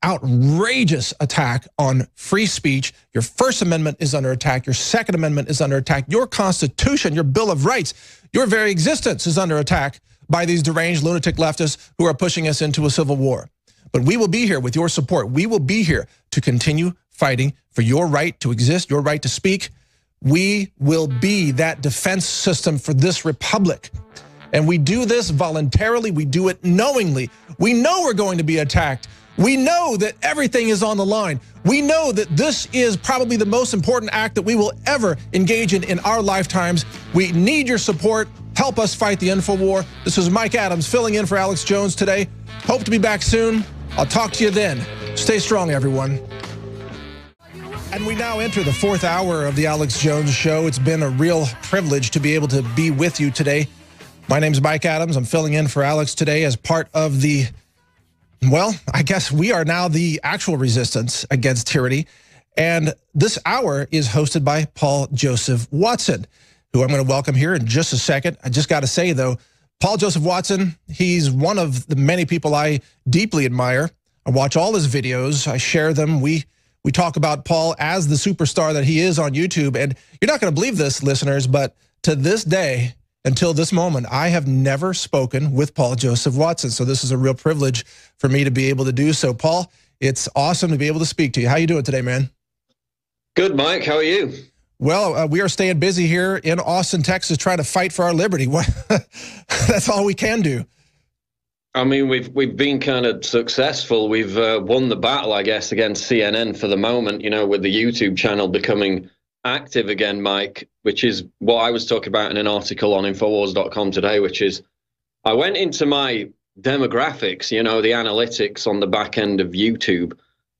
outrageous attack on free speech. Your First Amendment is under attack. Your Second Amendment is under attack. Your Constitution, your Bill of Rights, your very existence is under attack by these deranged lunatic leftists who are pushing us into a civil war. But we will be here with your support. We will be here to continue fighting for your right to exist, your right to speak. We will be that defense system for this republic. And we do this voluntarily. We do it knowingly. We know we're going to be attacked. We know that everything is on the line. We know that this is probably the most important act that we will ever engage in our lifetimes. We need your support. Help us fight the InfoWar. This is Mike Adams filling in for Alex Jones today. Hope to be back soon. I'll talk to you then. Stay strong, everyone. And we now enter the 4th hour of the Alex Jones Show. It's been a real privilege to be able to be with you today. My name's Mike Adams. I'm filling in for Alex today as part of the, well, I guess we are now the actual resistance against tyranny. And this hour is hosted by Paul Joseph Watson, who I'm going to welcome here in just a second. I just got to say, though, Paul Joseph Watson, he's one of the many people I deeply admire. I watch all his videos. I share them. We talk about Paul as the superstar that he is on YouTube. And you're not going to believe this, listeners, but to this day, until this moment, I have never spoken with Paul Joseph Watson. So this is a real privilege for me to be able to do so. Paul, it's awesome to be able to speak to you. How you doing today, man? Good, Mike. How are you? Well, we are staying busy here in Austin, Texas, trying to fight for our liberty. That's all we can do. I mean, we've been kind of successful. We've won the battle, I guess, against CNN for the moment, you know, with the YouTube channel becoming active again, Mike, which is what I was talking about in an article on Infowars.com today, which is I went into my demographics, you know, the analytics on the back end of YouTube,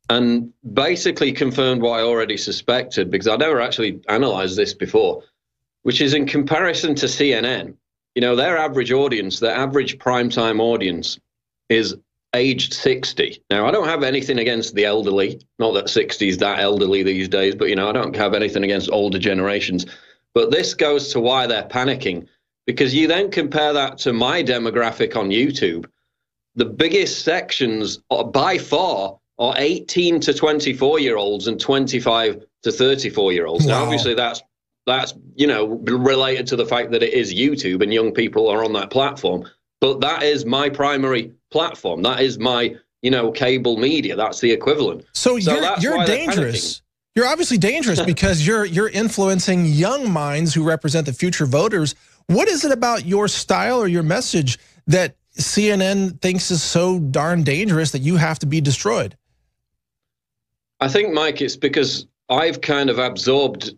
and basically confirmed what I already suspected, because I never actually analyzed this before, which is in comparison to CNN, you know, their average audience, their average primetime audience is aged 60. Now, I don't have anything against the elderly. Not that 60 is that elderly these days, but, you know, I don't have anything against older generations. But this goes to why they're panicking, because you then compare that to my demographic on YouTube. The biggest sections by far are 18 to 24-year-olds and 25 to 34-year-olds. Wow. Now, obviously, that's you know, related to the fact that it is YouTube and young people are on that platform. But that is my primary platform. That is my, you know, cable media. That's the equivalent. So you're dangerous. You're obviously dangerous because you're influencing young minds who represent the future voters. What is it about your style or your message that CNN thinks is so darn dangerous that you have to be destroyed? I think, Mike, it's because I've kind of absorbed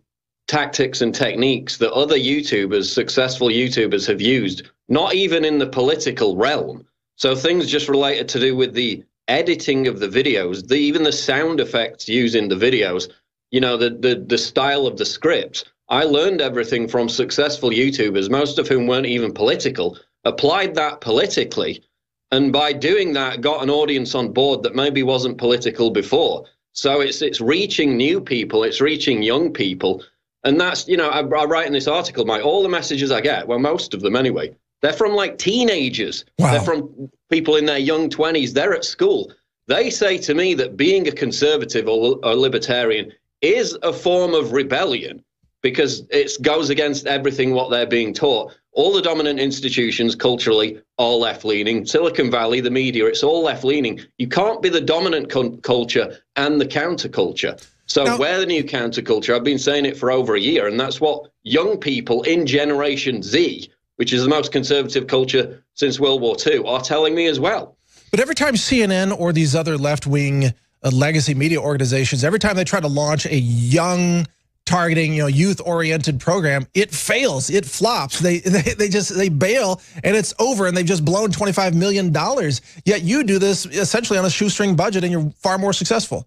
tactics and techniques that other YouTubers, successful YouTubers, have used, not even in the political realm. So things just related to do with the editing of the videos, even the sound effects used in the videos, you know, the style of the scripts. I learned everything from successful YouTubers, most of whom weren't even political, applied that politically, and by doing that, got an audience on board that maybe wasn't political before. So it's reaching new people, it's reaching young people. And that's, you know, I write in this article, Mike, all the messages I get, well, most of them anyway, they're from like teenagers. Wow. They're from people in their young 20s. They're at school. They say to me that being a conservative or a libertarian is a form of rebellion because it goes against everything what they're being taught. All the dominant institutions culturally are left-leaning. Silicon Valley, the media, it's all left-leaning. You can't be the dominant culture and the counterculture. So we're the new counterculture. I've been saying it for over a year, and that's what young people in Generation Z, which is the most conservative culture since World War II, are telling me as well. But every time CNN or these other left-wing legacy media organizations, every time they try to launch a young, targeting, you know, youth-oriented program, it fails, it flops. They bail, and it's over, and they've just blown $25 million. Yet you do this essentially on a shoestring budget, and you're far more successful.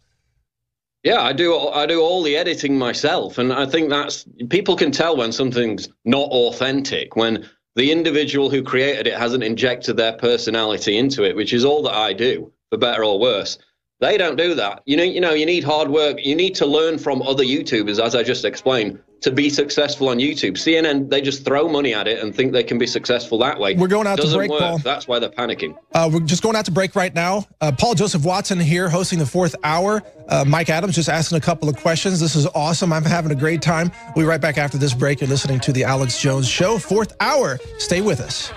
Yeah, I do all the editing myself, and I think that's, people can tell when something's not authentic, when the individual who created it hasn't injected their personality into it, which is all that I do, for better or worse. They don't do that. You know, you need hard work. You need to learn from other YouTubers, as I just explained, to be successful on YouTube. CNN, they just throw money at it and think they can be successful that way. We're going out to break, work. Paul. That's why they're panicking. We're just going out to break right now. Paul Joseph Watson here hosting the 4th hour. Mike Adams just asking a couple of questions. This is awesome. I'm having a great time. We'll be right back after this break. You're listening to the Alex Jones Show, 4th hour. Stay with us.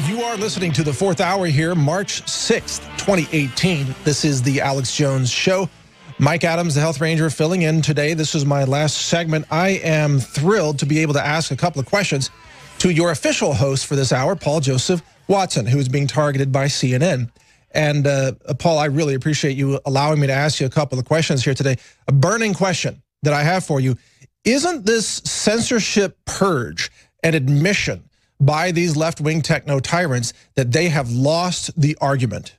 You are listening to the 4th hour here, March 6th, 2018. This is the Alex Jones Show. Mike Adams, the Health Ranger, filling in today. This is my last segment. I am thrilled to be able to ask a couple of questions to your official host for this hour, Paul Joseph Watson, who is being targeted by CNN. And Paul, I really appreciate you allowing me to ask you a couple of questions here today. A burning question that I have for you. Isn't this censorship purge an admission by these left-wing techno tyrants that they have lost the argument?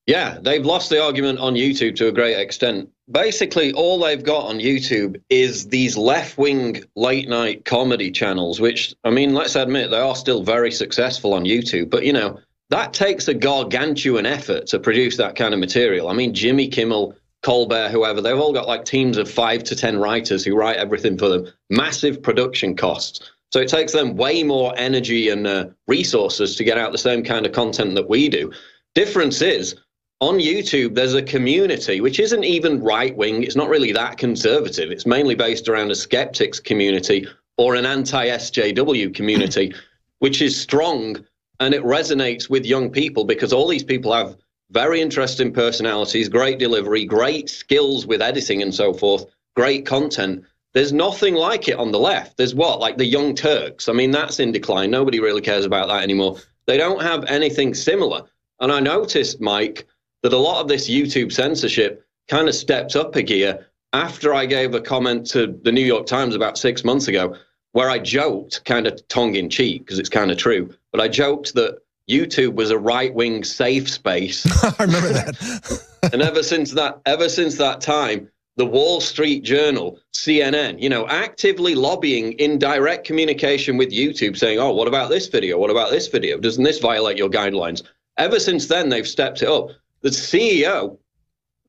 Yeah, they've lost the argument on YouTube to a great extent. Basically, all they've got on YouTube is these left-wing late-night comedy channels, which, I mean, let's admit, they are still very successful on YouTube. But, you know, that takes a gargantuan effort to produce that kind of material. I mean, Jimmy Kimmel, Colbert, whoever, they've all got like teams of 5 to 10 writers who write everything for them. Massive production costs. So it takes them way more energy and resources to get out the same kind of content that we do. Difference is, on YouTube, there's a community which isn't even right-wing. It's not really that conservative. It's mainly based around a skeptics community or an anti-SJW community, which is strong, and it resonates with young people because all these people have very interesting personalities, great delivery, great skills with editing and so forth, great content. There's nothing like it on the left. There's what, like the Young Turks? I mean, that's in decline. Nobody really cares about that anymore. They don't have anything similar. And I noticed, Mike, that a lot of this YouTube censorship kind of stepped up a gear after I gave a comment to the New York Times about 6 months ago, where I joked, kind of tongue-in-cheek, because it's kind of true, but I joked that YouTube was a right-wing safe space. I remember that. And ever since that time, the Wall Street Journal, CNN, you know, actively lobbying in direct communication with YouTube, saying, oh, what about this video? What about this video? Doesn't this violate your guidelines? Ever since then, they've stepped it up. The CEO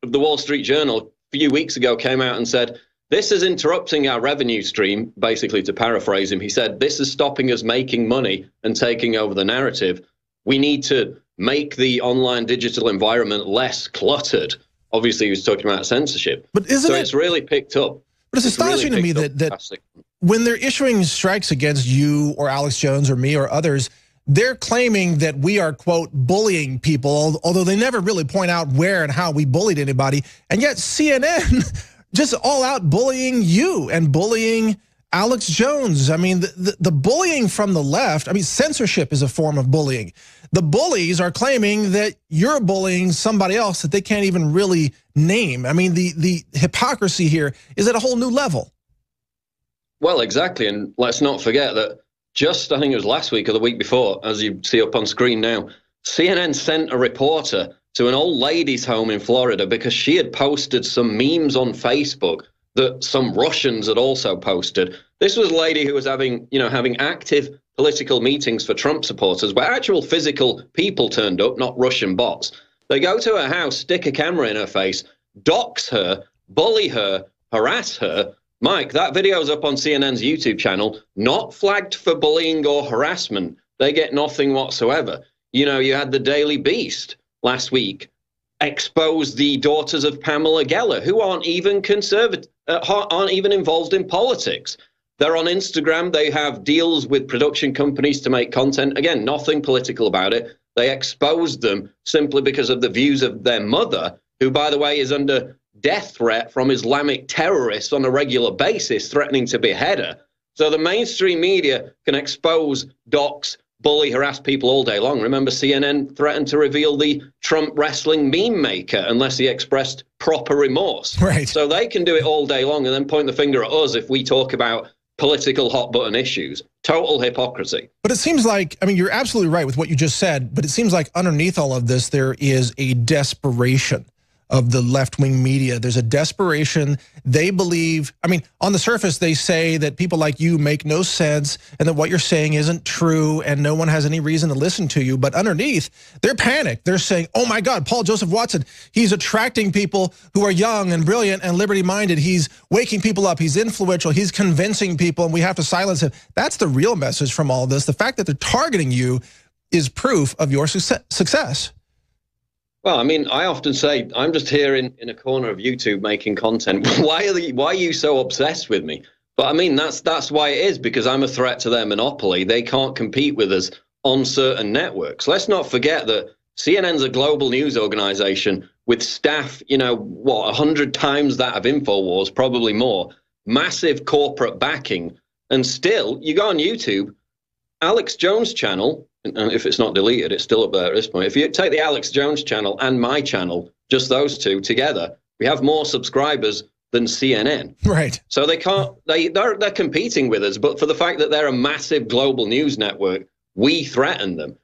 of the Wall Street Journal a few weeks ago came out and said, this is interrupting our revenue stream. Basically, to paraphrase him, he said, this is stopping us making money and taking over the narrative. We need to make the online digital environment less cluttered. Obviously, he was talking about censorship. But it's really picked up. But it's astonishing to me that when they're issuing strikes against you or Alex Jones or me or others, they're claiming that we are, quote, bullying people, although they never really point out where and how we bullied anybody. And yet CNN just all out bullying you and bullying Alex Jones. I mean, the bullying from the left, I mean, censorship is a form of bullying. The bullies are claiming that you're bullying somebody else that they can't even really name. I mean, the hypocrisy here is at a whole new level. Well, exactly. And let's not forget that just, I think it was last week or the week before, as you see up on screen now, CNN sent a reporter to an old lady's home in Florida because she had posted some memes on Facebook that some Russians had also posted. This was a lady who was having active political meetings for Trump supporters where actual physical people turned up, not Russian bots. They go to her house, stick a camera in her face, dox her, bully her, harass her. Mike, that video's up on CNN's YouTube channel, not flagged for bullying or harassment. They get nothing whatsoever. You know, you had the Daily Beast last week expose the daughters of Pamela Geller, who aren't even conservative, aren't even involved in politics. They're on Instagram. They have deals with production companies to make content. Again, nothing political about it. They exposed them simply because of the views of their mother, who, by the way, is under death threat from Islamic terrorists on a regular basis, threatening to behead her. So the mainstream media can expose, dox, bully, harass people all day long. Remember, CNN threatened to reveal the Trump wrestling meme maker unless he expressed proper remorse. Right. So they can do it all day long and then point the finger at us if we talk about political hot button issues. Total hypocrisy. But it seems like, I mean, you're absolutely right with what you just said, but it seems like underneath all of this, there is a desperation of the left-wing media. There's a desperation. They believe, I mean, on the surface, they say that people like you make no sense and that what you're saying isn't true and no one has any reason to listen to you. But underneath, they're panicked. They're saying, oh my God, Paul Joseph Watson, he's attracting people who are young and brilliant and liberty-minded. He's waking people up. He's influential. He's convincing people, and we have to silence him. That's the real message from all this. The fact that they're targeting you is proof of your success. Well, I mean, I often say I'm just here in a corner of YouTube making content. Why are you so obsessed with me? But I mean, that's why it is, because I'm a threat to their monopoly. They can't compete with us on certain networks. Let's not forget that CNN's a global news organization with staff, 100 times that of InfoWars, probably more, massive corporate backing. And still, you go on YouTube, Alex Jones' channel, and if it's not deleted, it's still up there at this point. If you take the Alex Jones channel and my channel, just those two together, we have more subscribers than CNN. Right. So they can't. They're competing with us, but for the fact that they're a massive global news network, we threaten them.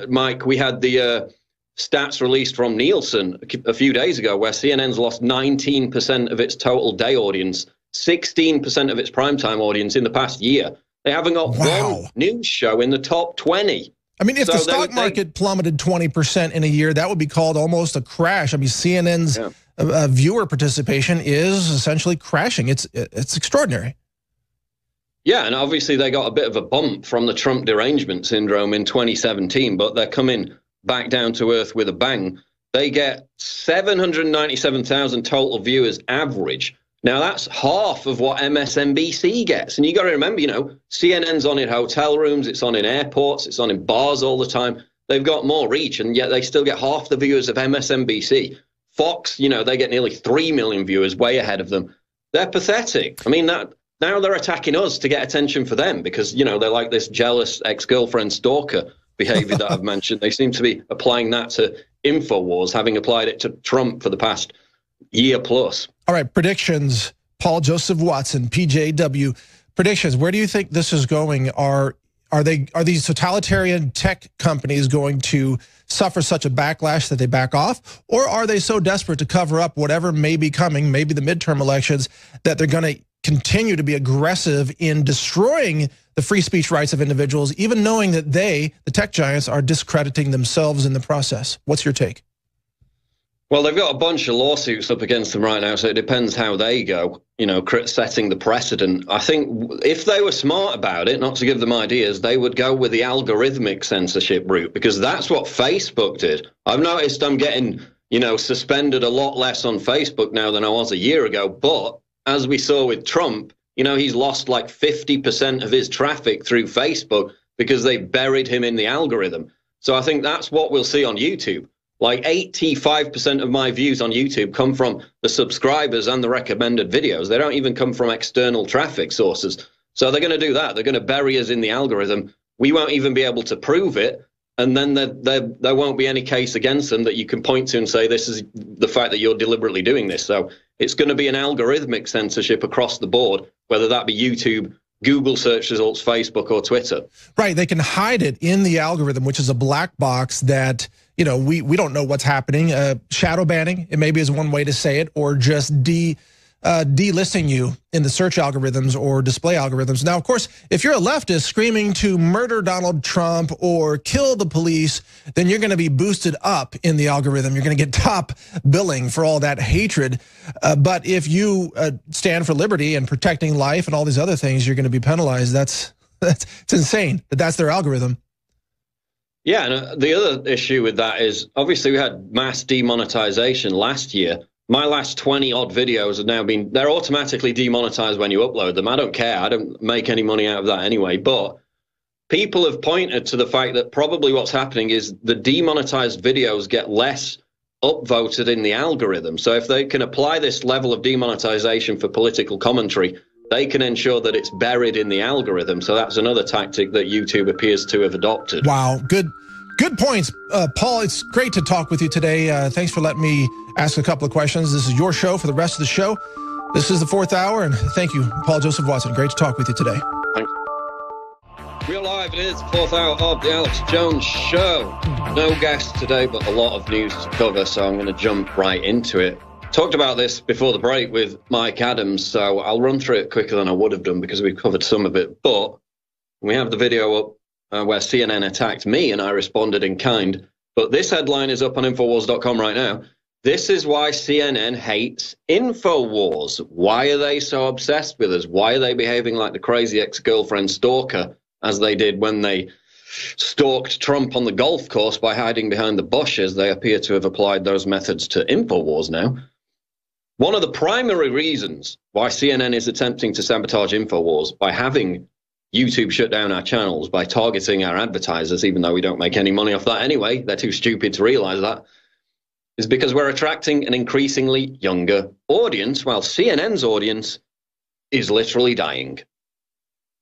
Mike, we had the stats released from Nielsen a few days ago, where CNN's lost 19% of its total day audience, 16% of its primetime audience in the past year. They haven't got one news show in the top 20. I mean, if the stock market plummeted 20% in a year, that would be called almost a crash. I mean, CNN's viewer participation is essentially crashing. It's extraordinary. Yeah, and obviously they got a bit of a bump from the Trump derangement syndrome in 2017, but they're coming back down to earth with a bang. They get 797,000 total viewers average. Now, that's half of what MSNBC gets. And you got to remember, CNN's on in hotel rooms, it's on in airports, it's on in bars all the time. They've got more reach, and yet they still get half the viewers of MSNBC. Fox, they get nearly 3 million viewers, way ahead of them. They're pathetic. I mean, now they're attacking us to get attention for them because, they're like this jealous ex-girlfriend stalker behavior that I've mentioned. They seem to be applying that to InfoWars, having applied it to Trump for the past year plus. All right, predictions. Paul Joseph Watson, PJW. Predictions. Where do you think this is going? Are these totalitarian tech companies going to suffer such a backlash that they back off? Or are they so desperate to cover up whatever may be coming, maybe the midterm elections, that they're going to continue to be aggressive in destroying the free speech rights of individuals, even knowing that the tech giants, are discrediting themselves in the process? What's your take? Well, they've got a bunch of lawsuits up against them right now, so it depends how they go, setting the precedent. I think if they were smart about it, not to give them ideas, they would go with the algorithmic censorship route, because that's what Facebook did. I've noticed I'm getting, suspended a lot less on Facebook now than I was a year ago. But as we saw with Trump, he's lost like 50% of his traffic through Facebook because they buried him in the algorithm. So I think that's what we'll see on YouTube. Like 85% of my views on YouTube come from the subscribers and the recommended videos. They don't even come from external traffic sources. So they're going to do that. They're going to bury us in the algorithm. We won't even be able to prove it. And then there won't be any case against them that you can point to and say, this is the fact that you're deliberately doing this. So it's going to be an algorithmic censorship across the board, whether that be YouTube, Google search results, Facebook, or Twitter. Right. They can hide it in the algorithm, which is a black box that, we don't know what's happening. Shadow banning, it maybe is one way to say it, or just delisting you in the search algorithms or display algorithms. Now, of course, if you're a leftist screaming to murder Donald Trump or kill the police, then you're going to be boosted up in the algorithm. You're going to get top billing for all that hatred. But if you stand for liberty and protecting life and all these other things, you're going to be penalized. It's insane that that's their algorithm. Yeah, and the other issue with that is, obviously, we had mass demonetization last year. My last 20-odd videos have now they're automatically demonetized when you upload them. I don't care. I don't make any money out of that anyway. But people have pointed to the fact that probably what's happening is the demonetized videos get less upvoted in the algorithm. So if they can apply this level of demonetization for political commentary, they can ensure that it's buried in the algorithm. So that's another tactic that YouTube appears to have adopted. Wow, good points. Paul, it's great to talk with you today. Thanks for letting me ask a couple of questions. This is your show for the rest of the show. This is the 4th hour, and thank you, Paul Joseph Watson. Great to talk with you today. Thanks. We're live. It is the 4th hour of the Alex Jones Show. No guests today, but a lot of news to cover, so I'm going to jump right into it. Talked about this before the break with Mike Adams, so I'll run through it quicker than I would have done because we've covered some of it. But we have the video up where CNN attacked me and I responded in kind. But this headline is up on Infowars.com right now. This is why CNN hates Infowars. Why are they so obsessed with us? Why are they behaving like the crazy ex-girlfriend stalker, as they did when they stalked Trump on the golf course by hiding behind the bushes? They appear to have applied those methods to Infowars now. One of the primary reasons why CNN is attempting to sabotage Infowars by having YouTube shut down our channels, by targeting our advertisers, even though we don't make any money off that anyway, they're too stupid to realize that, is because we're attracting an increasingly younger audience, while CNN's audience is literally dying.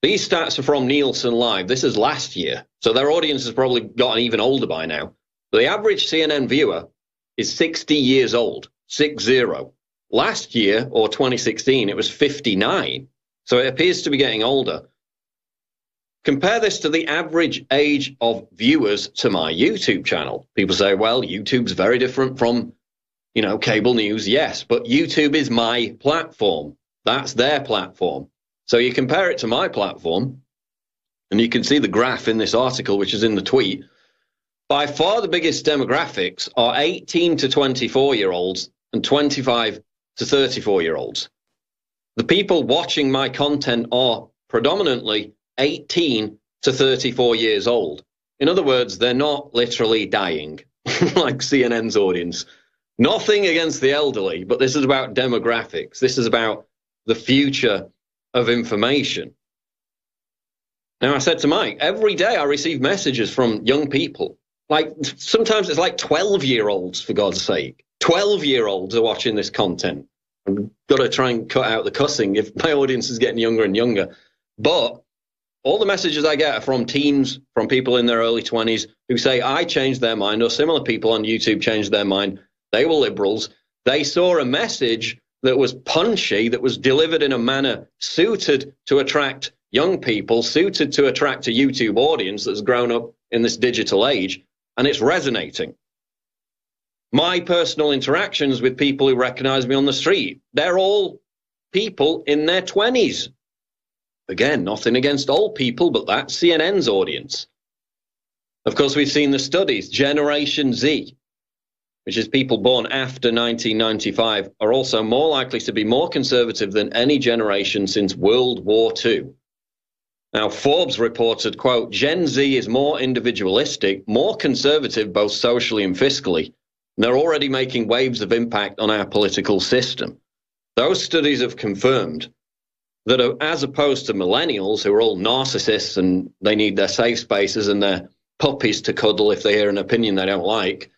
These stats are from Nielsen Live. This is last year, so their audience has probably gotten even older by now. But the average CNN viewer is 60 years old, 60. Last year, or 2016, it was 59. So it appears to be getting older. Compare this to the average age of viewers to my YouTube channel. People say, well, YouTube's very different from, cable news. Yes, but YouTube is my platform. That's their platform. So you compare it to my platform, and you can see the graph in this article, which is in the tweet. By far the biggest demographics are 18 to 24-year-olds and 25 to 34-year-olds. The people watching my content are predominantly 18 to 34 years old. In other words, they're not literally dying, like CNN's audience. Nothing against the elderly, but this is about demographics. This is about the future of information. Now, I said to Mike, every day I receive messages from young people. Like, sometimes it's like 12-year-olds, for God's sake. 12-year-olds are watching this content. I've got to try and cut out the cussing if my audience is getting younger and younger. But all the messages I get are from teens, from people in their early 20s who say, I changed their mind, or similar people on YouTube changed their mind. They were liberals. They saw a message that was punchy, that was delivered in a manner suited to attract young people, suited to attract a YouTube audience that's grown up in this digital age, and it's resonating. My personal interactions with people who recognize me on the street, they're all people in their 20s. Again, nothing against old people, but that's CNN's audience. Of course, we've seen the studies. Generation Z, which is people born after 1995, are also more likely to be more conservative than any generation since World War II. Now, Forbes reported, quote, Gen Z is more individualistic, more conservative, both socially and fiscally. And they're already making waves of impact on our political system. Those studies have confirmed that as opposed to millennials, who are all narcissists and they need their safe spaces and their puppies to cuddle if they hear an opinion they don't like,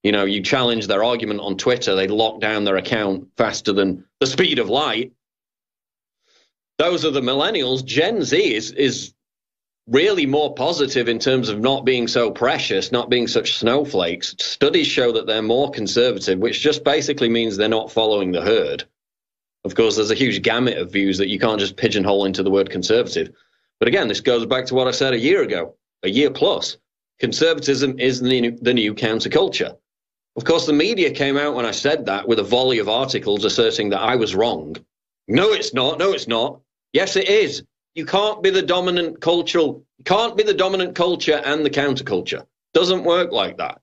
you challenge their argument on Twitter, they lock down their account faster than the speed of light. Those are the millennials. Gen Z is really more positive in terms of not being so precious, not being such snowflakes. Studies show that they're more conservative, which just basically means they're not following the herd. Of course, there's a huge gamut of views that you can't just pigeonhole into the word conservative. But again, this goes back to what I said a year ago, a year plus. Conservatism is the new counterculture. Of course, the media came out when I said that with a volley of articles asserting that I was wrong. No, it's not. No, it's not. Yes, it is. You can't be the dominant culture and the counterculture. Doesn't work like that.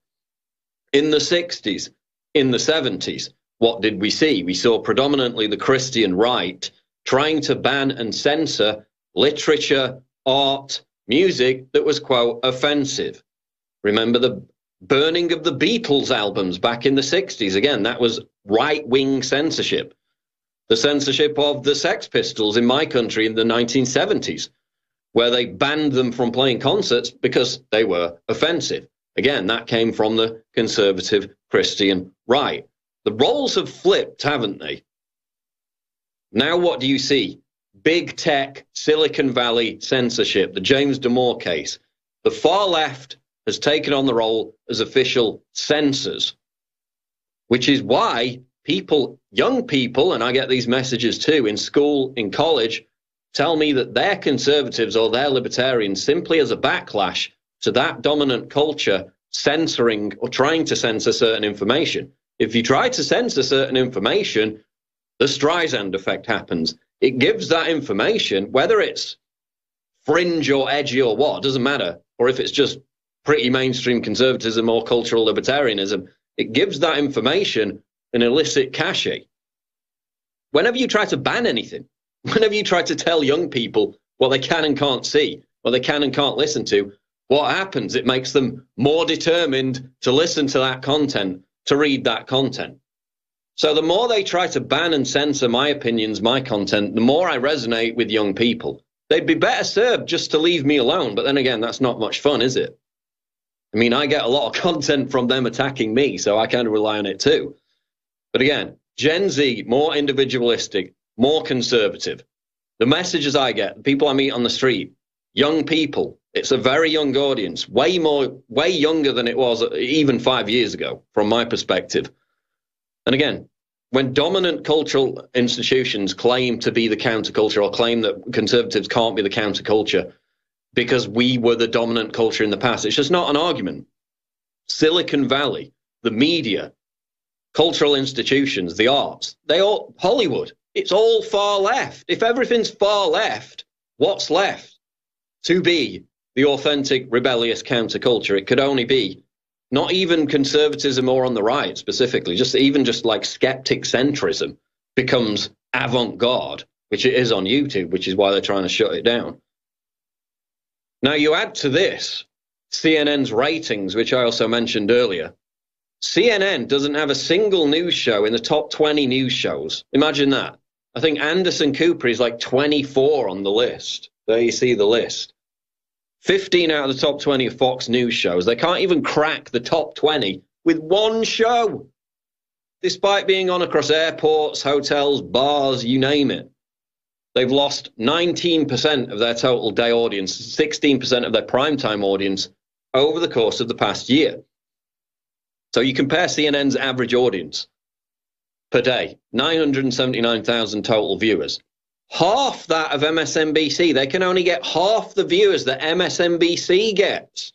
In the 60s, in the 70s, what did we see? We saw predominantly the Christian right trying to ban and censor literature, art, music that was, quote, offensive. Remember the burning of the Beatles albums back in the 60s? Again, that was right-wing censorship. The censorship of the Sex Pistols in my country in the 1970s, where they banned them from playing concerts because they were offensive. Again, that came from the conservative Christian right. The roles have flipped, haven't they? Now what do you see? Big tech, Silicon Valley censorship, the James Damore case. The far left has taken on the role as official censors, which is why people, young people, and I get these messages too, in school, in college, tell me that they're conservatives or they're libertarians simply as a backlash to that dominant culture censoring or trying to censor certain information. If you try to censor certain information, the Streisand effect happens. It gives that information, whether it's fringe or edgy or what, doesn't matter, or if it's just pretty mainstream conservatism or cultural libertarianism, it gives that information an illicit cachet. Whenever you try to ban anything, whenever you try to tell young people what they can and can't see, what they can and can't listen to, what happens? It makes them more determined to listen to that content, to read that content. So the more they try to ban and censor my opinions, my content, the more I resonate with young people. They'd be better served just to leave me alone. But then again, that's not much fun, is it? I mean, I get a lot of content from them attacking me, so I kind of rely on it too. But again, Gen Z, more individualistic, more conservative. The messages I get, the people I meet on the street, young people, it's a very young audience, way younger than it was even 5 years ago, from my perspective. And again, when dominant cultural institutions claim to be the counterculture or claim that conservatives can't be the counterculture because we were the dominant culture in the past, it's just not an argument. Silicon Valley, the media, cultural institutions, the arts, Hollywood, it's all far left. If everything's far left, what's left to be the authentic, rebellious counterculture? It could only be not even conservatism or on the right specifically, just like skeptic centrism becomes avant-garde, which it is on YouTube, which is why they're trying to shut it down. Now you add to this CNN's ratings, which I also mentioned earlier. CNN doesn't have a single news show in the top 20 news shows. Imagine that. I think Anderson Cooper is like 24 on the list. There you see the list. 15 out of the top 20 of Fox News shows. They can't even crack the top 20 with one show, despite being on across airports, hotels, bars, you name it. They've lost 19% of their total day audience, 16% of their primetime audience over the course of the past year. So you compare CNN's average audience per day, 979,000 total viewers. Half that of MSNBC. They can only get half the viewers that MSNBC gets.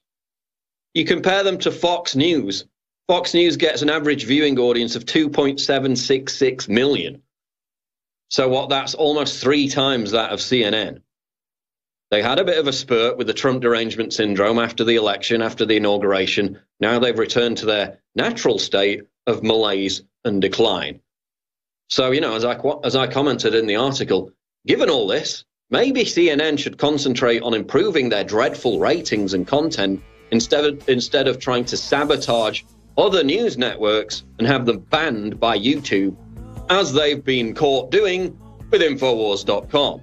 You compare them to Fox News. Fox News gets an average viewing audience of 2.766 million. So what? That's almost 3 times that of CNN. They had a bit of a spurt with the Trump derangement syndrome after the election, after the inauguration. Now they've returned to their natural state of malaise and decline. So, you know, as I commented in the article, given all this, maybe CNN should concentrate on improving their dreadful ratings and content instead of trying to sabotage other news networks and have them banned by YouTube, as they've been caught doing with Infowars.com.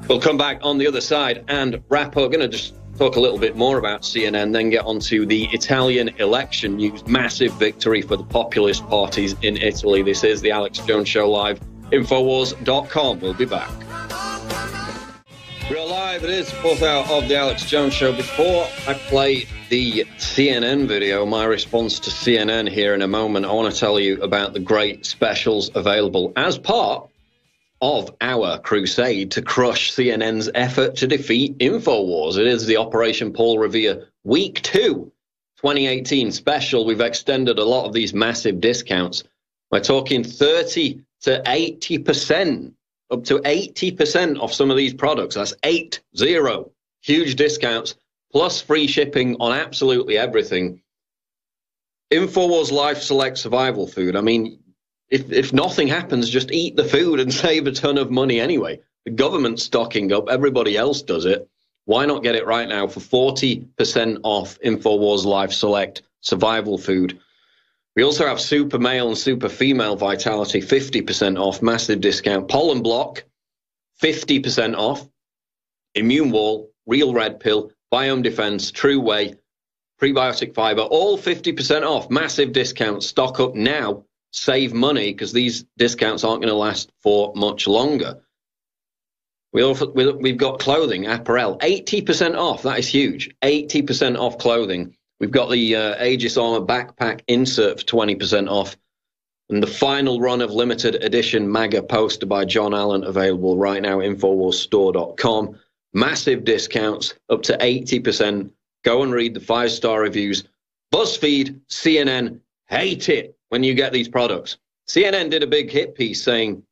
We'll come back on the other side and wrap up. Going to just talk a little bit more about CNN, then get onto the Italian election news. Massive victory for the populist parties in Italy. This is the Alex Jones Show live. Infowars.com. We'll be back. We're live. It is the 4th hour of the Alex Jones Show. Before I play the CNN video, my response to CNN here in a moment, I want to tell you about the great specials available as part of our crusade to crush CNN's effort to defeat InfoWars. It is the Operation Paul Revere Week 2 2018 special. We've extended a lot of these massive discounts. We're talking 30 to 80%, up to 80% off some of these products. That's 80. Huge discounts, plus free shipping on absolutely everything. InfoWars Life Select Survival Food. I mean, if nothing happens, just eat the food and save a ton of money anyway. The government's stocking up. Everybody else does it. Why not get it right now for 40% off InfoWars Life Select Survival Food? We also have Super Male and Super Female Vitality, 50% off, massive discount. Pollen Block, 50% off. Immune Wall, Real Red Pill, Biome Defense, True Whey, Prebiotic Fiber, all 50% off, massive discount. Stock up now. Save money, because these discounts aren't going to last for much longer. We've got clothing, apparel, 80% off. That is huge. 80% off clothing. We've got the Aegis Armor backpack insert for 20% off. And the final run of limited edition MAGA poster by John Allen available right now at InfoWarsStore.com. Massive discounts, up to 80%. Go and read the 5-star reviews. BuzzFeed, CNN, hate it when you get these products. CNN did a big hit piece saying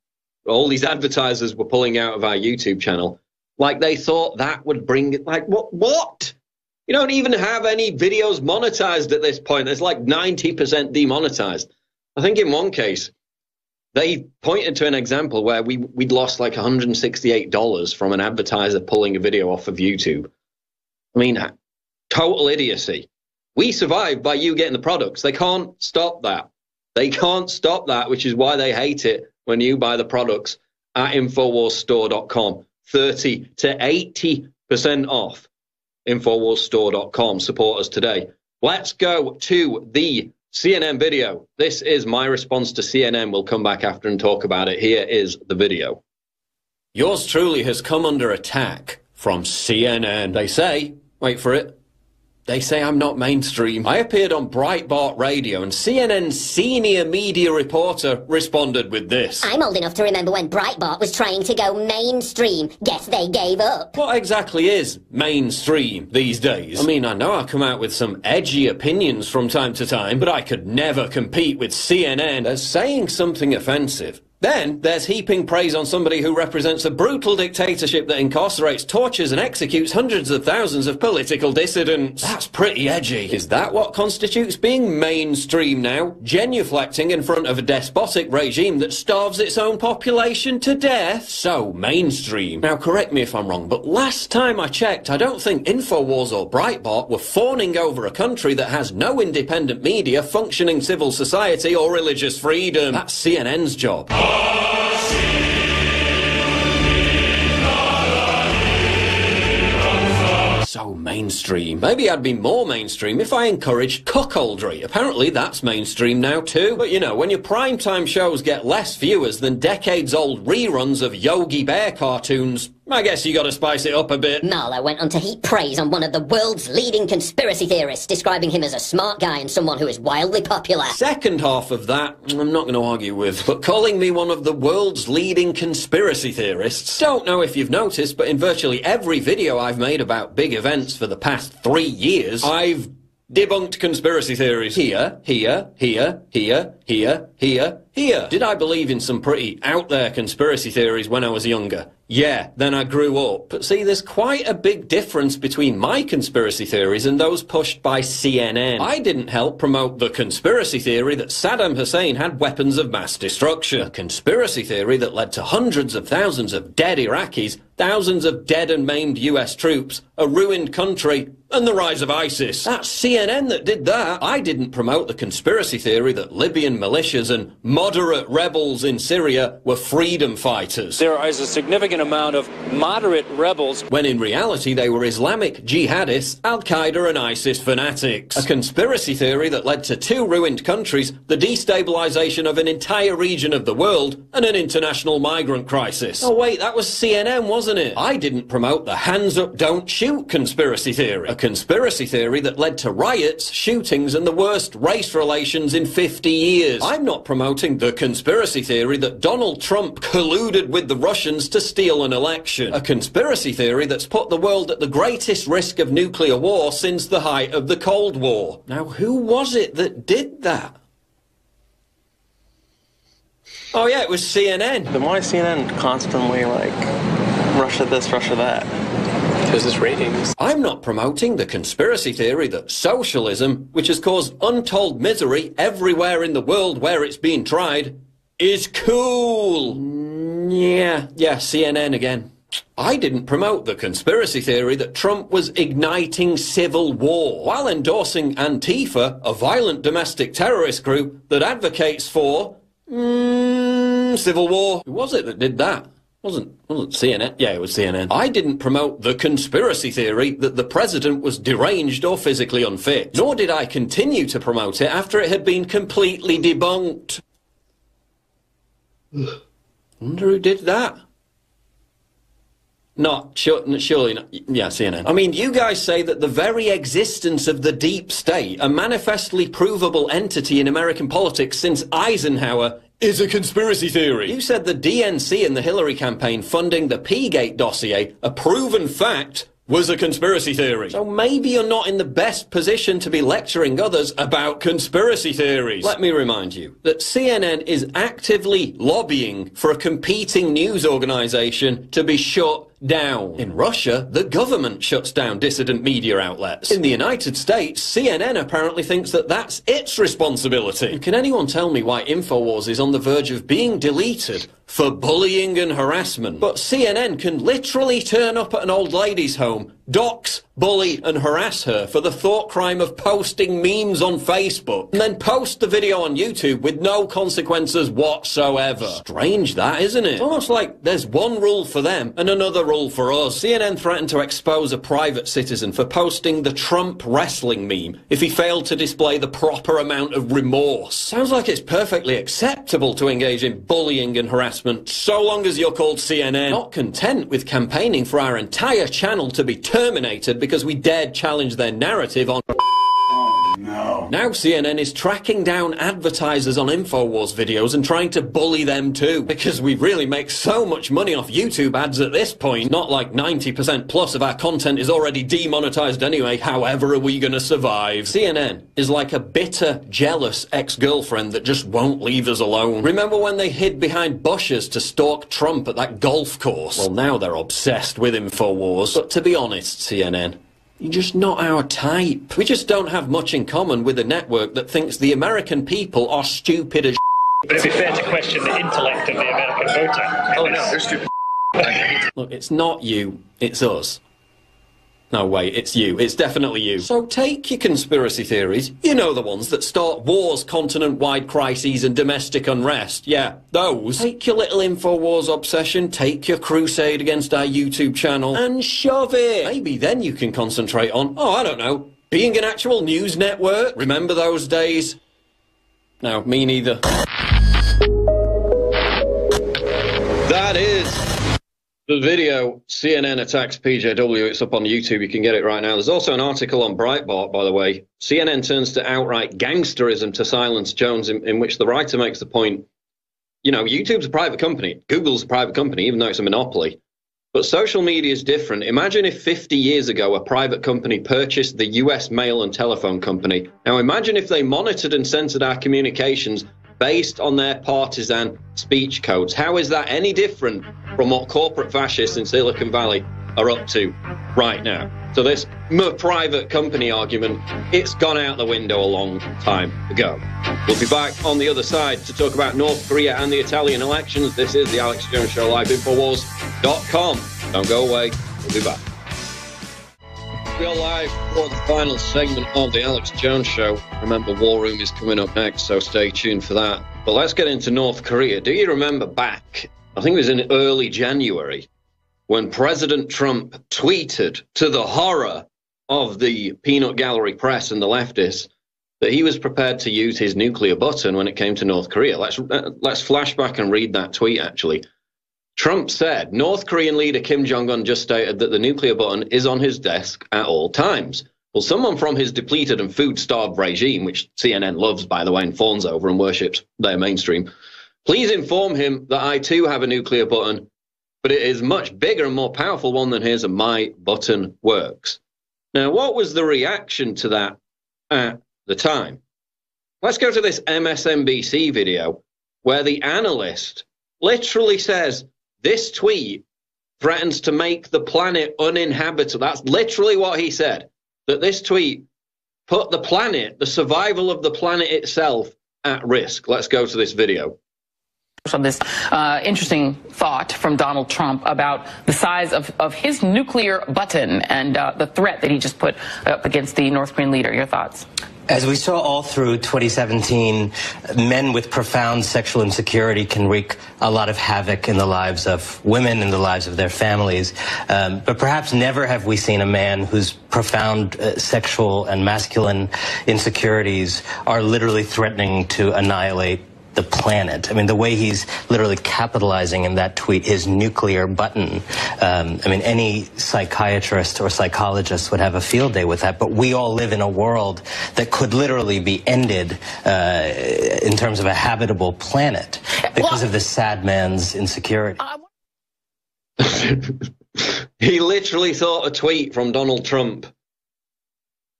all these advertisers were pulling out of our YouTube channel. Like they thought that would bring it. Like, what? You don't even have any videos monetized at this point. There's like 90% demonetized. I think in one case, they pointed to an example where we'd lost like $168 from an advertiser pulling a video off of YouTube. I mean, total idiocy. We survived by you getting the products. They can't stop that. They can't stop that, which is why they hate it when you buy the products at InfoWarsStore.com. 30 to 80% off. InfoWarsStore.com. Support us today. Let's go to the CNN video. This is my response to CNN. We'll come back after and talk about it. Here is the video. Yours truly has come under attack from CNN. They say, wait for it, they say I'm not mainstream. I appeared on Breitbart Radio and CNN's senior media reporter responded with this. I'm old enough to remember when Breitbart was trying to go mainstream. Guess they gave up. What exactly is mainstream these days? I mean, I know I come out with some edgy opinions from time to time, but I could never compete with CNN as saying something offensive. Then there's heaping praise on somebody who represents a brutal dictatorship that incarcerates, tortures and executes hundreds of thousands of political dissidents. That's pretty edgy. Is that what constitutes being mainstream now? Genuflecting in front of a despotic regime that starves its own population to death? So mainstream. Now correct me if I'm wrong, but last time I checked, I don't think InfoWars or Breitbart were fawning over a country that has no independent media, functioning civil society or religious freedom. That's CNN's job. So mainstream. Maybe I'd be more mainstream if I encouraged cuckoldry. Apparently that's mainstream now too. But you know, when your primetime shows get less viewers than decades-old reruns of Yogi Bear cartoons, I guess you gotta spice it up a bit. Marlowe went on to heap praise on one of the world's leading conspiracy theorists, describing him as a smart guy and someone who is wildly popular. Second half of that, I'm not going to argue with, but calling me one of the world's leading conspiracy theorists. Don't know if you've noticed, but in virtually every video I've made about big events for the past 3 years, I've debunked conspiracy theories. Here. Did I believe in some pretty out-there conspiracy theories when I was younger? Yeah, then I grew up. But see, there's quite a big difference between my conspiracy theories and those pushed by CNN. I didn't help promote the conspiracy theory that Saddam Hussein had weapons of mass destruction. A conspiracy theory that led to hundreds of thousands of dead Iraqis, thousands of dead and maimed US troops, a ruined country, and the rise of ISIS. That's CNN that did that. I didn't promote the conspiracy theory that Libyan militias and moderate rebels in Syria were freedom fighters. There is a significant amount of moderate rebels, when in reality they were Islamic jihadists, Al-Qaeda and ISIS fanatics. A conspiracy theory that led to 2 ruined countries, the destabilization of an entire region of the world, and an international migrant crisis. Oh wait, that was CNN, wasn't it? I didn't promote the hands up, don't shoot conspiracy theory. A conspiracy theory that led to riots, shootings, and the worst race relations in 50 years. I'm not promoting the conspiracy theory that Donald Trump colluded with the Russians to steal an election. A conspiracy theory that's put the world at the greatest risk of nuclear war since the height of the Cold War. Now, who was it that did that? Oh yeah, it was CNN. Then why is CNN constantly like, Russia this, Russia that? Because it's ratings. I'm not promoting the conspiracy theory that socialism, which has caused untold misery everywhere in the world where it's been tried, is cool. Yeah, CNN again. I didn't promote the conspiracy theory that Trump was igniting civil war while endorsing Antifa, a violent domestic terrorist group that advocates for civil war. Who was it that did that? Wasn't CNN? Yeah, it was CNN. I didn't promote the conspiracy theory that the president was deranged or physically unfit. Nor did I continue to promote it after it had been completely debunked. Wonder who did that? Surely not. Yeah, CNN. I mean, you guys say that the very existence of the deep state, a manifestly provable entity in American politics since Eisenhower, is a conspiracy theory. You said the DNC and the Hillary campaign funding the P-Gate dossier, a proven fact, was a conspiracy theory. So maybe you're not in the best position to be lecturing others about conspiracy theories. Let me remind you that CNN is actively lobbying for a competing news organization to be shut down. In Russia, the government shuts down dissident media outlets. In the United States, CNN apparently thinks that that's its responsibility. And can anyone tell me why InfoWars is on the verge of being deleted for bullying and harassment? But CNN can literally turn up at an old lady's home, dox, bully and harass her for the thought crime of posting memes on Facebook, and then post the video on YouTube with no consequences whatsoever. Strange that, isn't it? It's almost like there's one rule for them and another rule for us. CNN threatened to expose a private citizen for posting the Trump wrestling meme if he failed to display the proper amount of remorse. Sounds like it's perfectly acceptable to engage in bullying and harassment so long as you're called CNN. Not content with campaigning for our entire channel to be terminated because we dared challenge their narrative on... Oh, no. Now CNN is tracking down advertisers on InfoWars videos and trying to bully them too, because we really make so much money off YouTube ads at this point. Not like 90% plus of our content is already demonetized anyway. However are we going to survive? CNN is like a bitter, jealous ex-girlfriend that just won't leave us alone. Remember when they hid behind bushes to stalk Trump at that golf course? Well, now they're obsessed with InfoWars. But to be honest, CNN, you're just not our type. We just don't have much in common with a network that thinks the American people are stupid as But it'd be fair to question the intellect of the American voter. Oh no, they're stupid. Look, it's not you, it's us. No, wait, it's you. It's definitely you. So take your conspiracy theories. You know the ones that start wars, continent-wide crises and domestic unrest. Yeah, those. Take your little InfoWars obsession, take your crusade against our YouTube channel, and shove it. Maybe then you can concentrate on, oh, I don't know, being an actual news network. Remember those days? No, me neither. That is the video. CNN attacks PJW. It's up on YouTube. You can get it right now. There's also an article on Breitbart, by the way. CNN turns to outright gangsterism to silence Jones, in which the writer makes the point, you know, YouTube's a private company. Google's a private company, even though it's a monopoly. But social media is different. Imagine if 50 years ago a private company purchased the US mail and telephone company. Now imagine if they monitored and censored our communications based on their partisan speech codes. How is that any different from what corporate fascists in Silicon Valley are up to right now? So this private company argument, it's gone out the window a long time ago. We'll be back on the other side to talk about North Korea and the Italian elections. This is the Alex Jones Show, live, Infowars.com. Don't go away. We'll be back. We are live for the final segment of the Alex Jones Show. Remember, War Room is coming up next, so stay tuned for that. But let's get into North Korea. Do you remember back, I think it was in early January, when President Trump tweeted, to the horror of the peanut gallery press and the leftists, that he was prepared to use his nuclear button when it came to North Korea? Let's flash back and read that tweet, actually. Trump said, North Korean leader Kim Jong-un just stated that the nuclear button is on his desk at all times. Well, someone from his depleted and food-starved regime, which CNN loves, by the way, and fawns over and worships their mainstream, please inform him that I too have a nuclear button, but it is much bigger and more powerful one than his, and my button works. Now, what was the reaction to that at the time? Let's go to this MSNBC video where the analyst literally says, this tweet threatens to make the planet uninhabitable. That's literally what he said, that this tweet put the planet, the survival of the planet itself, at risk. Let's go to this video. On this interesting thought from Donald Trump about the size of his nuclear button and the threat that he just put up against the North Korean leader. Your thoughts? As we saw all through 2017, men with profound sexual insecurity can wreak a lot of havoc in the lives of women, in the lives of their families. But perhaps never have we seen a man whose profound sexual and masculine insecurities are literally threatening to annihilate the planet. I mean, the way he's literally capitalizing in that tweet, his nuclear button. I mean, any psychiatrist or psychologist would have a field day with that, but we all live in a world that could literally be ended in terms of a habitable planet because of this sad man's insecurity. He literally thought a tweet from Donald Trump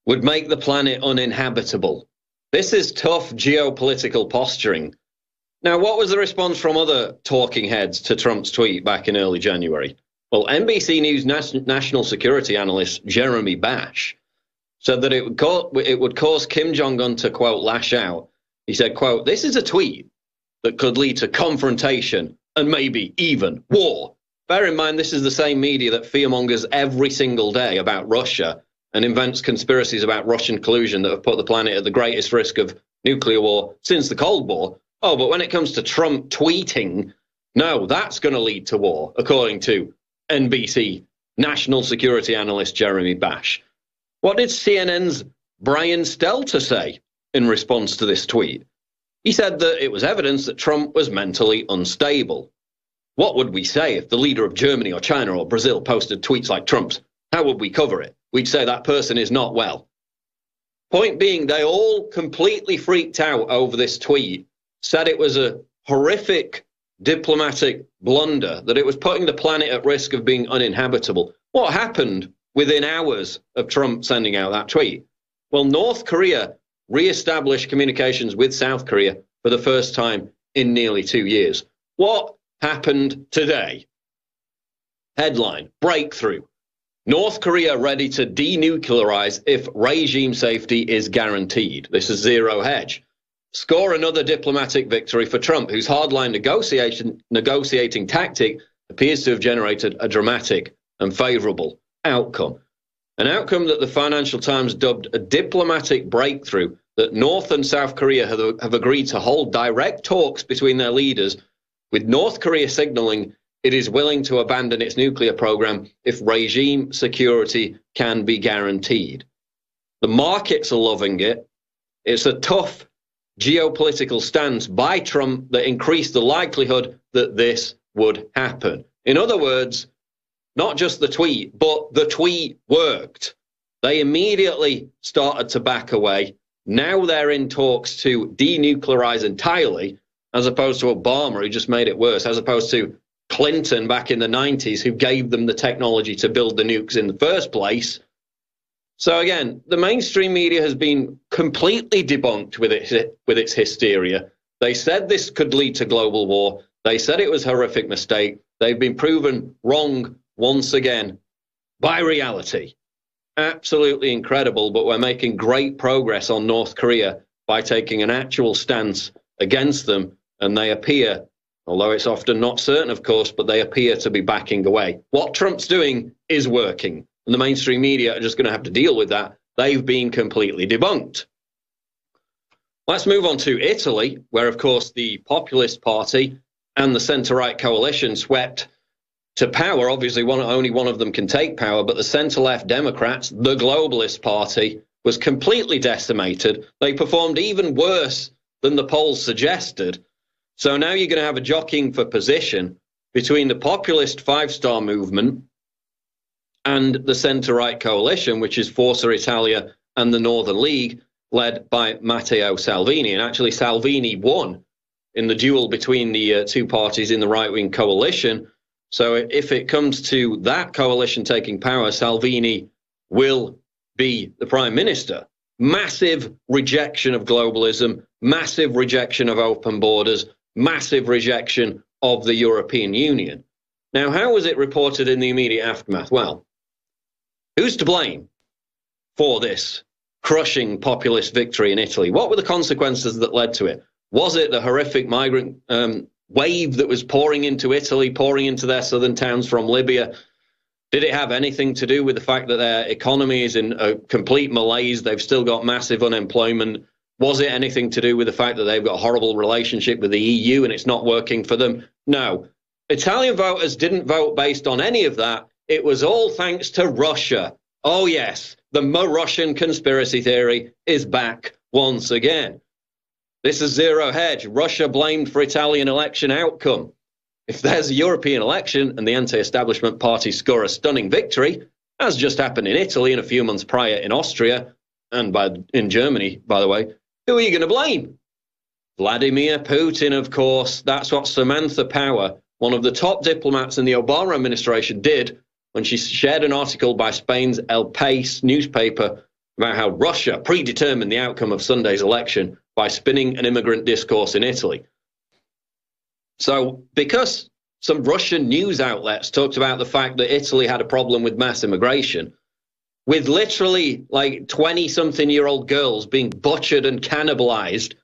would make the planet uninhabitable. This is tough geopolitical posturing. Now, what was the response from other talking heads to Trump's tweet back in early January? Well, NBC News national security analyst Jeremy Bash said that it would cause Kim Jong-un to, quote, lash out. He said, quote, "This is a tweet that could lead to confrontation and maybe even war." Bear in mind, this is the same media that fearmongers every single day about Russia and invents conspiracies about Russian collusion that have put the planet at the greatest risk of nuclear war since the Cold War. Oh, but when it comes to Trump tweeting, no, that's going to lead to war, according to NBC national security analyst Jeremy Bash. What did CNN's Brian Stelter say in response to this tweet? He said that it was evidence that Trump was mentally unstable. What would we say if the leader of Germany or China or Brazil posted tweets like Trump's? How would we cover it? We'd say that person is not well. Point being, they all completely freaked out over this tweet, said it was a horrific diplomatic blunder, that it was putting the planet at risk of being uninhabitable. What happened within hours of Trump sending out that tweet? Well, North Korea re-established communications with South Korea for the first time in nearly 2 years. What happened today? Headline, breakthrough. North Korea ready to denuclearize if regime safety is guaranteed. This is zero hedge. Score another diplomatic victory for Trump, whose hardline negotiating tactic appears to have generated a dramatic and favorable outcome. An outcome that the Financial Times dubbed a diplomatic breakthrough, that North and South Korea have agreed to hold direct talks between their leaders, with North Korea signaling it is willing to abandon its nuclear program if regime security can be guaranteed. The markets are loving it. It's a tough geopolitical stance by Trump that increased the likelihood that this would happen. In other words, not just the tweet, but the tweet worked. They immediately started to back away. Now they're in talks to denuclearize entirely, as opposed to Obama, who just made it worse, as opposed to Clinton back in the 90s, who gave them the technology to build the nukes in the first place. So again, the mainstream media has been completely debunked with its hysteria. They said this could lead to global war. They said it was a horrific mistake. They've been proven wrong once again by reality. Absolutely incredible, but we're making great progress on North Korea by taking an actual stance against them, and they appear, although it's often not certain, of course, but they appear to be backing away. What Trump's doing is working, and the mainstream media are just going to have to deal with that. They've been completely debunked. Let's move on to Italy, where, of course, the Populist Party and the centre-right coalition swept to power. Obviously, only one of them can take power, but the centre-left Democrats, the Globalist Party, was completely decimated. They performed even worse than the polls suggested. So now you're going to have a jockeying for position between the populist five-star movement and the centre-right coalition, which is Forza Italia and the Northern League, led by Matteo Salvini. And actually, Salvini won in the duel between the two parties in the right-wing coalition. So if it comes to that coalition taking power, Salvini will be the prime minister. Massive rejection of globalism, massive rejection of open borders, massive rejection of the European Union. Now, how was it reported in the immediate aftermath? Well, who's to blame for this crushing populist victory in Italy? What were the consequences that led to it? Was it the horrific migrant wave that was pouring into Italy, pouring into their southern towns from Libya? Did it have anything to do with the fact that their economy is in a complete malaise? They've still got massive unemployment. Was it anything to do with the fact that they've got a horrible relationship with the EU and it's not working for them? No. Italian voters didn't vote based on any of that. It was all thanks to Russia. Oh, yes, the Russian conspiracy theory is back once again. This is Zero Hedge. Russia blamed for Italian election outcome. If there's a European election and the anti-establishment parties score a stunning victory, as just happened in Italy and a few months prior in Austria, and in Germany, by the way, who are you going to blame? Vladimir Putin, of course. That's what Samantha Power, one of the top diplomats in the Obama administration, did when she shared an article by Spain's El País newspaper about how Russia predetermined the outcome of Sunday's election by spinning an immigrant discourse in Italy. So, because some Russian news outlets talked about the fact that Italy had a problem with mass immigration, with literally like 20-something-year-old girls being butchered and cannibalized,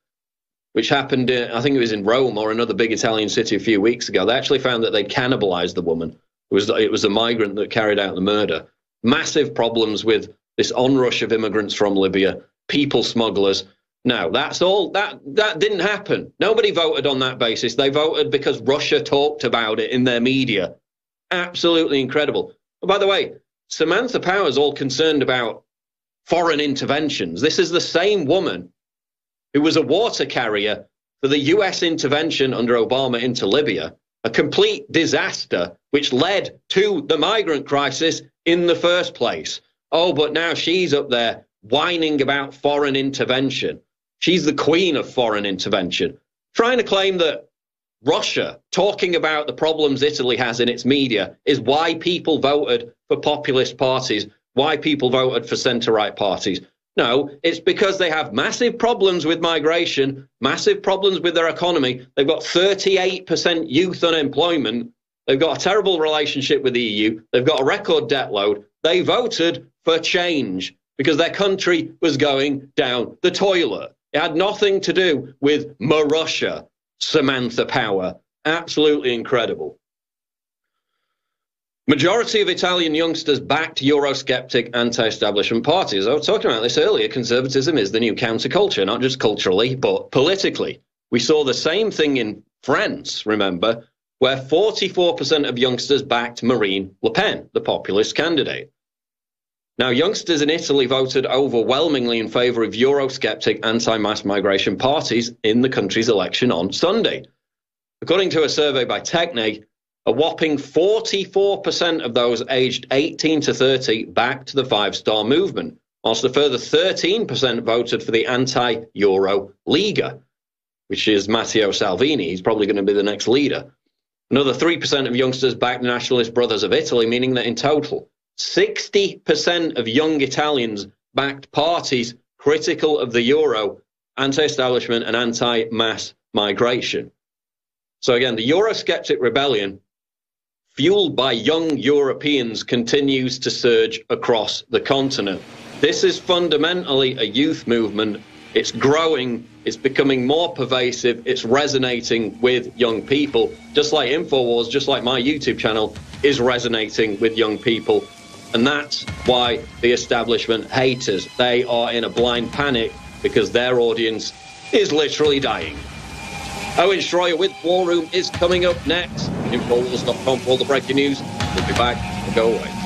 which happened, I think it was in Rome or another big Italian city a few weeks ago. They actually found that they'd cannibalized the woman. It was a migrant that carried out the murder. Massive problems with this onrush of immigrants from Libya, people smugglers. Now, that's all. That didn't happen. Nobody voted on that basis. They voted because Russia talked about it in their media. Absolutely incredible. Oh, by the way, Samantha Power's all concerned about foreign interventions. This is the same woman who was a water carrier for the U.S. intervention under Obama into Libya, a complete disaster which led to the migrant crisis in the first place. Oh, but now she's up there whining about foreign intervention. She's the queen of foreign intervention, trying to claim that Russia talking about the problems Italy has in its media is why people voted for populist parties, why people voted for centre-right parties. No, it's because they have massive problems with migration, massive problems with their economy. They've got 38% youth unemployment. They've got a terrible relationship with the EU. They've got a record debt load. They voted for change because their country was going down the toilet. It had nothing to do with Russia, Samantha Power. Absolutely incredible. Majority of Italian youngsters backed Eurosceptic anti-establishment parties. I was talking about this earlier. Conservatism is the new counterculture, not just culturally, but politically. We saw the same thing in France, remember, where 44% of youngsters backed Marine Le Pen, the populist candidate. Now, youngsters in Italy voted overwhelmingly in favour of Eurosceptic anti-mass migration parties in the country's election on Sunday. According to a survey by Techne, a whopping 44% of those aged 18 to 30 backed the Five-Star Movement, whilst a further 13% voted for the anti-Euro Lega, which is Matteo Salvini. He's probably going to be the next leader. Another 3% of youngsters backed the Nationalist Brothers of Italy, meaning that in total, 60% of young Italians backed parties critical of the euro, anti-establishment and anti-mass migration. So again, the Eurosceptic rebellion, fueled by young Europeans, continues to surge across the continent. This is fundamentally a youth movement. It's growing, it's becoming more pervasive, it's resonating with young people, just like InfoWars, just like my YouTube channel is resonating with young people. And that's why the establishment hate us. They are in a blind panic because their audience is literally dying. Owen Schroyer with War Room is coming up next. Infowars.com for all the breaking news. We'll be back. Go away.